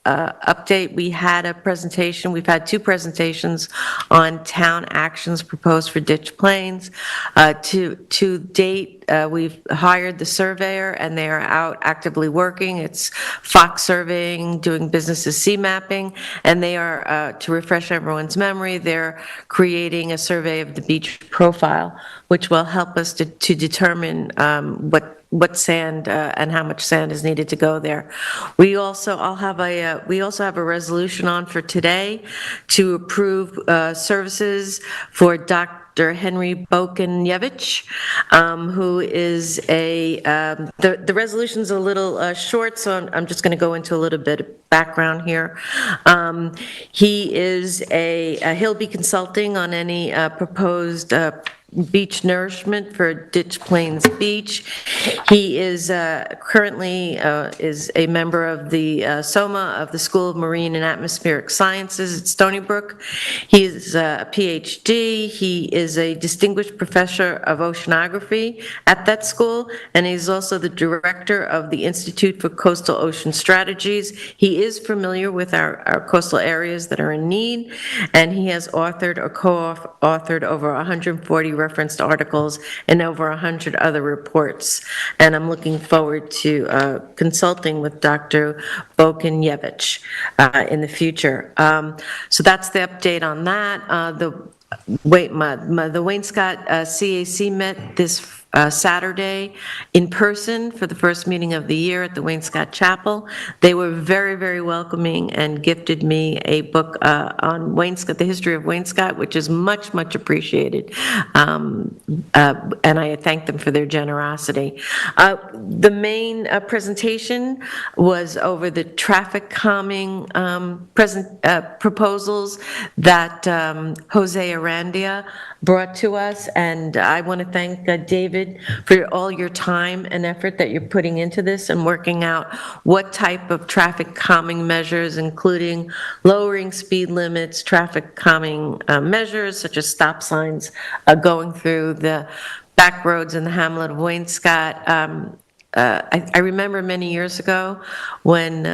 [SPEAKER 15] update. We had a presentation. We've had two presentations on town actions proposed for Ditch Plains. To date, we've hired the surveyor, and they are out actively working. It's Fox surveying, doing business as sea mapping, and they are, to refresh everyone's memory, they're creating a survey of the beach profile, which will help us to determine what sand and how much sand is needed to go there. We also have a resolution on for today to approve services for Dr. Henry Bokenjevich, who is the resolution's a little short, so I'm just going to go into a little bit of background here. He'll be consulting on any proposed beach nourishment for Ditch Plains Beach. He is currently is a member of the SOMA of the School of Marine and Atmospheric Sciences at Stony Brook. He is a PhD. He is a distinguished professor of oceanography at that school, and he's also the director of the Institute for Coastal Ocean Strategies. He is familiar with our coastal areas that are in need, and he has authored or co-authored over 140 referenced articles and over 100 other reports. And I'm looking forward to consulting with Dr. Bokinyevich in the future. So that's the update on that. The Wainscott CAC met this Saturday in person for the first meeting of the year at the Wainscott Chapel. They were very, very welcoming and gifted me a book on Wainscott, the history of Wainscott, which is much, much appreciated. And I thank them for their generosity. The main presentation was over the traffic calming proposals that Jose Arandia brought to us, and I want to thank David for all your time and effort that you're putting into this and working out what type of traffic calming measures, including lowering speed limits, traffic calming measures such as stop signs going through the back roads in the hamlet of Wainscott. I remember many years ago when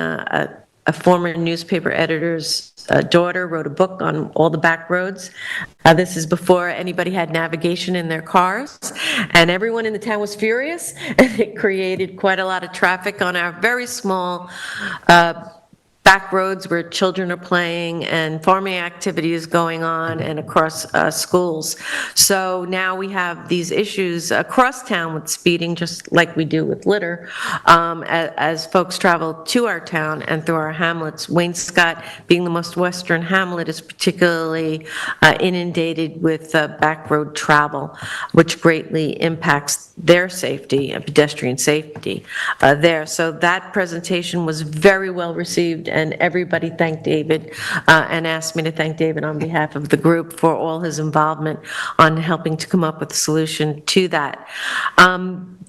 [SPEAKER 15] a former newspaper editor's daughter wrote a book on all the back roads. This is before anybody had navigation in their cars, and everyone in the town was furious, and it created quite a lot of traffic on our very small back roads where children are playing and farming activities going on and across schools. So now we have these issues across town with speeding, just like we do with litter, as folks travel to our town and through our hamlets. Wainscott, being the most western hamlet, is particularly inundated with back road travel, which greatly impacts their safety, pedestrian safety there. So that presentation was very well received, and everybody thanked David and asked me to thank David on behalf of the group for all his involvement on helping to come up with a solution to that.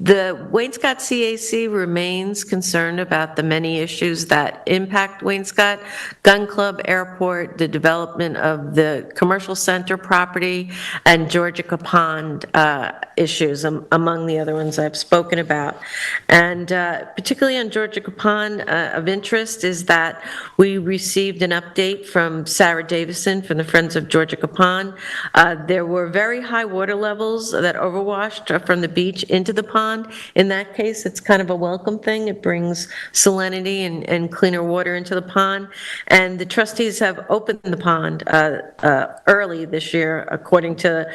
[SPEAKER 15] The Wainscott CAC remains concerned about the many issues that impact Wainscott: Gun Club, airport, the development of the commercial center property, and Georgica Pond issues, among the other ones I've spoken about. And particularly on Georgica Pond, of interest is that we received an update from Sarah Davison from the Friends of Georgica Pond. There were very high water levels that overwashed from the beach into the pond. In that case, it's kind of a welcome thing. It brings salinity and cleaner water into the pond. And the trustees have opened the pond early this year, according to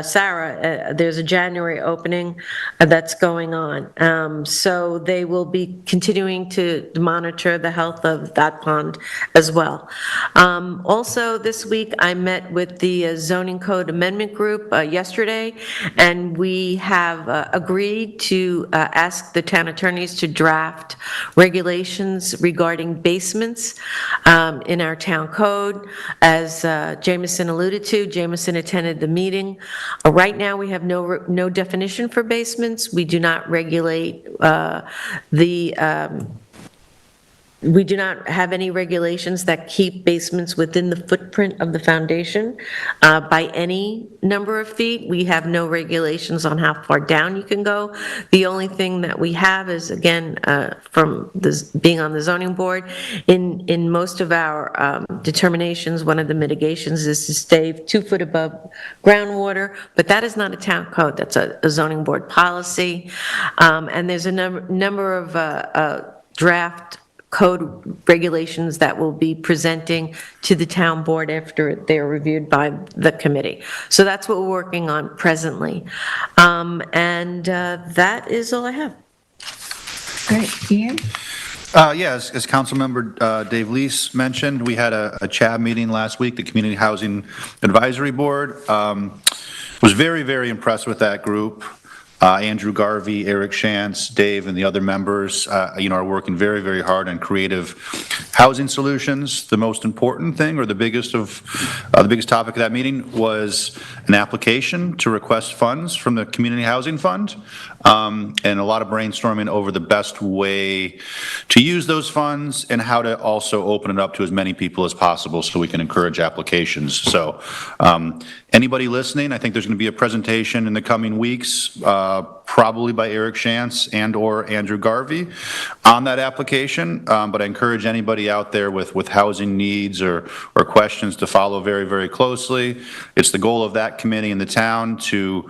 [SPEAKER 15] Sarah. There's a January opening that's going on. So they will be continuing to monitor the health of that pond as well. Also this week, I met with the zoning code amendment group yesterday, and we have agreed to ask the town attorneys to draft regulations regarding basements in our town code. As Jameson alluded to, Jameson attended the meeting. Right now, we have no definition for basements. We do not regulate we do not have any regulations that keep basements within the footprint of the foundation by any number of feet. We have no regulations on how far down you can go. The only thing that we have is, again, from being on the zoning board, in most of our determinations, one of the mitigations is to stay 2 foot above groundwater, but that is not a town code. That's a zoning board policy. And there's a number of draft code regulations that will be presenting to the town board after they're reviewed by the committee. So that's what we're working on presently. And that is all I have.
[SPEAKER 2] Great. Ian?
[SPEAKER 17] Yes, as Councilmember Dave Lease mentioned, we had a CHAB meeting last week, the Community Housing Advisory Board. Was very, very impressed with that group. Andrew Garvey, Eric Shantz, Dave, and the other members, are working very, very hard on creative housing solutions. The most important thing, or the biggest topic of that meeting, was an application to request funds from the Community Housing Fund, and a lot of brainstorming over the best way to use those funds and how to also open it up to as many people as possible so we can encourage applications. So anybody listening, I think there's going to be a presentation in the coming weeks probably by Eric Shantz and/or Andrew Garvey on that application. But I encourage anybody out there with housing needs or questions to follow very, very closely. It's the goal of that committee in the town to,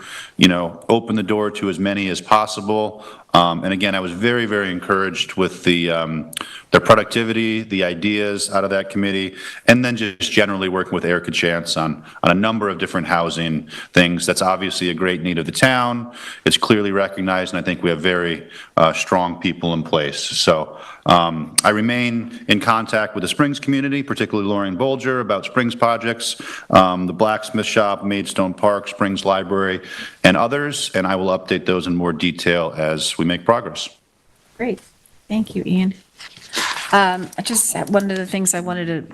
[SPEAKER 17] open the door to as many as possible. And again, I was very, very encouraged with the productivity, the ideas out of that committee, and then just generally working with Erica Chance on a number of different housing things. That's obviously a great need of the town. It's clearly recognized, and I think we have very strong people in place. So I remain in contact with the Springs community, particularly Lauren Bolger, about Springs projects, the Blacksmith Shop, Maidstone Park, Springs Library, and others, and I will update those in more detail as we make progress.
[SPEAKER 2] Great. Thank you, Ian. One of the things I wanted to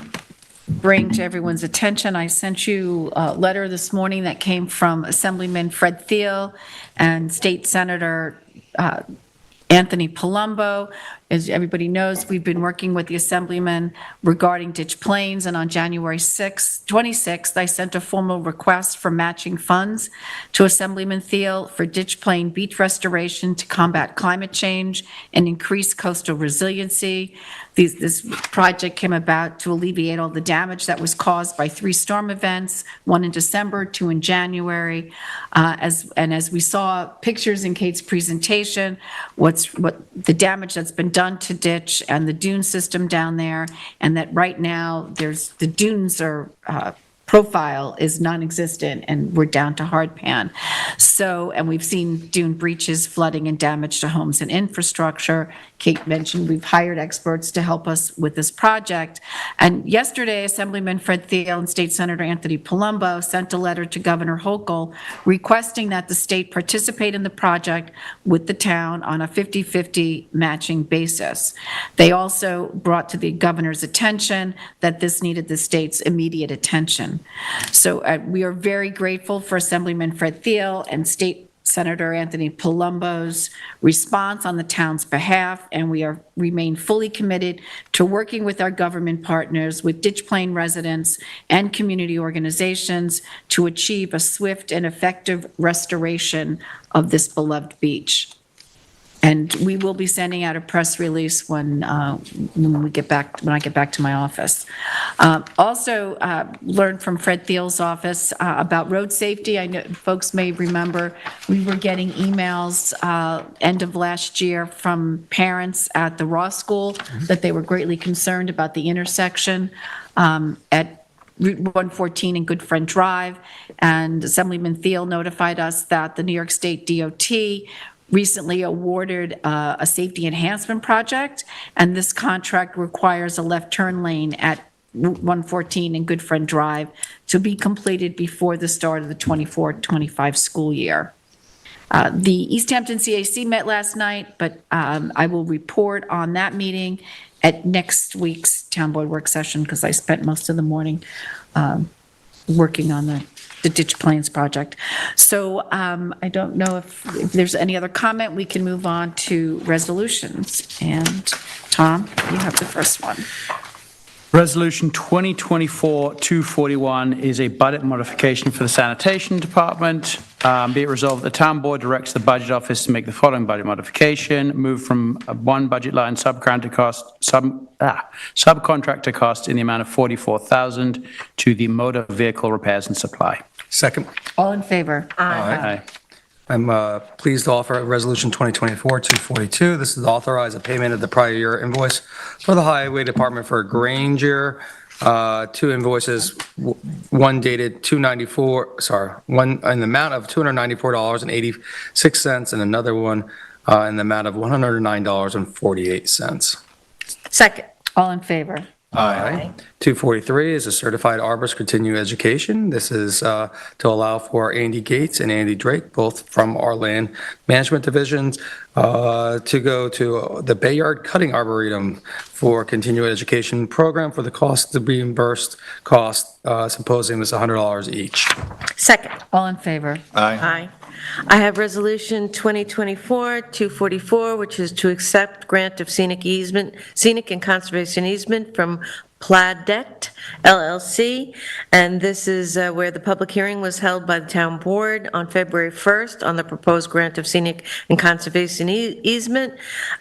[SPEAKER 2] bring to everyone's attention, I sent you a letter this morning that came from Assemblyman Fred Thiel and State Senator Anthony Palumbo. As everybody knows, we've been working with the Assemblyman regarding ditch plains, and on January 26th, I sent a formal request for matching funds to Assemblyman Thiel for ditch plain beach restoration to combat climate change and increase coastal resiliency. This project came about to alleviate all the damage that was caused by 3 storm events, 1 in December, 2 in January. As we saw pictures in Kate's presentation, what the damage that's been done to ditch and the dune system down there, and that right now the dunes are profile is non-existent and we're down to hard pan. So, and we've seen dune breaches, flooding, and damage to homes and infrastructure. Kate mentioned we've hired experts to help us with this project. And yesterday, Assemblyman Fred Thiel and State Senator Anthony Palumbo sent a letter to Governor Hochul requesting that the state participate in the project with the town on a 50-50 matching basis. They also brought to the governor's attention that this needed the state's immediate attention. So we are very grateful for Assemblyman Fred Thiel and State Senator Anthony Palumbo's response on the town's behalf, and we remain fully committed to working with our government partners, with Ditch Plain residents and community organizations to achieve a swift and effective restoration of this beloved beach. And we will be sending out a press release when I get back to my office. Also, learned from Fred Thiel's office about road safety. I know folks may remember we were getting emails end of last year from parents at the Ross School that they were greatly concerned about the intersection at Route 114 and Good Friend Drive. And Assemblyman Thiel notified us that the New York State DOT recently awarded a safety enhancement project, and this contract requires a left turn lane at Route 114 and Good Friend Drive to be completed before the start of the 24-25 school year. The East Hampton CAC met last night, but I will report on that meeting at next week's Town Board work session because I spent most of the morning working on the Ditch Plains project. So I don't know if there's any other comment. We can move on to resolutions. And Tom, you have the first one.
[SPEAKER 13] Resolution 2024-241 is a budget modification for the Sanitation Department. Be it resolved, the Town Board directs the Budget Office to make the following budget modification: move from one budget line subcontractor cost in the amount of $44,000 to the motor vehicle repairs and supply.
[SPEAKER 14] Second.
[SPEAKER 2] All in favor?
[SPEAKER 13] Aye.
[SPEAKER 14] I'm pleased to offer Resolution 2024-242. This is to authorize a payment of the prior year invoice for the Highway Department for Granger. 2 invoices, one dated one in the amount of $294.86, and another one in the amount of $109.48.
[SPEAKER 15] Second.
[SPEAKER 2] All in favor?
[SPEAKER 14] Aye. 243 is a certified arborist continuing education. This is to allow for Andy Gates and Andy Drake, both from our land management divisions, to go to the Bayard Cutting Arboretum for continuing education program for the cost, the reimbursed cost, symposium is $100 each.
[SPEAKER 15] Second.
[SPEAKER 2] All in favor?
[SPEAKER 15] Aye. I have Resolution 2024-244, which is to accept grant of scenic and conservation easement from Pladet LLC, and this is where the public hearing was held by the town board on February 1st on the proposed grant of scenic and conservation easement,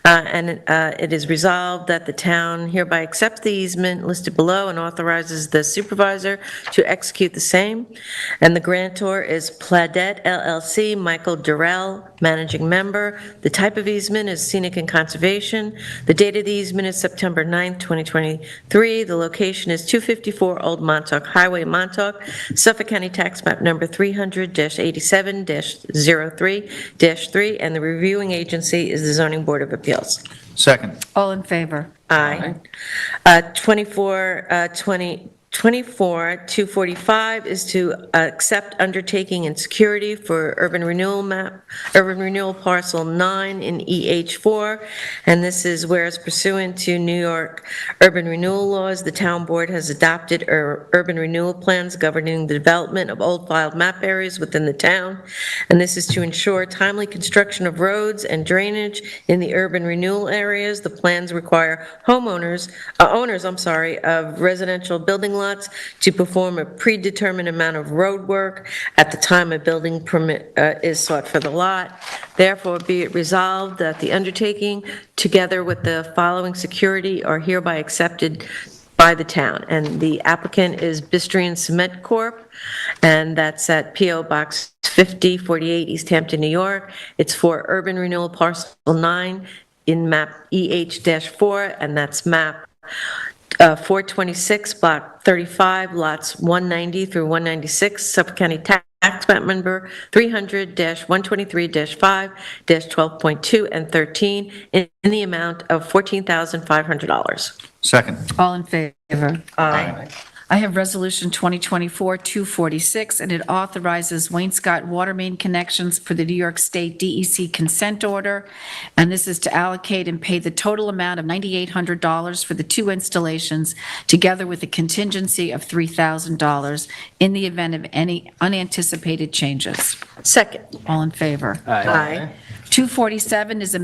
[SPEAKER 15] and it is resolved that the town hereby accepts the easement listed below and authorizes the supervisor to execute the same, and the grantor is Pladet LLC, Michael Durrell, managing member. The type of easement is scenic and conservation. The date of the easement is September 9th, 2023. The location is 254 Old Montauk Highway, Montauk, Suffolk County Tax Map Number 300-87-03-3, and the reviewing agency is the Zoning Board of Appeals.
[SPEAKER 17] Second.
[SPEAKER 2] All in favor?
[SPEAKER 15] Aye. 24-245 is to accept undertaking and security for urban renewal parcel 9 in EH4, and this is whereas pursuant to New York urban renewal laws, the town board has adopted urban renewal plans governing the development of old filed map areas within the town, and this is to ensure timely construction of roads and drainage in the urban renewal areas. The plans require owners of residential building lots to perform a predetermined amount of road work at the time a building permit is sought for the lot. Therefore, be it resolved that the undertaking, together with the following security, are hereby accepted by the town. And the applicant is Bistrian Cement Corp., and that's at P.O. Box 5048, East Hampton, New York. It's for urban renewal parcel 9 in map EH-4, and that's map 426, block 35, lots 190 through 196, Suffolk County Tax Map Number 300-123-5-12.2 and 13, in the amount of $14,500.
[SPEAKER 17] Second.
[SPEAKER 2] All in favor?
[SPEAKER 15] Aye.
[SPEAKER 2] I have Resolution 2024-246, and it authorizes Wainscott water main connections for the New York State DEC consent order, and this is to allocate and pay the total amount of $9,800 for the 2 installations, together with a contingency of $3,000 in the event of any unanticipated changes.
[SPEAKER 15] Second.
[SPEAKER 2] All in favor?
[SPEAKER 15] Aye.
[SPEAKER 2] 247 is to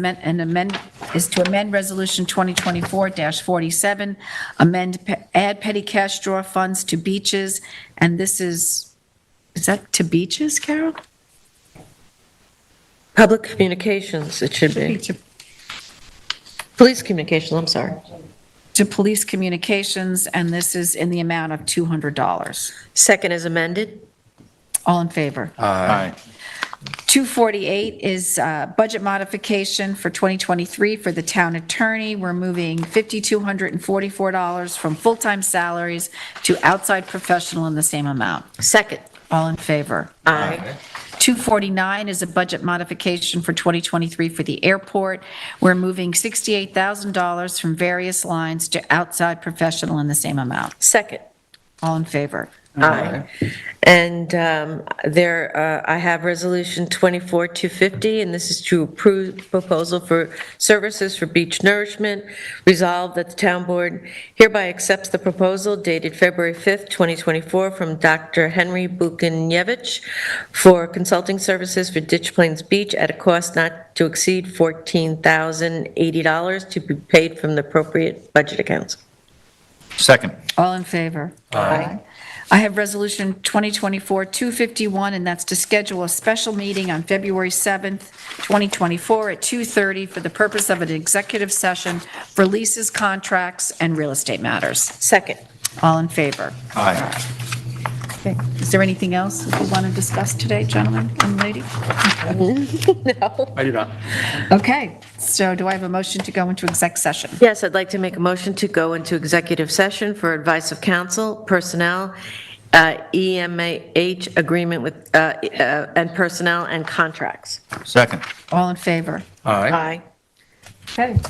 [SPEAKER 2] amend Resolution 2024-47, add petty cash draw funds to beaches, and this is that to beaches, Carol?
[SPEAKER 15] Public communications, it should be. Police communications, I'm sorry.
[SPEAKER 2] To police communications, and this is in the amount of $200.
[SPEAKER 15] Second is amended.
[SPEAKER 2] All in favor?
[SPEAKER 17] Aye.
[SPEAKER 2] 248 is budget modification for 2023 for the town attorney. We're moving $5,244 from full-time salaries to outside professional in the same amount.
[SPEAKER 15] Second.
[SPEAKER 2] All in favor?
[SPEAKER 15] Aye.
[SPEAKER 2] 249 is a budget modification for 2023 for the airport. We're moving $68,000 from various lines to outside professional in the same amount.
[SPEAKER 15] Second.
[SPEAKER 2] All in favor?
[SPEAKER 15] Aye. And I have Resolution 24-250, and this is to approve proposal for services for beach nourishment. Resolved that the town board hereby accepts the proposal dated February 5th, 2024, from Dr. Henry Bukinyevich for consulting services for Ditch Plains Beach at a cost not to exceed $14,080 to be paid from the appropriate budget accounts.
[SPEAKER 17] Second.
[SPEAKER 2] All in favor? Aye. I have Resolution 2024-251, and that's to schedule a special meeting on February 7th, 2024 at 2:30 for the purpose of an executive session for leases, contracts, and real estate matters.
[SPEAKER 15] Second.
[SPEAKER 2] All in favor?
[SPEAKER 17] Aye.
[SPEAKER 2] Okay. Is there anything else that we want to discuss today, gentlemen and lady?
[SPEAKER 15] No.
[SPEAKER 13] I do not.
[SPEAKER 2] Okay, so do I have a motion to go into exec session?
[SPEAKER 15] Yes, I'd like to make a motion to go into executive session for advice of counsel, personnel, EMH agreement with, and personnel and contracts.
[SPEAKER 17] Second.
[SPEAKER 2] All in favor?
[SPEAKER 15] Aye.
[SPEAKER 2] Okay.